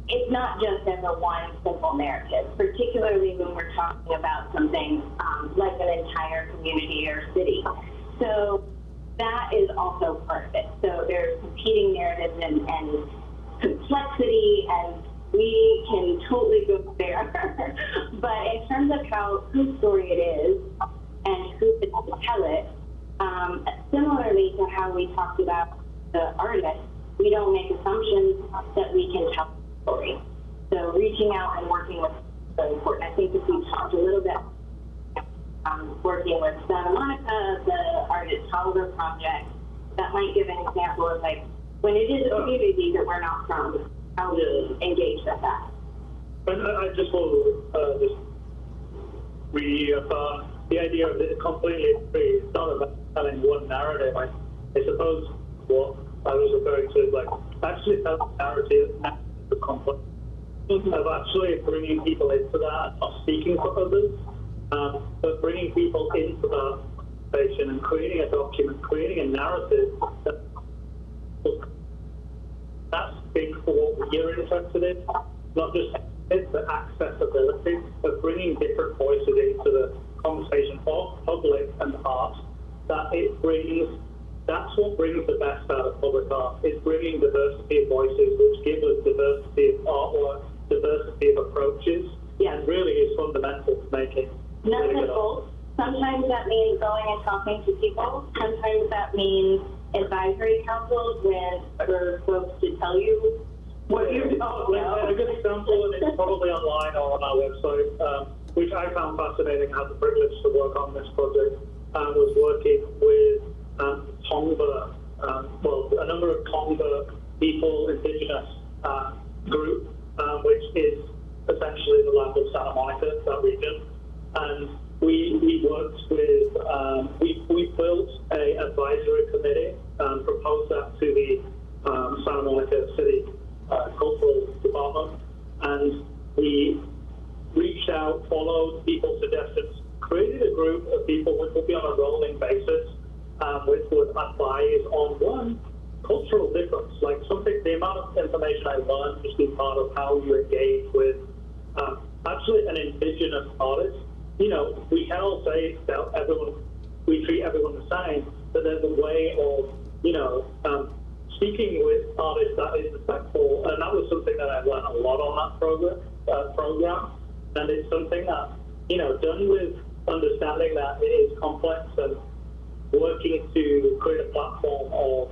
it's not just as a one simple narrative, particularly when we're talking about something like an entire community or city. So that is also part of it. So there's competing narratives and complexity, and we can totally go there. But in terms of whose story it is and who gets to tell it, similarly to how we talked about the artist, we don't make assumptions that we can tell the story. So reaching out and working with is so important. I think if we talked a little bit working with Santa Monica, the Artist Holder Project, that might give an example of when it is a community that we're not from, how we engage with that. And I just will just we affirm the idea of it completely free. It's not about telling one narrative. I suppose what I was referring to is like actually telling narrative of complex, of actually bringing people into that, not speaking for others, but bringing people into that conversation and creating a document, creating a narrative that's big for what we're interested in, not just the accessibility, but bringing different voices into the conversation of public and art, that it brings, that's what brings the best out of public art, is bringing diversity of voices, which give us diversity of artwork, diversity of approaches, and really is fundamental to making really good art. Sometimes that means going and talking to people. Sometimes that means advisory councils for folks to tell you. Well, a good example, and it's probably online or on our website, which I found fascinating. I had the privilege to work on this project, was working with Tongva, a number of Tongva people, indigenous group, which is essentially the land of Santa Monica, that region. And we worked with, we built a advisory committee and proposed that to the Santa Monica City Cultural Department, and we reached out, followed people's suggestions, created a group of people which would be on a rolling basis, which would advise on one, cultural difference, like something, the amount of information I learned just being part of how you engage with actually an indigenous artist. You know, we can all say that everyone, we treat everyone the same, but there's a way of, you know, speaking with artists that is respectful, and that was something that I learned a lot on that program, and it's something that, you know, done with understanding that it is complex and working to create a platform of,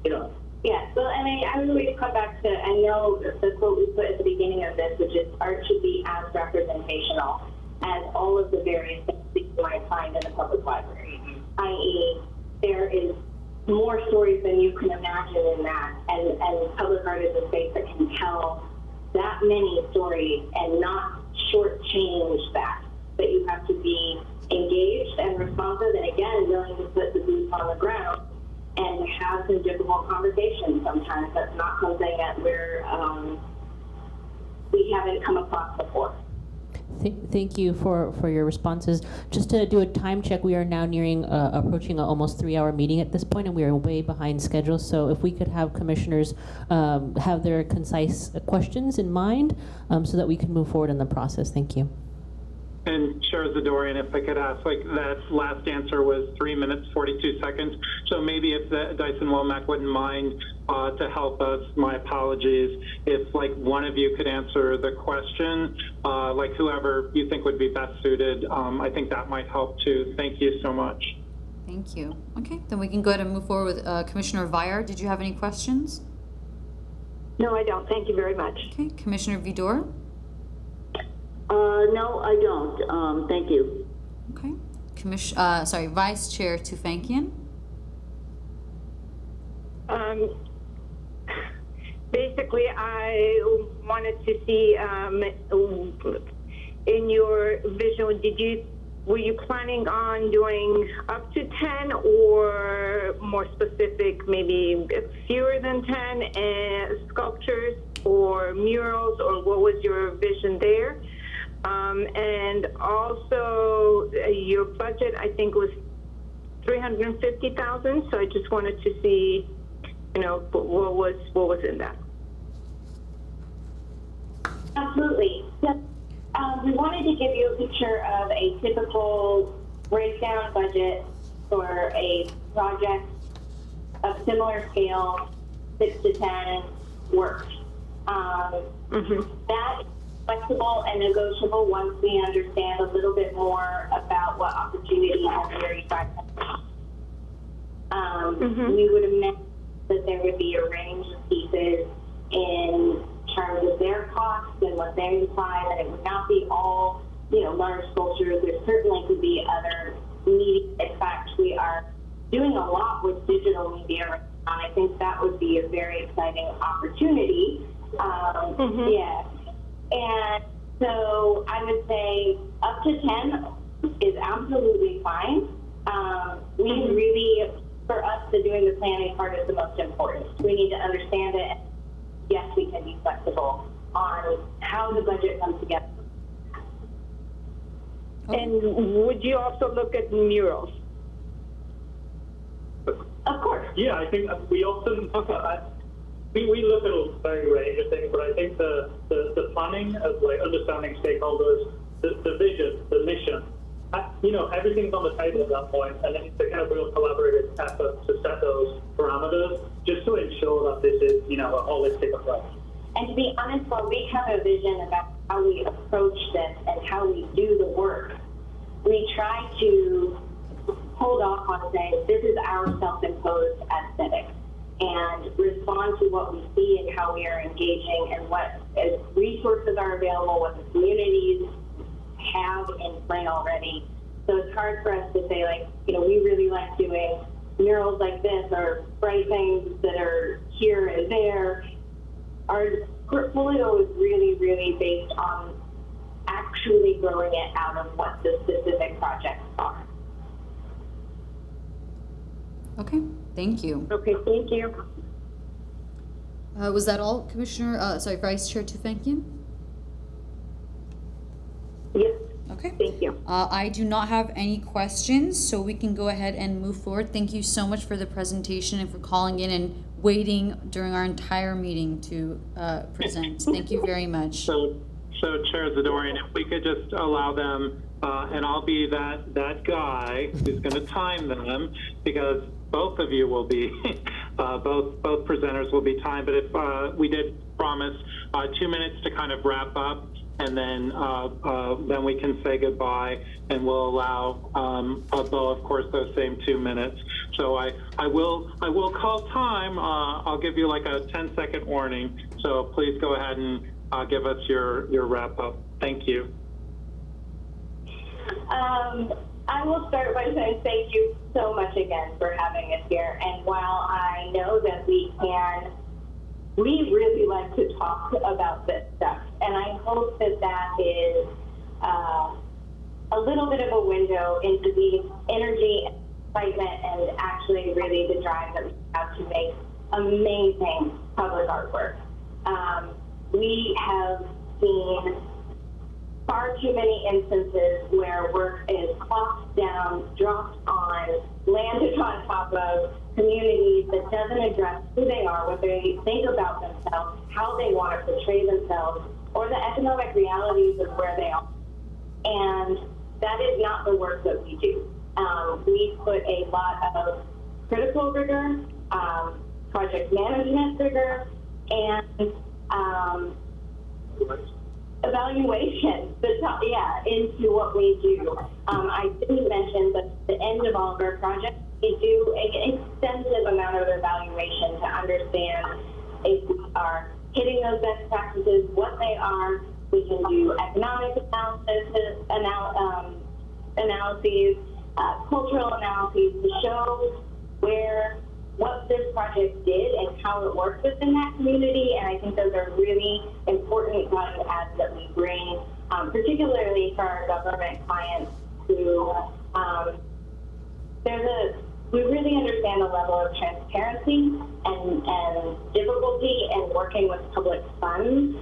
you know. Yeah, so I mean, I was going to come back to, I know the quote we put at the beginning of this, which is art should be as representational as all of the various things that you might find in the public library, i.e. there is more stories than you can imagine in that, and public art is a space that can tell that many stories and not shortchange that you have to be engaged and responsive, and again, willing to put the boots on the ground and have some difficult conversations sometimes. That's not something that we haven't come across before. Thank you for your responses. Just to do a time check, we are now approaching an almost 3-hour meeting at this point, and we are way behind schedule. So if we could have commissioners have their concise questions in mind so that we can move forward in the process. Thank you. And Chair Zadorian, if I could ask, like that last answer was 3 minutes, 42 seconds. So maybe if Dyson Womack wouldn't mind to help us, my apologies, if like one of you could answer the question, like whoever you think would be best suited, I think that might help too. Thank you so much. Thank you. Okay, then we can go ahead and move forward with Commissioner Viar. Did you have any questions? No, I don't. Thank you very much. Okay, Commissioner Vidor? No, I don't. Thank you. Okay. Vice Chair Tufankian? Basically, I wanted to see in your vision, were you planning on doing up to 10 or more specific, maybe fewer than 10 sculptures or murals, or what was your vision there? And also your budget, I think, was $350,000. So I just wanted to see, you know, what was in that. Absolutely. Yes. We wanted to give you a picture of a typical breakdown budget for a project of similar scale, 6 to 10 works. That is flexible and negotiable once we understand a little bit more about what opportunities we are trying. We would imagine that there would be a range of pieces in terms of their costs and what they imply, that it would not be all, you know, large sculptures. There certainly could be other media. In fact, we are doing a lot with digital media right now, and I think that would be a very exciting opportunity. Yeah. And So I would say up to 10 is absolutely fine. We really, for us, the doing the planning part is the most important. We need to understand it. Yes, we can be flexible on how the budget comes together. And would you also look at murals? Of course. Yeah, I think we often, we look at a very range of things, but I think the planning of like understanding stakeholders, the vision, the mission, everything's on the table at that point, and then it's a kind of real collaborative effort to set those parameters just to ensure that this is, a holistic approach. And to be honest, while we have a vision about how we approach this and how we do the work, we try to hold off on saying this is our self-imposed aesthetic and respond to what we see and how we are engaging and what resources are available, what the communities have in play already. So it's hard for us to say, we really like doing murals like this or bright things that are here and there. Our portfolio is really, really based on actually growing it out of what the specific projects are. Okay, thank you. Okay, thank you. Was that all, Vice Chair Tufankian? Yes. Okay. Thank you. I do not have any questions, so we can go ahead and move forward. Thank you so much for the presentation and for calling in and waiting during our entire meeting to present. Thank you very much. So Chair Zadorian, if we could just allow them, and I'll be that guy who's going to time them, because both of you will be, both presenters will be timed. But if we did promise 2 minutes to kind of wrap up, and then we can say goodbye, and we'll allow Bo, of course, those same 2 minutes. So I will call time. I'll give you like a 10-second warning. So please go ahead and give us your wrap up. Thank you. I will start by saying thank you so much again for having us here. And while I know that we really like to talk about this stuff, and I hope that is a little bit of a window into the energy, excitement, and actually really the drive that we have to make amazing public artwork. We have seen far too many instances where work is plopped down, dropped on, landed on top of communities that doesn't address who they are, what they think about themselves, how they want to portray themselves, or the economic realities of where they are. And that is not the work that we do. We put a lot of critical rigor, project management rigor, and evaluation, into what we do. I didn't mention, but at the end of all of our projects, we do an extensive amount of evaluation to understand if we are hitting those best practices, what they are. We can do economic analyses, cultural analyses to show what this project did and how it worked within that community. And I think those are really important value adds that we bring, particularly for our government clients who we really understand the level of transparency and difficulty in working with public funds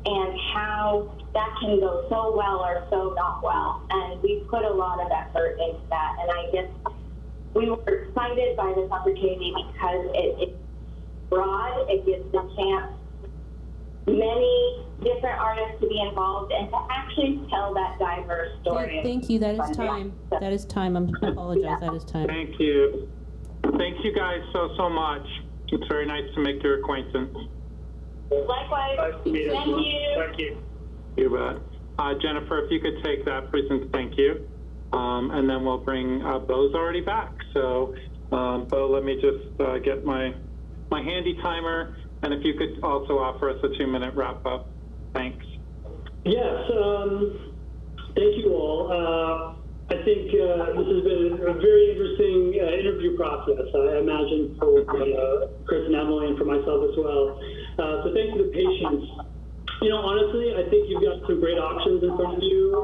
and how that can go so well or so not well. And we put a lot of effort into that. And I guess we were excited by this opportunity because it's broad, it gives the chance many different artists to be involved and to actually tell that diverse story. Thank you, that is time. That is time, I apologize, that is time. Thank you. Thank you guys so much. It's very nice to make your acquaintance. Likewise. Thank you. Thank you. You bet. Jennifer, if you could take that, please, and thank you. And then we'll bring, Bo's already back. So, Bo, let me just get my handy timer. And if you could also offer us a 2-minute wrap up. Thanks. Yes, thank you all. I think this has been a very interesting interview process, I imagine, for Chris and Emily and for myself as well. So thanks for the patience Honestly, I think you've got some great options in front of you.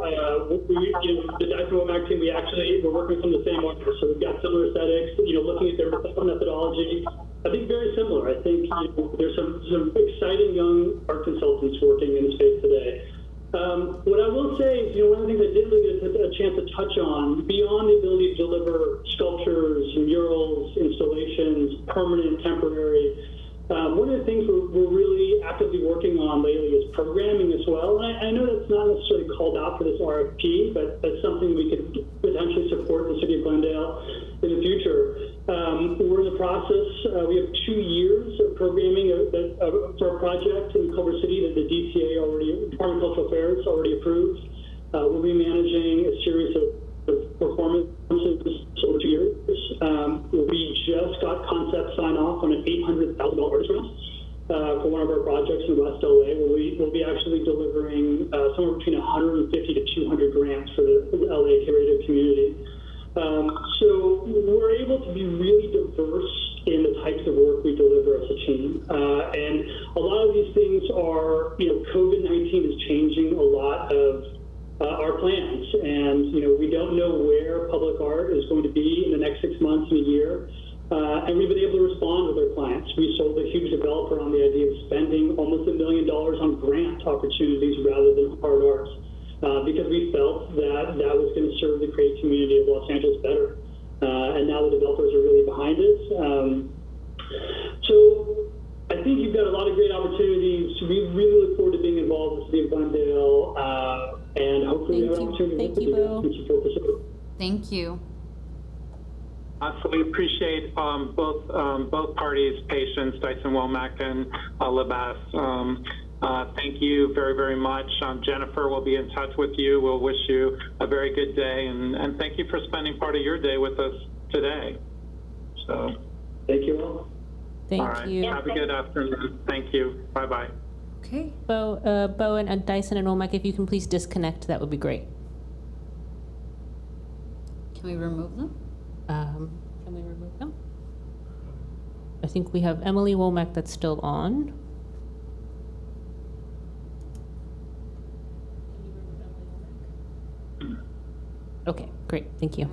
The Dyson Womack team, we're working from the same author, so we've got similar aesthetics. Looking at their methodology, I think very similar. I think there's some exciting young art consultants working in the space today. What I will say is, one of the things I didn't really get a chance to touch on, beyond the ability to deliver sculptures, murals, installations, permanent, temporary, one of the things we're really actively working on lately is programming as well. And I know that's not necessarily called out for this RFP, but that's something we could potentially support the city of Glendale in the future. We're in the process, we have 2 years of programming for a project in Culver City that the DCA Department of Cultural Affairs already approved. We'll be managing a series of performances over 2 years. We just got concept sign off on an $800,000 artist grant for one of our projects in West LA. We'll be actually delivering somewhere between 150 to 200 grants for the LA curative community. So we're able to be really diverse in the types of work we deliver as a team. And a lot of these things are, COVID-19 is changing a lot of our plans. And, we don't know where public art is going to be in the next 6 months and a year. And we've been able to respond with our clients. We sold a huge developer on the idea of spending almost $1 million on grant opportunities rather than hard arts. Because we felt that was going to serve the creative community of Los Angeles better. And now the developers are really behind it. So I think you've got a lot of great opportunities. We really look forward to being involved with the city of Glendale. And hopefully we have an opportunity to work with you and support the city. Thank you. So we appreciate both parties' patience, Dyson Womack and LaBasse. Thank you very, very much. Jennifer will be in touch with you. We'll wish you a very good day, and thank you for spending part of your day with us today. So, thank you all. Thank you. Have a good afternoon. Thank you. Bye-bye. Okay. Bo and Dyson and Womack, if you can please disconnect, that would be great. Can we remove them? Can we remove them? I think we have Emily Womack that's still on. Okay, great, thank you.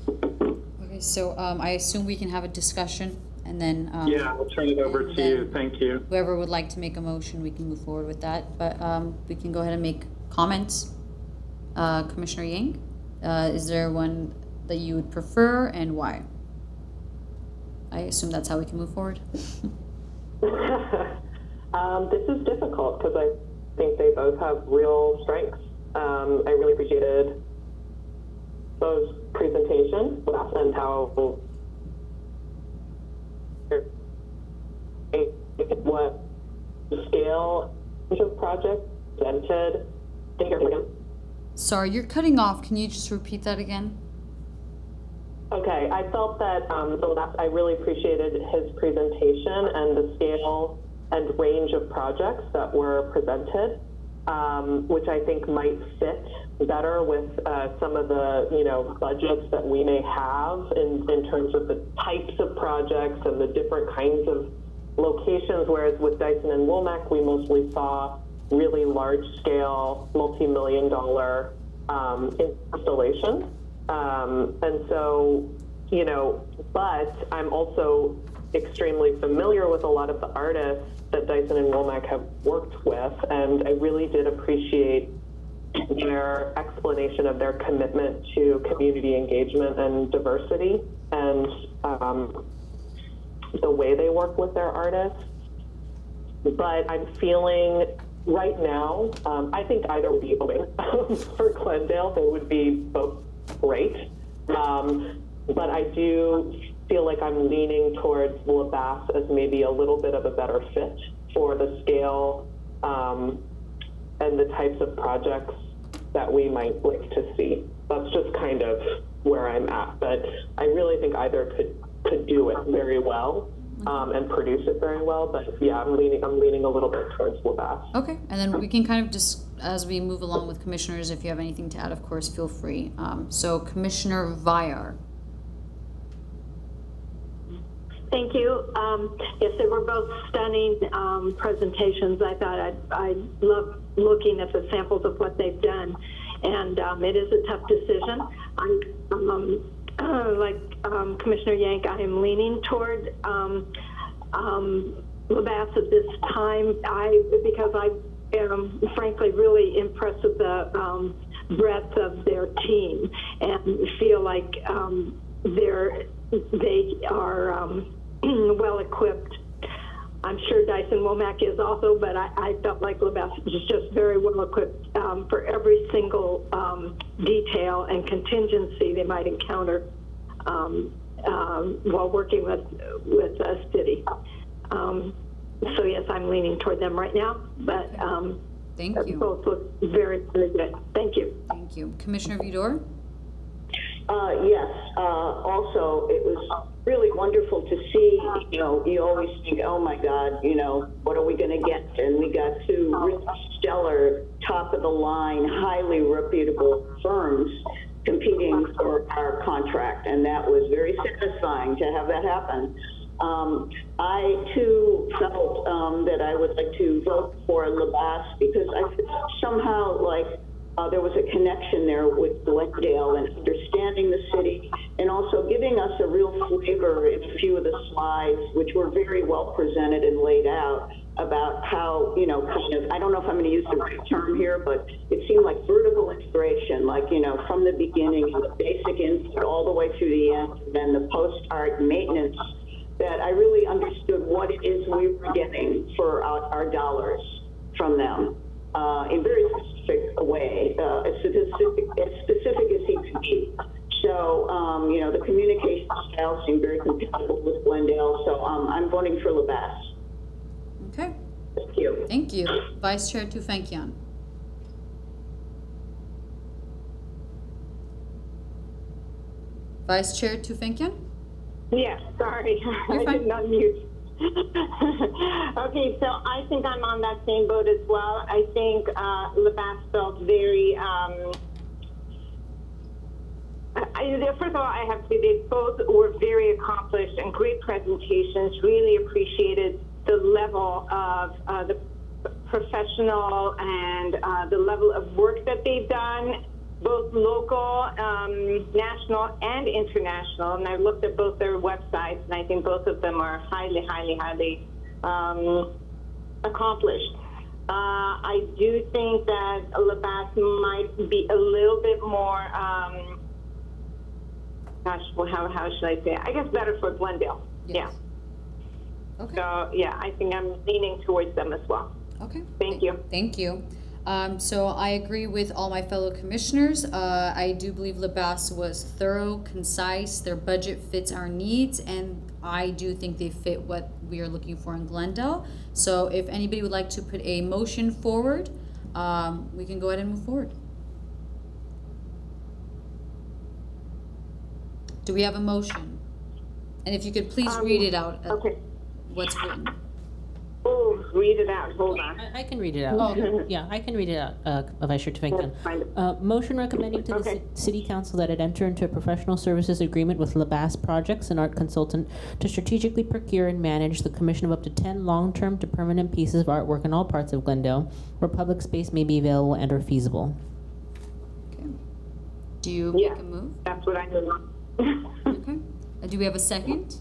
Okay, so I assume we can have a discussion and then. Yeah, I'll turn it over to you. Thank you. Whoever would like to make a motion, we can move forward with that. But we can go ahead and make comments. Commissioner Yang, is there one that you would prefer and why? I assume that's how we can move forward. This is difficult because I think they both have real strengths. I really appreciated Bo's presentation and how what scale of project presented. Sorry, you're cutting off. Can you just repeat that again? Okay, I felt that I really appreciated his presentation and the scale and range of projects that were presented, which I think might fit better with some of the budgets that we may have in terms of the types of projects and the different kinds of locations. Whereas with Dyson and Womack, we mostly saw really large scale, multi-million-dollar installations. And so, but I'm also extremely familiar with a lot of the artists that Dyson and Womack have worked with, and I really did appreciate their explanation of their commitment to community engagement and diversity, and the way they work with their artists. But I'm feeling right now, I think either would be going for Glendale. They would be both great. But I do feel like I'm leaning towards LaBasse as maybe a little bit of a better fit for the scale and the types of projects that we might like to see. That's just kind of where I'm at. But I really think either could do it very well and produce it very well. But yeah, I'm leaning a little bit towards LaBasse. Okay, and then we can kind of just, as we move along with commissioners, if you have anything to add, of course, feel free. So Commissioner Vyar. Thank you. Yes, they were both stunning presentations. I thought I love looking at the samples of what they've done, and it is a tough decision. Like Commissioner Yank, I am leaning toward Labatt at this time. Because I am frankly really impressed with the breadth of their team and feel like they are well equipped. I'm sure Dyson Womack is also, but I felt like Labatt is just very well equipped for every single detail and contingency they might encounter while working with a city. So yes, I'm leaning toward them right now, but Thank you. Both look very, very good. Thank you. Thank you. Commissioner Vidor? Yes. Also, it was really wonderful to see, you always think, oh my God, what are we going to get? And we got two really stellar, top of the line, highly reputable firms competing for our contract. And that was very satisfying to have that happen. I too felt that I would like to vote for Labatt because I feel somehow like there was a connection there with Glendale and understanding the city and also giving us a real flavor in a few of the slides, which were very well presented and laid out about how, kind of, I don't know if I'm going to use the right term here, but it seemed like vertical integration, like, from the beginning, the basic input all the way through the end, and then the post-art maintenance, that I really understood what it is we were getting for our dollars from them in very specific way, as specific as he could be. So, the communication style seemed very compatible with Glendale, so I'm voting for Labatt. Okay. Thank you. Thank you. Vice Chair Tufenkian. Vice Chair Tufenkian? Yeah, sorry, I did not mute. Okay, so I think I'm on that same boat as well. I think Labatt felt very, first of all, I have to say they both were very accomplished and great presentations. Really appreciated the level of the professional and the level of work that they've done, both local, national, and international. And I've looked at both their websites, and I think both of them are highly, highly, highly accomplished. I do think that Labatt might be a little bit more, how should I say? I guess better for Glendale. Yes. Yeah. Okay. So, yeah, I think I'm leaning towards them as well. Okay. Thank you. Thank you. So I agree with all my fellow commissioners. I do believe Labatt was thorough, concise, their budget fits our needs, and I do think they fit what we are looking for in Glendale. So if anybody would like to put a motion forward, we can go ahead and move forward. Do we have a motion? And if you could please read it out. Okay. What's written. Oh, read it out. Hold on. I can read it out. Oh. Yeah, I can read it out, Vice Chair Tufenkian. Motion recommending to the City Council that it enter into a professional services agreement with Labatt Projects, an art consultant, to strategically procure and manage the commission of up to 10 long-term to permanent pieces of artwork in all parts of Glendale, where public space may be available and or feasible. Okay. Do you make a move? That's what I do. Okay. Do we have a second?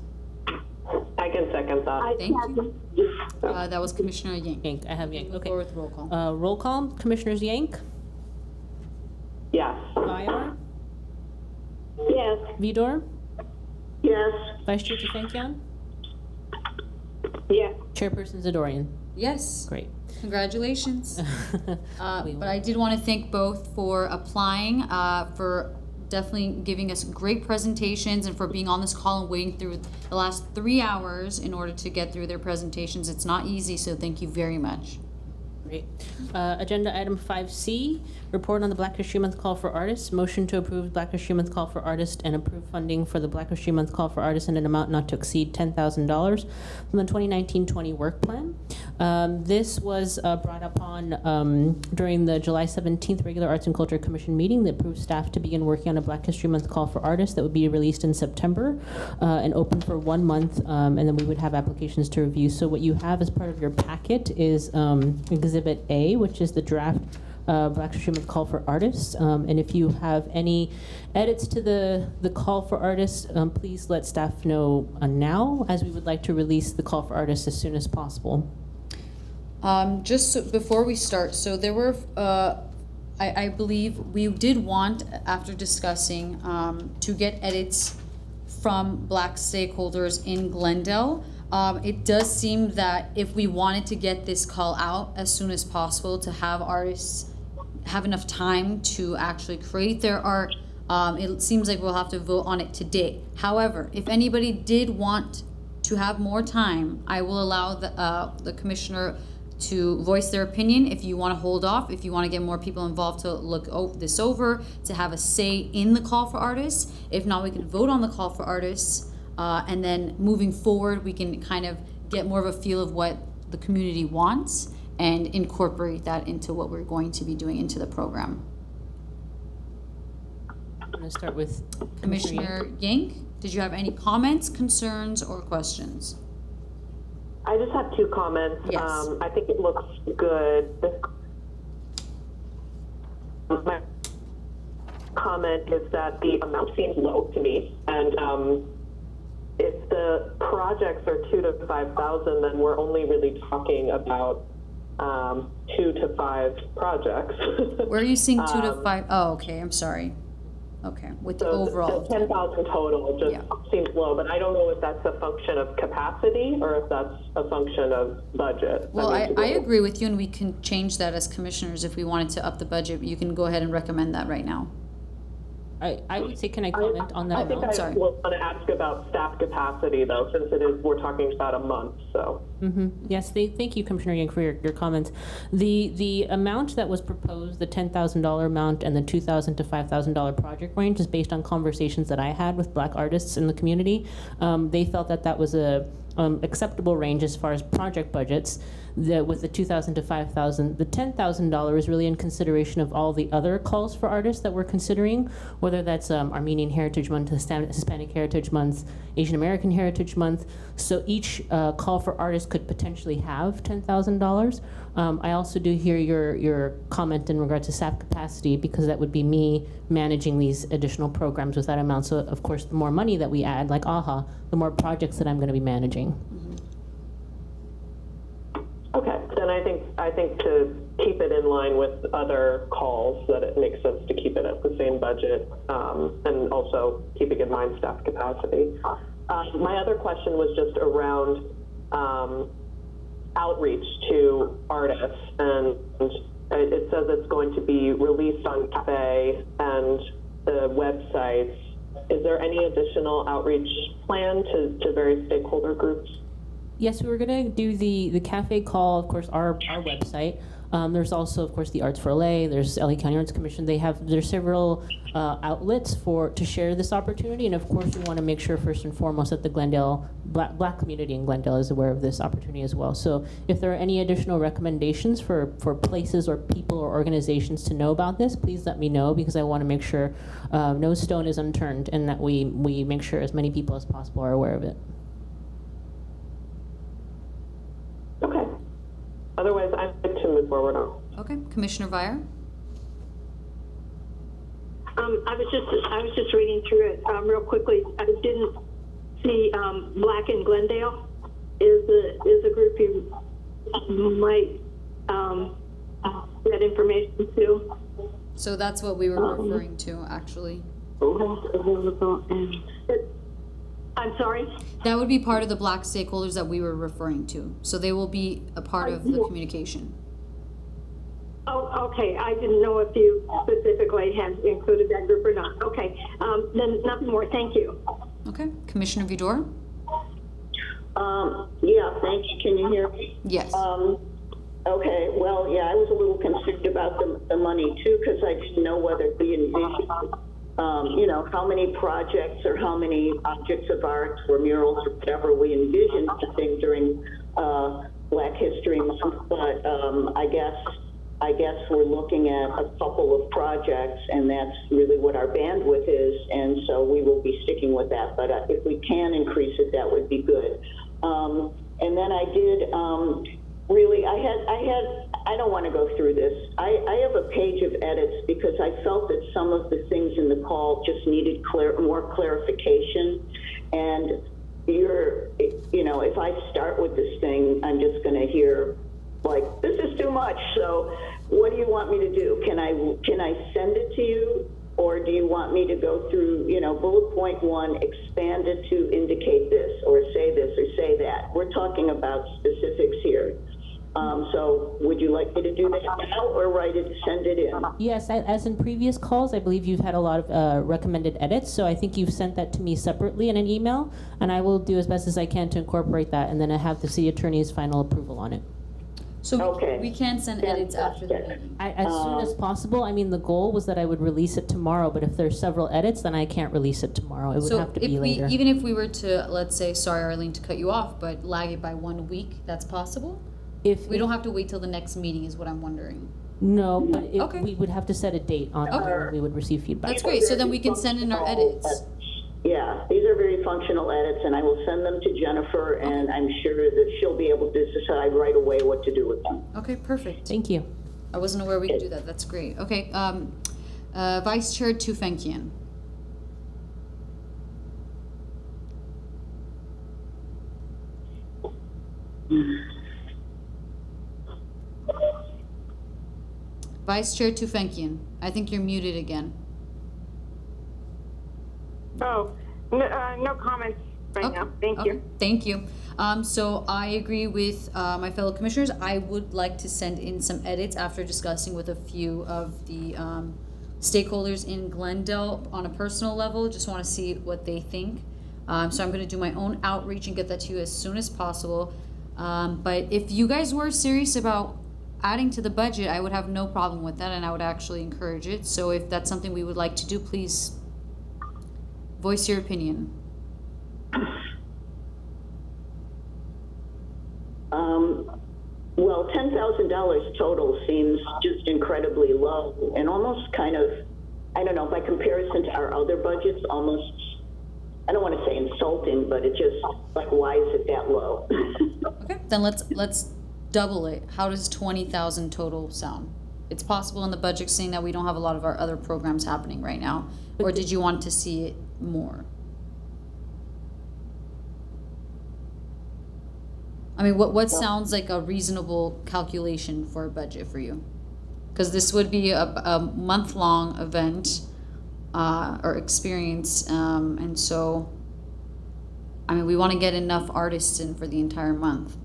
I can second that. Thank you. That was Commissioner Yank. I have Yank. Move Okay. forward with roll call. Roll call. Commissioners Yank, Yes. Vyar, Yes. Vidor, Yes. Vice Chair Tufenkian, Yes. Chairperson Zadorian. Yes. Great. Congratulations. But I did want to thank both for applying, for definitely giving us great presentations, and for being on this call and waiting through the last 3 hours in order to get through their presentations. It's not easy, so thank you very much. Great. Agenda item 5C, report on the Black History Month call for artists. Motion to approve Black History Month call for artists and approve funding for the Black History Month call for artists in an amount not to exceed $10,000 from the 2019-20 work plan. This was brought upon during the July 17th regular Arts and Culture Commission meeting that approved staff to begin working on a Black History Month call for artists that would be released in September and open for 1 month, and then we would have applications to review. So what you have as part of your packet is Exhibit A, which is the draft Black History Month call for artists. And if you have any edits to the call for artists, please let staff know now, as we would like to release the call for artists as soon as possible. Just so, before we start, so there were, I believe we did want, after discussing, to get edits from Black stakeholders in Glendale. It does seem that if we wanted to get this call out as soon as possible to have artists have enough time to actually create their art, it seems like we'll have to vote on it today. However, if anybody did want to have more time, I will allow the commissioner to voice their opinion. If you want to hold off, if you want to get more people involved to look this over, to have a say in the call for artists. If not, we can vote on the call for artists, and then moving forward, we can kind of get more of a feel of what the community wants and incorporate that into what we're going to be doing into the program. I'm going to start with Commissioner Yank. Did you have any comments, concerns, or questions? I just have 2 comments. Yes. I think it looks good. My comment is that the amount seems low to me, and if the projects are 2,000 to 5,000, then we're only really talking about 2 to 5 projects. Where are you seeing 2 to 5? Oh, okay. I'm sorry. Okay, with the overall. The 10,000 total just seems low, but I don't know if that's a function of capacity or if that's a function of budget. Well, I agree with you, and we can change that as commissioners if we wanted to up the budget. You can go ahead and recommend that right now. I would say, can I comment on that? I think I want to ask about staff capacity, though, since we're talking about a month, so. Yes, thank you, Commissioner Yang, for your comments. The amount that was proposed, the $10,000 amount and the $2,000 to $5,000 project range, is based on conversations that I had with Black artists in the community. They felt that was a acceptable range as far as project budgets. With the $2,000 to $5,000, the $10,000 is really in consideration of all the other calls for artists that we're considering, whether that's Armenian Heritage Month, Hispanic Heritage Month, Asian American Heritage Month. So each call for artists could potentially have $10,000. I also do hear your comment in regard to staff capacity, because that would be me managing these additional programs with that amount. So of course, the more money that we add, like AHA, the more projects that I'm going to be managing. Okay, then I think to keep it in line with other calls, that it makes sense to keep it at the same budget, and also keeping in mind staff capacity. My other question was just around outreach to artists, and it says it's going to be released on Cafe and the websites. Is there any additional outreach plan to various stakeholder groups? Yes, we were going to do the cafe call, of course, our website. There's also, of course, the Arts for LA. There's LA County Arts Commission. There's several outlets to share this opportunity, and of course, we want to make sure first and foremost that the Glendale Black community in Glendale is aware of this opportunity as well. So, if there are any additional recommendations for places or people or organizations to know about this, please let me know, because I want to make sure no stone is unturned, and that we make sure as many people as possible are aware of it. Okay. Otherwise, I'm good to move forward on. Okay, Commissioner Vire. I was just reading through it real quickly. I didn't see Black in Glendale is a group you might get information to. So that's what we were referring to, actually. I'm sorry? That would be part of the Black stakeholders that we were referring to. So they will be a part of the communication. Oh, okay. I didn't know if you specifically had included that group or not. Okay. Then nothing more. Thank you. Okay. Commissioner Vidor? Yeah, thank you. Can you hear me? Yes. Okay, well, yeah, I was a little concerned about the money too, because I didn't know whether we envisioned, how many projects or how many objects of art or murals or whatever we envisioned something during Black History Month. But I guess we're looking at a couple of projects, and that's really what our bandwidth is, and so we will be sticking with that. But if we can increase it, that would be good. And then I did. Really, I don't want to go through this. I have a page of edits because I felt that some of the things in the call just needed more clarification. And if I start with this thing, I'm just going to hear, like, this is too much. So what do you want me to do? Can I send it to you? Or do you want me to go through, bullet point 1, expand it to indicate this, or say this, or say that? We're talking about specifics here. So would you like me to do that now, or send it in? Yes, as in previous calls, I believe you've had a lot of recommended edits, so I think you've sent that to me separately in an email, and I will do as best as I can to incorporate that, and then I have the city attorney's final approval on it. So we can send edits after the meeting. As soon as possible. I mean, the goal was that I would release it tomorrow, but if there's several edits, then I can't release it tomorrow. It would have to be later. Even if we were to, let's say, sorry Arlene to cut you off, but lag it by 1 week, that's possible? We don't have to wait till the next meeting is what I'm wondering. No, but we would have to set a date on when we would receive feedback. That's great, so then we can send in our edits. Yeah, these are very functional edits, and I will send them to Jennifer, and I'm sure that she'll be able to decide right away what to do with them. Okay, perfect. Thank you. I wasn't aware we could do that. That's great. Okay, Vice Chair Tufenkian. Vice Chair Tufenkian, I think you're muted again. Oh, no comments right now. Thank you. Thank you. So I agree with my fellow commissioners. I would like to send in some edits after discussing with a few of the stakeholders in Glendale on a personal level. Just want to see what they think. So I'm going to do my own outreach and get that to you as soon as possible. But if you guys were serious about adding to the budget, I would have no problem with that, and I would actually encourage it. So if that's something we would like to do, please voice your opinion. Well, $10,000 total seems just incredibly low, and almost kind of, I don't know, by comparison to our other budgets, almost, I don't want to say insulting, but it just, like, why is it that low? Okay, then let's double it. How does 20,000 total sound? It's possible in the budget, seeing that we don't have a lot of our other programs happening right now. Or did you want to see it more? I mean, what sounds like a reasonable calculation for a budget for you? Because this would be a month-long event or experience, and so, I mean, we want to get enough artists in for the entire month.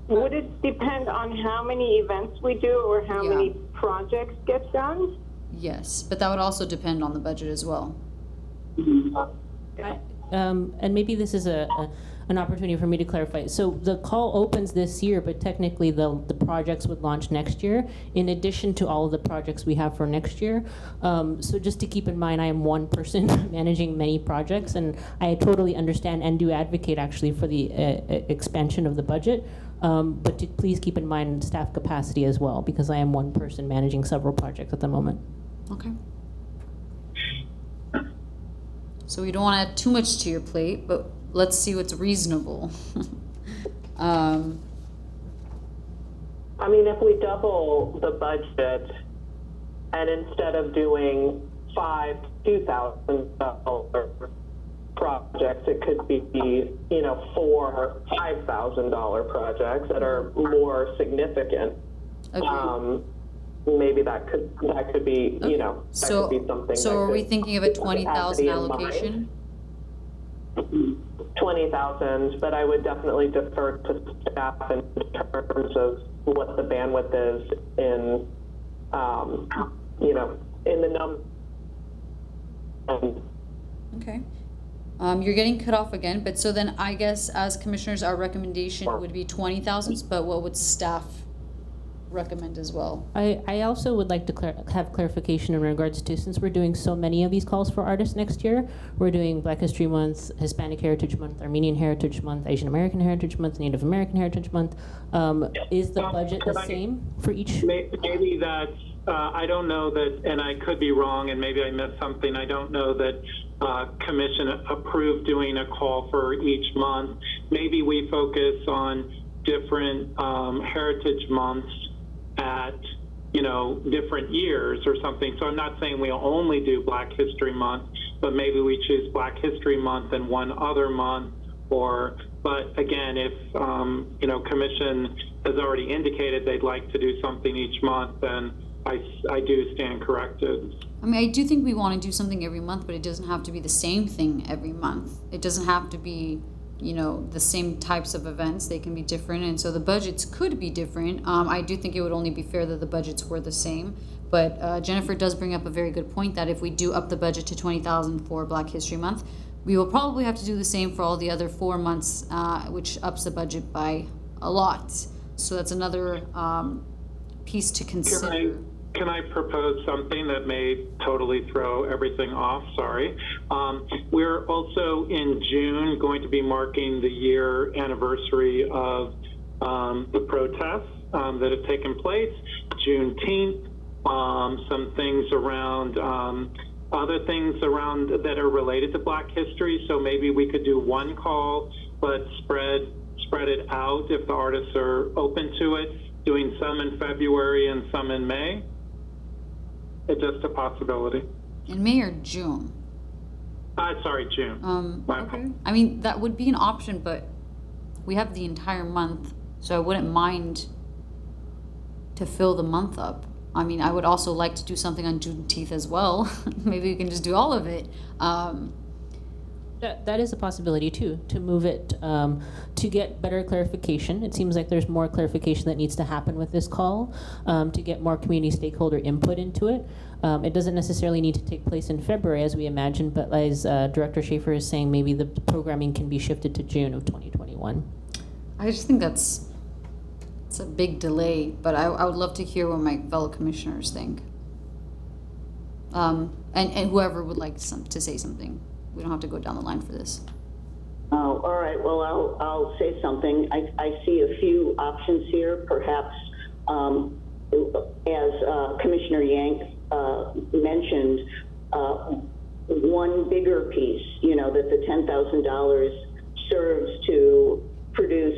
Would it depend on how many events we do or how many projects get done? Yes, but that would also depend on the budget as well. And maybe this is an opportunity for me to clarify. So the call opens this year, but technically the projects would launch next year, in addition to all of the projects we have for next year. So just to keep in mind, I am one person managing many projects, and I totally understand and do advocate actually for the expansion of the budget. But to please keep in mind staff capacity as well, because I am one person managing several projects at the moment. Okay. So we don't want to add too much to your plate, but let's see what's reasonable. I mean, if we double the budget, and instead of doing 5 $2,000 projects, it could be, $4 $5,000 projects that are more significant. Okay. Maybe that could be, Okay. that could be something. So are we thinking of a 20,000 allocation? 20,000, but I would definitely defer to staff in terms of what the bandwidth is in, in the number. Okay. You're getting cut off again, but so then I guess as commissioners, our recommendation would be 20,000, but what would staff recommend as well? I also would like to have clarification in regards to, since we're doing so many of these calls for artists next year, we're doing Black History Month, Hispanic Heritage Month, Armenian Heritage Month, Asian American Heritage Month, Native American Heritage Month. Is the budget the same for each? Maybe that's, I don't know that, and I could be wrong, and maybe I missed something. I don't know that commission approved doing a call for each month. Maybe we focus on different heritage months at, you know, different years or something. So I'm not saying we'll only do Black History Month, but maybe we choose Black History Month and one other month, or, but again, if, you know, commission has already indicated they'd like to do something each month, then I do stand corrected. I mean, I do think we want to do something every month, but it doesn't have to be the same thing every month. It doesn't have to be, you know, the same types of events. They can be different, and so the budgets could be different. I do think it would only be fair that the budgets were the same, but Jennifer does bring up a very good point that if we do up the budget to 20,000 for Black History Month, we will probably have to do the same for all the other 4 months, which ups the budget by a lot. So that's another piece to consider. Can I propose something that may totally throw everything off? Sorry. We're also in June going to be marking the year anniversary of the protests that have taken place. Juneteenth, some things around, other things around that are related to Black history. So maybe we could do one call, but spread it out if the artists are open to it, doing some in February and some in May. It's just a possibility. In May or June? Sorry, June. Okay. I mean, that would be an option, but we have the entire month, so I wouldn't mind to fill the month up. I mean, I would also like to do something on Juneteenth as well. Maybe we can just do all of it. That is a possibility too, to move it to get better clarification. It seems like there's more clarification that needs to happen with this call to get more community stakeholder input into it. It doesn't necessarily need to take place in February as we imagined, but as Director Schaefer is saying, maybe the programming can be shifted to June of 2021. I just think it's a big delay, but I would love to hear what my fellow commissioners think. And whoever would like to say something. We don't have to go down the line for this. Oh, all right. Well, I'll say something. I see a few options here. Perhaps, as Commissioner Yank mentioned, one bigger piece, you know, that the $10,000 serves to produce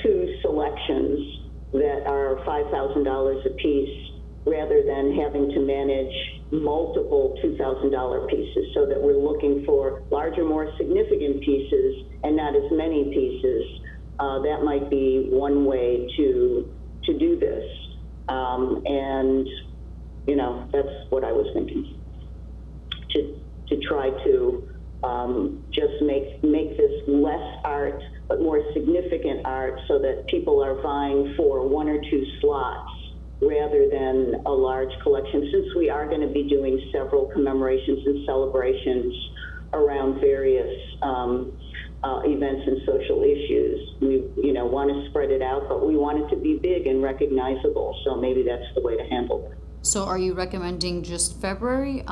2 selections that are $5,000 a piece, rather than having to manage multiple $2,000 pieces, so that we're looking for larger, more significant pieces and not as many pieces. That might be one way to do this. And, you know, that's what I was thinking. To try to just make this less art, but more significant art, so that people are vying for 1 or 2 slots, rather than a large collection, since we are going to be doing several commemorations and celebrations around various events and social issues. We, you know, want to spread it out, but we want it to be big and recognizable, so maybe that's the way to handle it. So are you recommending just February?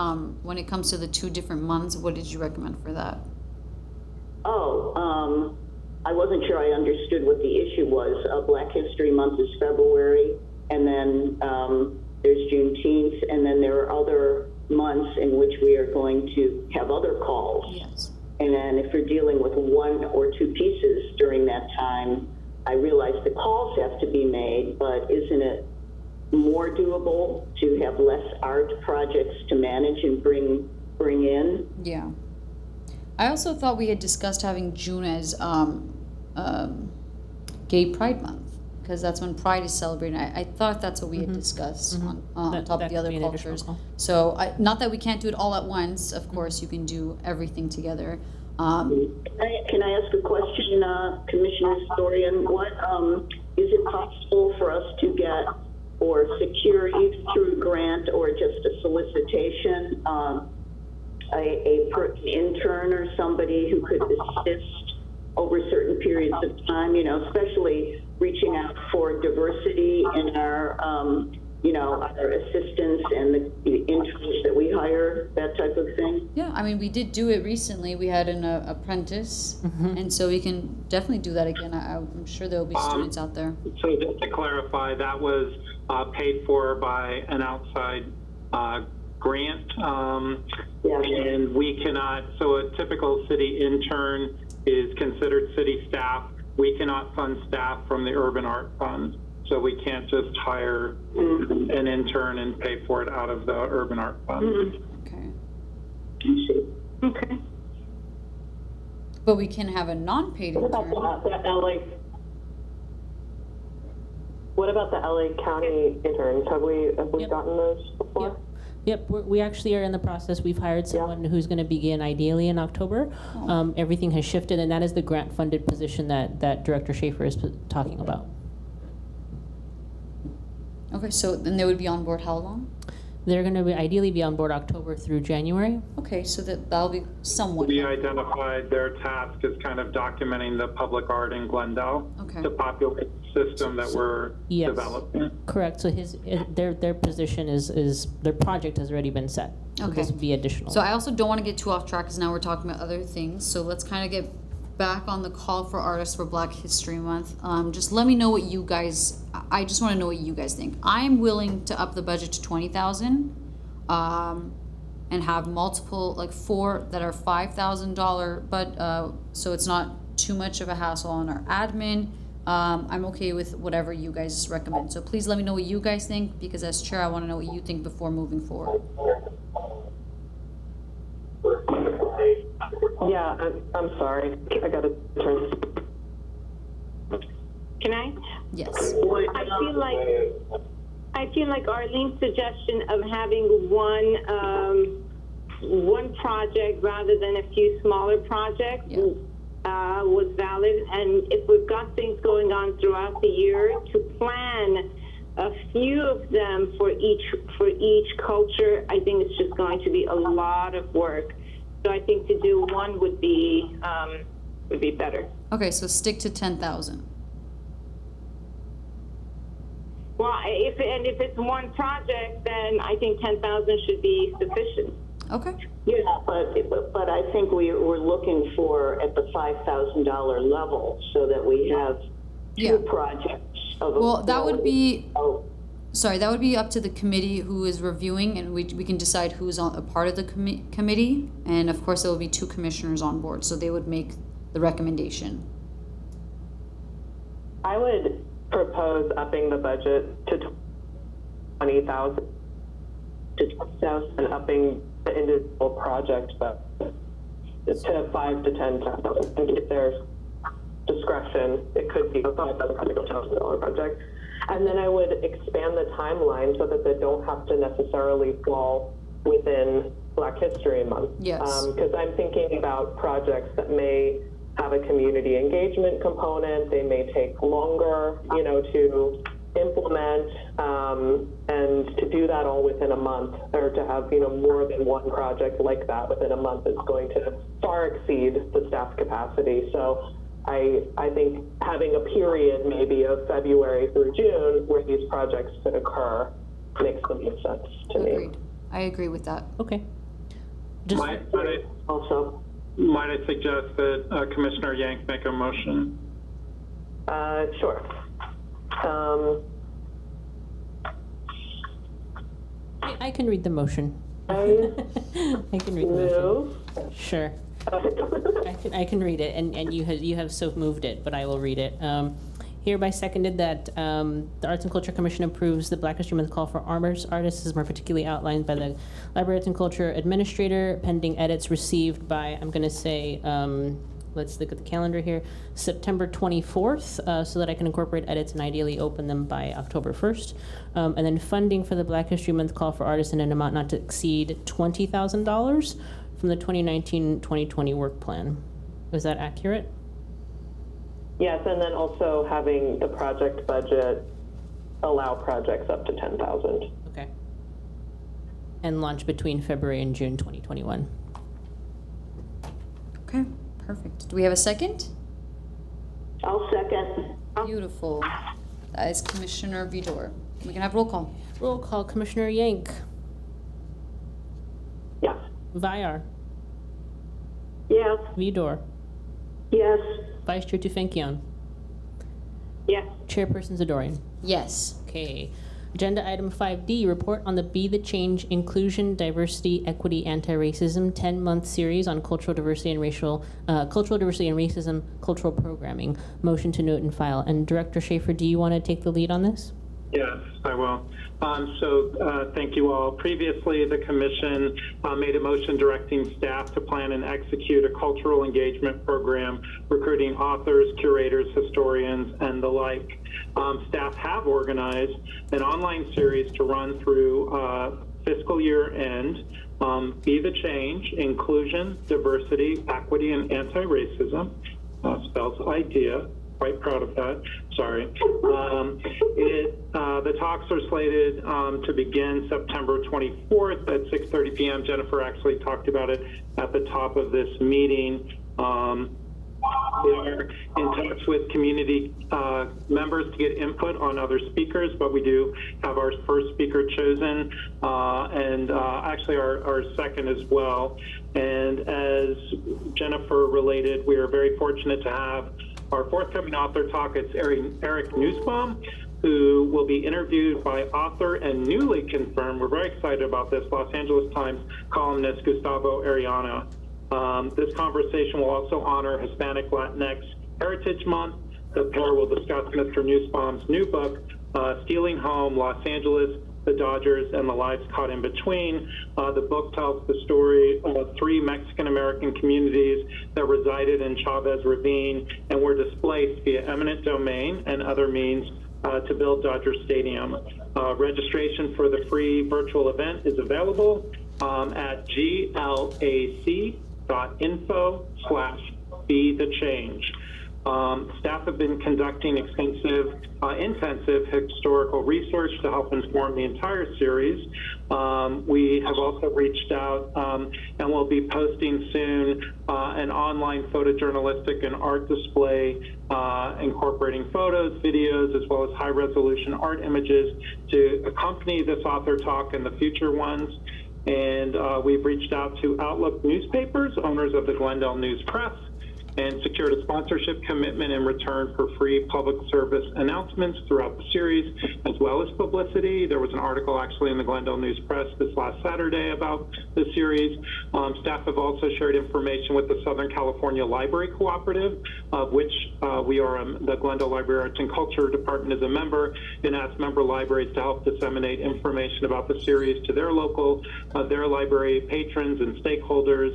When it comes to the 2 different months, what did you recommend for that? Oh, I wasn't sure I understood what the issue was. Black History Month is February, and then there's Juneteenth, and then there are other months in which we are going to have other calls. Yes. And then if you're dealing with 1 or 2 pieces during that time, I realize the calls have to be made, but isn't it more doable to have less art projects to manage and bring in? Yeah. I also thought we had discussed having June as Gay Pride Month, because that's when Pride is celebrated. I thought that's what we had discussed on top of the other cultures. So not that we can't do it all at once. Of course, you can do everything together. Can I ask a question, Commissioner Storian? What is it possible for us to get or secure, either through grant or just a solicitation, an intern or somebody who could assist over certain periods of time, especially reaching out for diversity in our, our assistants and the interns that we hire, that type of thing. Yeah, I mean, we did do it recently. We had an apprentice, and so we can definitely do that again. I'm sure there'll be students out there. So just to clarify, that was paid for by an outside grant, and we cannot, so a typical city intern is considered city staff. We cannot fund staff from the Urban Art Fund. So we can't just hire an intern and pay for it out of the Urban Art Fund. Okay. Okay. But we can have a non-paid What intern. about the LA? What about the LA County interns? Have we gotten those before? Yep, we actually are in the process. We've hired someone who's going to begin ideally in October. Everything has shifted, and that is the grant-funded position that Director Schaefer is talking about. Okay, so then they would be on board how long? They're going to ideally be on board October through January. Okay, so that'll be somewhat. We identified their task as kind of documenting the public art in Glendale, the population system that we're developing. Correct. So their position is their project has already been set. So Okay. this would be additional. So I also don't want to get too off track because now we're talking about other things. So let's kind of get back on the call for artists for Black History Month. Just let me know what you guys. I just want to know what you guys think. I'm willing to up the budget to 20,000, and have multiple, like 4 that are $5,000, but so it's not too much of a hassle on our admin. I'm okay with whatever you guys recommend. So please let me know what you guys think, because as chair, I want to know what you think before moving forward. Yeah, I'm sorry. I gotta turn. Can I? Yes. I feel like Arlene's suggestion of having one project rather than a few smaller projects was valid. And if we've got things going on throughout the year, to plan a few of them for each culture, I think it's just going to be a lot of work. So I think to do one would be better. Okay, so stick to 10,000. Well, if it's one project, then I think 10,000 should be sufficient. Okay. Yeah, but I think we're looking for at the $5,000 level so that we have two projects. Well, that would be. Sorry, that would be up to the committee who is reviewing, and we can decide who's on a part of the committee. And of course, there will be 2 commissioners on board, so they would make the recommendation. I would propose upping the budget to 20,000 to 20,000 and upping the individual project budget to 5 to 10,000. And if there's discretion, it could be a $5,000 project or $10,000 project. And then I would expand the timeline so that they don't have to necessarily fall within Black History Month. Yes. Because I'm thinking about projects that may have a community engagement component. They may take longer, to implement, and to do that all within a month, or to have, more than one project like that within a month is going to far exceed the staff capacity. So I think having a period maybe of February through June where these projects could occur makes the most sense to me. I agree with that. Okay. Might I suggest that Commissioner Yank make a motion? Sure. I can read the motion. I can read the motion. Sure. I can read it, and you have so moved it, but I will read it. Hereby seconded that the Arts and Culture Commission approves the Black History Month call for artists as more particularly outlined by the Library Arts and Culture Administrator, pending edits received by, I'm going to say, let's look at the calendar here, September 24th, so that I can incorporate edits and ideally open them by October 1st. And then funding for the Black History Month call for artists in an amount not to exceed $20,000 from the 2019-2020 work plan. Was that accurate? Yes, and then also having the project budget allow projects up to 10,000. Okay. And launch between February and June 2021. Okay, perfect. Do we have a second? I'll second. Beautiful. That is Commissioner Vidor. We can have roll call. Roll call, Commissioner Yank. Yes. Vyar. Yes. Vidor. Yes. Vice Chair Tufenkian. Yes. Chairperson Zadorian. Yes. Okay. Agenda item 5D, report on the Be the Change Inclusion, Diversity, Equity, Anti-Racism 10-month series on cultural diversity and racism, cultural programming. Motion to note and file. And Director Schaefer, do you want to take the lead on this? Yes, I will. Thank you all. Previously, the Commission made a motion directing staff to plan and execute a cultural engagement program, recruiting authors, curators, historians, and the like. Staff have organized an online series to run through fiscal year end, Be the Change, Inclusion, Diversity, Equity, and Anti-Racism, spells IDEA. Quite proud of that. Sorry. The talks are slated to begin September 24th at 6:30 p.m. Jennifer actually talked about it at the top of this meeting. We are in touch with community members to get input on other speakers, but we do have our first speaker chosen and actually our second as well. And as Jennifer related, we are very fortunate to have our forthcoming author talk. It's Eric Nussbaum, who will be interviewed by author and newly confirmed, we're very excited about this, Los Angeles Times columnist Gustavo Arellano. This conversation will also honor Hispanic Latinx Heritage Month. The pair will discuss Mr. Nussbaum's new book, Stealing Home, Los Angeles, the Dodgers, and the Lives Caught in Between. The book tells the story of 3 Mexican-American communities that resided in Chavez Ravine and were displaced via eminent domain and other means to build Dodger Stadium. Registration for the free virtual event is available at glac.info/BeTheChange. Staff have been conducting intensive historical research to help inform the entire series. We have also reached out and will be posting soon an online photojournalistic and art display incorporating photos, videos, as well as high-resolution art images to accompany this author talk and the future ones. And we've reached out to Outlook newspapers, owners of the Glendale News Press, and secured a sponsorship commitment in return for free public service announcements throughout the series, as well as publicity. There was an article actually in the Glendale News Press this last Saturday about the series. Staff have also shared information with the Southern California Library Cooperative, of which we are, the Glendale Library Arts and Culture Department is a member, and asked member libraries to help disseminate information about the series to their local, their library patrons and stakeholders.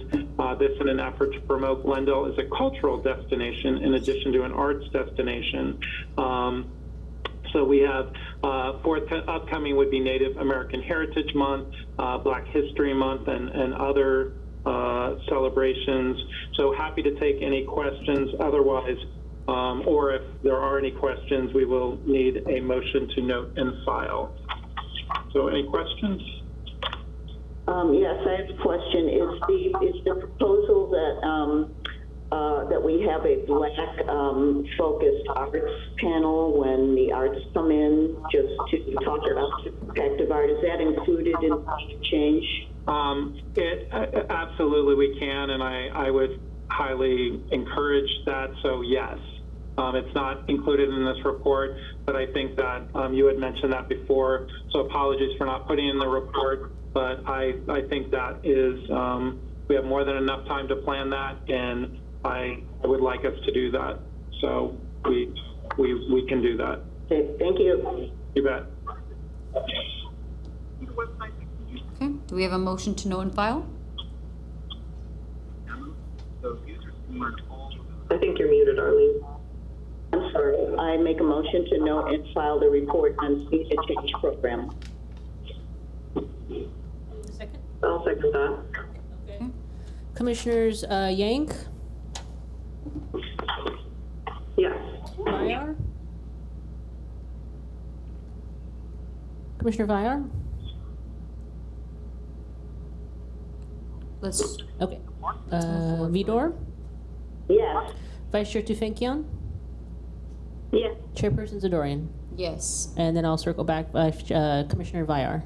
This in an effort to promote Glendale as a cultural destination in addition to an arts destination. So we have upcoming would be Native American Heritage Month, Black History Month, and other celebrations. So happy to take any questions. Otherwise, or if there are any questions, we will need a motion to note and file. So any questions? Yes, I have a question. Is the proposal that we have a Black focused arts panel when the arts come in, just to talk about active art? Is that included in change? Absolutely we can, and I would highly encourage that. So yes, it's not included in this report, but I think that you had mentioned that before. So apologies for not putting in the report, but I think that is, we have more than enough time to plan that, and I would like us to do that. So we can do that. Okay, thank you. You bet. Okay, do we have a motion to note and file? I think you're muted, Arlene. I'm sorry. I make a motion to note and file the report on Be the Change program. Second? I'll second that. Okay. Commissioners Yank? Yes. Vyar? Commissioner Vyar? Let's, Okay. Vidor? Yes. Vice Chair Tufenkian? Yes. Chairperson Zadorian? Yes. And then I'll circle back by Commissioner Vyar.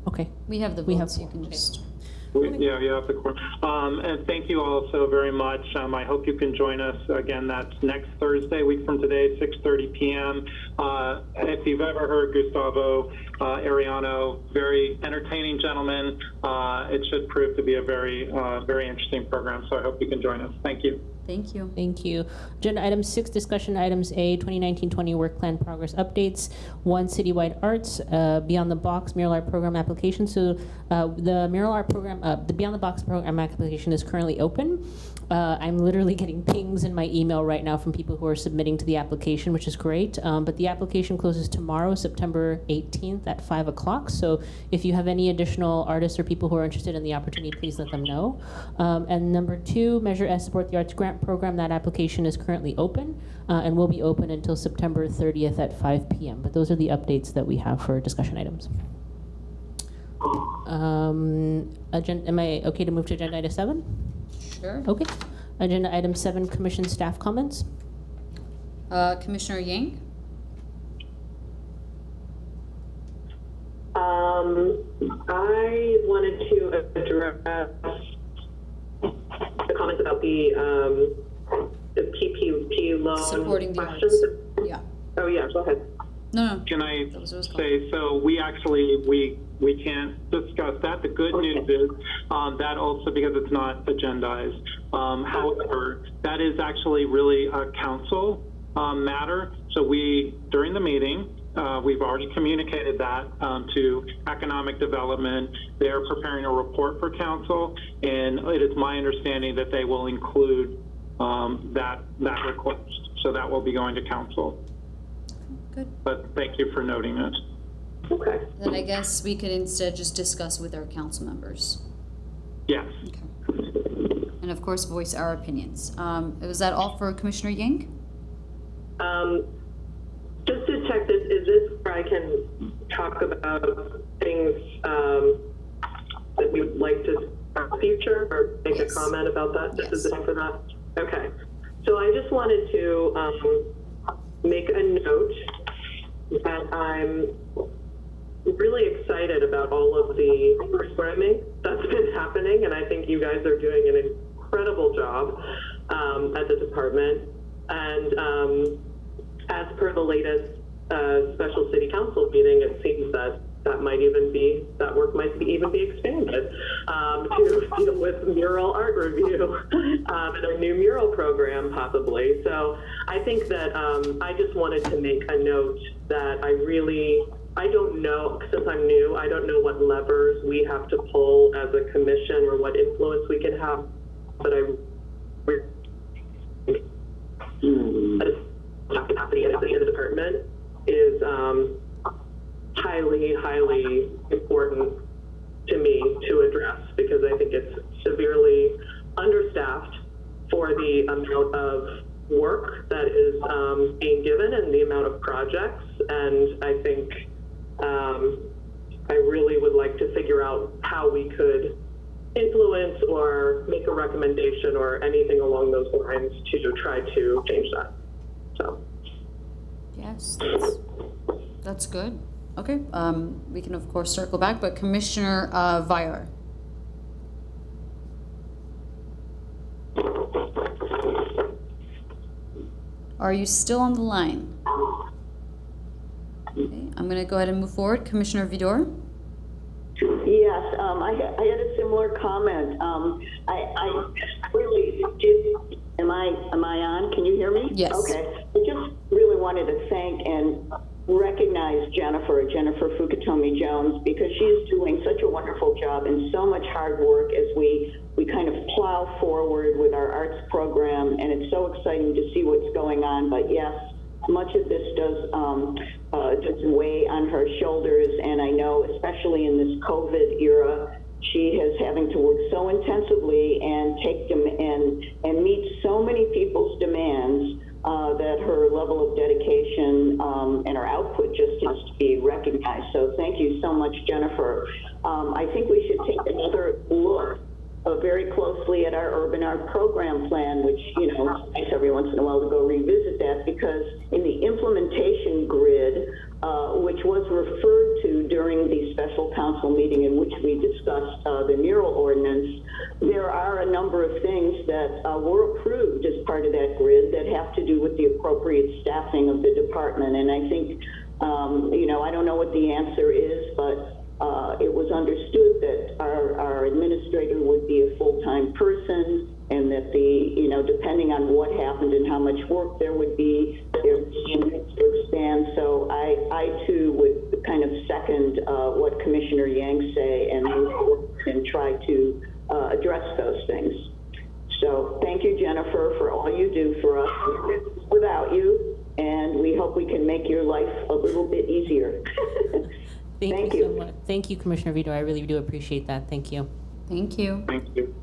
Okay. We have the We have votes. You can just. Yeah, you have the quorum. And thank you all so very much. I hope you can join us again. That's next Thursday, a week from today, 6:30 p.m. If you've ever heard Gustavo Ariano, very entertaining gentleman. It should prove to be a very, very interesting program. So I hope you can join us. Thank you. Thank you. Thank you. Agenda item 6, discussion items A, 2019-20 work plan progress updates. 1, citywide arts, Beyond the Box mural art program application. So the mural art program, the Beyond the Box program application is currently open. I'm literally getting pings in my email right now from people who are submitting to the application, which is great. But the application closes tomorrow, September 18th at 5 o'clock. So if you have any additional artists or people who are interested in the opportunity, please let them know. And number 2, Measure S Support the Arts Grant Program. That application is currently open and will be open until September 30th at 5 p.m. But those are the updates that we have for discussion items. Am I okay to move to agenda item 7? Sure. Okay. Agenda item 7, commission staff comments. Commissioner Yang? I wanted to address the comments about the PPP loan Supporting the questions. arts. Yeah. Oh, yeah, go ahead. No. Can I say, so we actually, we can't discuss that. The good news is that also, because it's not agendized. However, that is actually really a council matter. So during the meeting, we've already communicated that to economic development. They're preparing a report for council, and it is my understanding that they will include that request. So that will be going to council. Good. But thank you for noting it. Okay. Then I guess we could instead just discuss with our council members. Yes. Okay. And of course, voice our opinions. Was that all for Commissioner Yang? Just to check this, is this where I can talk about things that we would like to future or make a comment about that? This is the time for that? Okay. So I just wanted to make a note that I'm really excited about all of the programming that's been happening, and I think you guys are doing an incredible job at the department. And as per the latest special city council meeting, it seems that that work might even be expanded to deal with mural art review and a new mural program possibly. So I think that I just wanted to make a note that I don't know, since I'm new, I don't know what levers we have to pull as a commission or what influence we can have, but capacity at the department is highly important to me to address, because I think it's severely understaffed for the amount of work that is being given and the amount of projects. And I think I really would like to figure out how we could influence or make a recommendation or anything along those lines to try to change that. So. Yes, that's good. Okay, we can of course circle back, but Commissioner Vyar. Are you still on the line? Okay, I'm going to go ahead and move forward. Commissioner Vidor? Yes, I had a similar comment. I really did. Am I on? Can you hear me? Yes. Okay. I just really wanted to thank and recognize Jennifer Fukutomi Jones, because she's doing such a wonderful job and so much hard work as we kind of plow forward with our arts program, and it's so exciting to see what's going on. But yes, much of this does weigh on her shoulders, and I know especially in this COVID era, she is having to work so intensively and take them and meet so many people's demands that her level of dedication and her output just has to be recognized. So thank you so much, Jennifer. I think we should take another look very closely at our urban art program plan, which, you know, it's nice every once in a while to go revisit that, because in the implementation grid, which was referred to during the special council meeting in which we discussed the mural ordinance, there are a number of things that were approved as part of that grid that have to do with the appropriate staffing of the department. And I think, you know, I don't know what the answer is, but it was understood that our administrator would be a full-time person, and that you know, depending on what happened and how much work there would be a need to expand. So I too would kind of second what Commissioner Yang say and move forward and try to address those things. So thank you, Jennifer, for all you do for us without you, and we hope we can make your life a little bit easier. Thank you so much. Thank you, Commissioner Vito. I really do appreciate that. Thank you. Thank you. Thank you.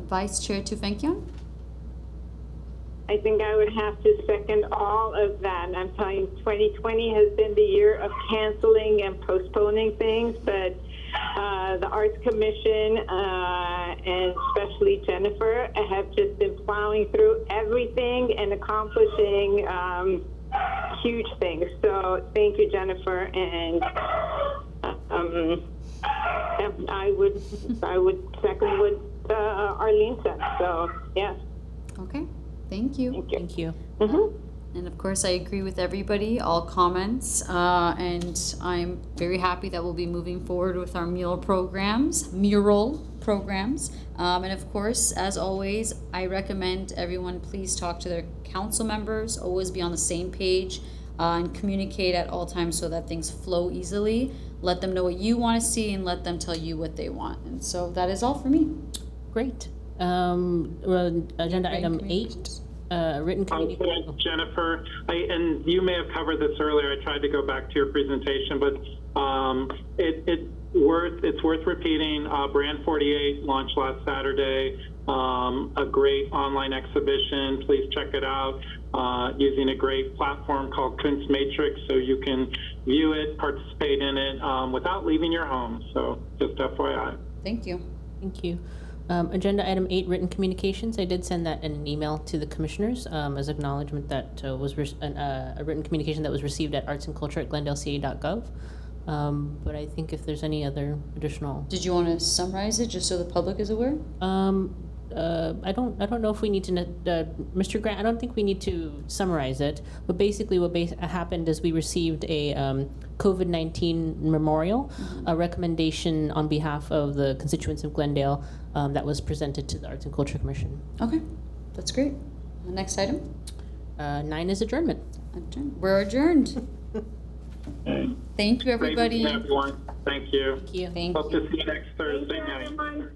Vice Chair Tufenkian? I think I would have to second all of that. And I'm telling you, 2020 has been the year of canceling and postponing things, but the Arts Commission and especially Jennifer have just been plowing through everything and accomplishing huge things. So thank you, Jennifer, and I would second what Arlene said. So yes. Okay, thank you. Thank you. And of course, I agree with everybody, all comments, and I'm very happy that we'll be moving forward with our mural programs. And of course, as always, I recommend everyone please talk to their council members, always be on the same page, and communicate at all times so that things flow easily. Let them know what you want to see and let them tell you what they want. And so that is all for me. Great. Agenda item 8. Written communication. Jennifer, and you may have covered this earlier. I tried to go back to your presentation, but it's worth repeating. Brand 48 launched last Saturday. A great online exhibition. Please check it out. Using a great platform called Kunst Matrix, so you can view it, participate in it without leaving your home. So just FYI. Thank you. Thank you. Agenda item 8, written communications. I did send that in an email to the commissioners as acknowledgement that was a written communication that was received at artsandculture@glendaleca.gov. But I think if there's any other additional. Did you want to summarize it just so the public is aware? I don't know if we need to, Mr. Grant, I don't think we need to summarize it, but basically what happened is we received a COVID-19 memorial, a recommendation on behalf of the constituents of Glendale that was presented to the Arts and Culture Commission. Okay, that's great. Next item? 9 is adjournment. We're adjourned. Thank you, everybody. Great evening, everyone. Thank you. Thank you. Thank Hope you. to see you next Thursday night.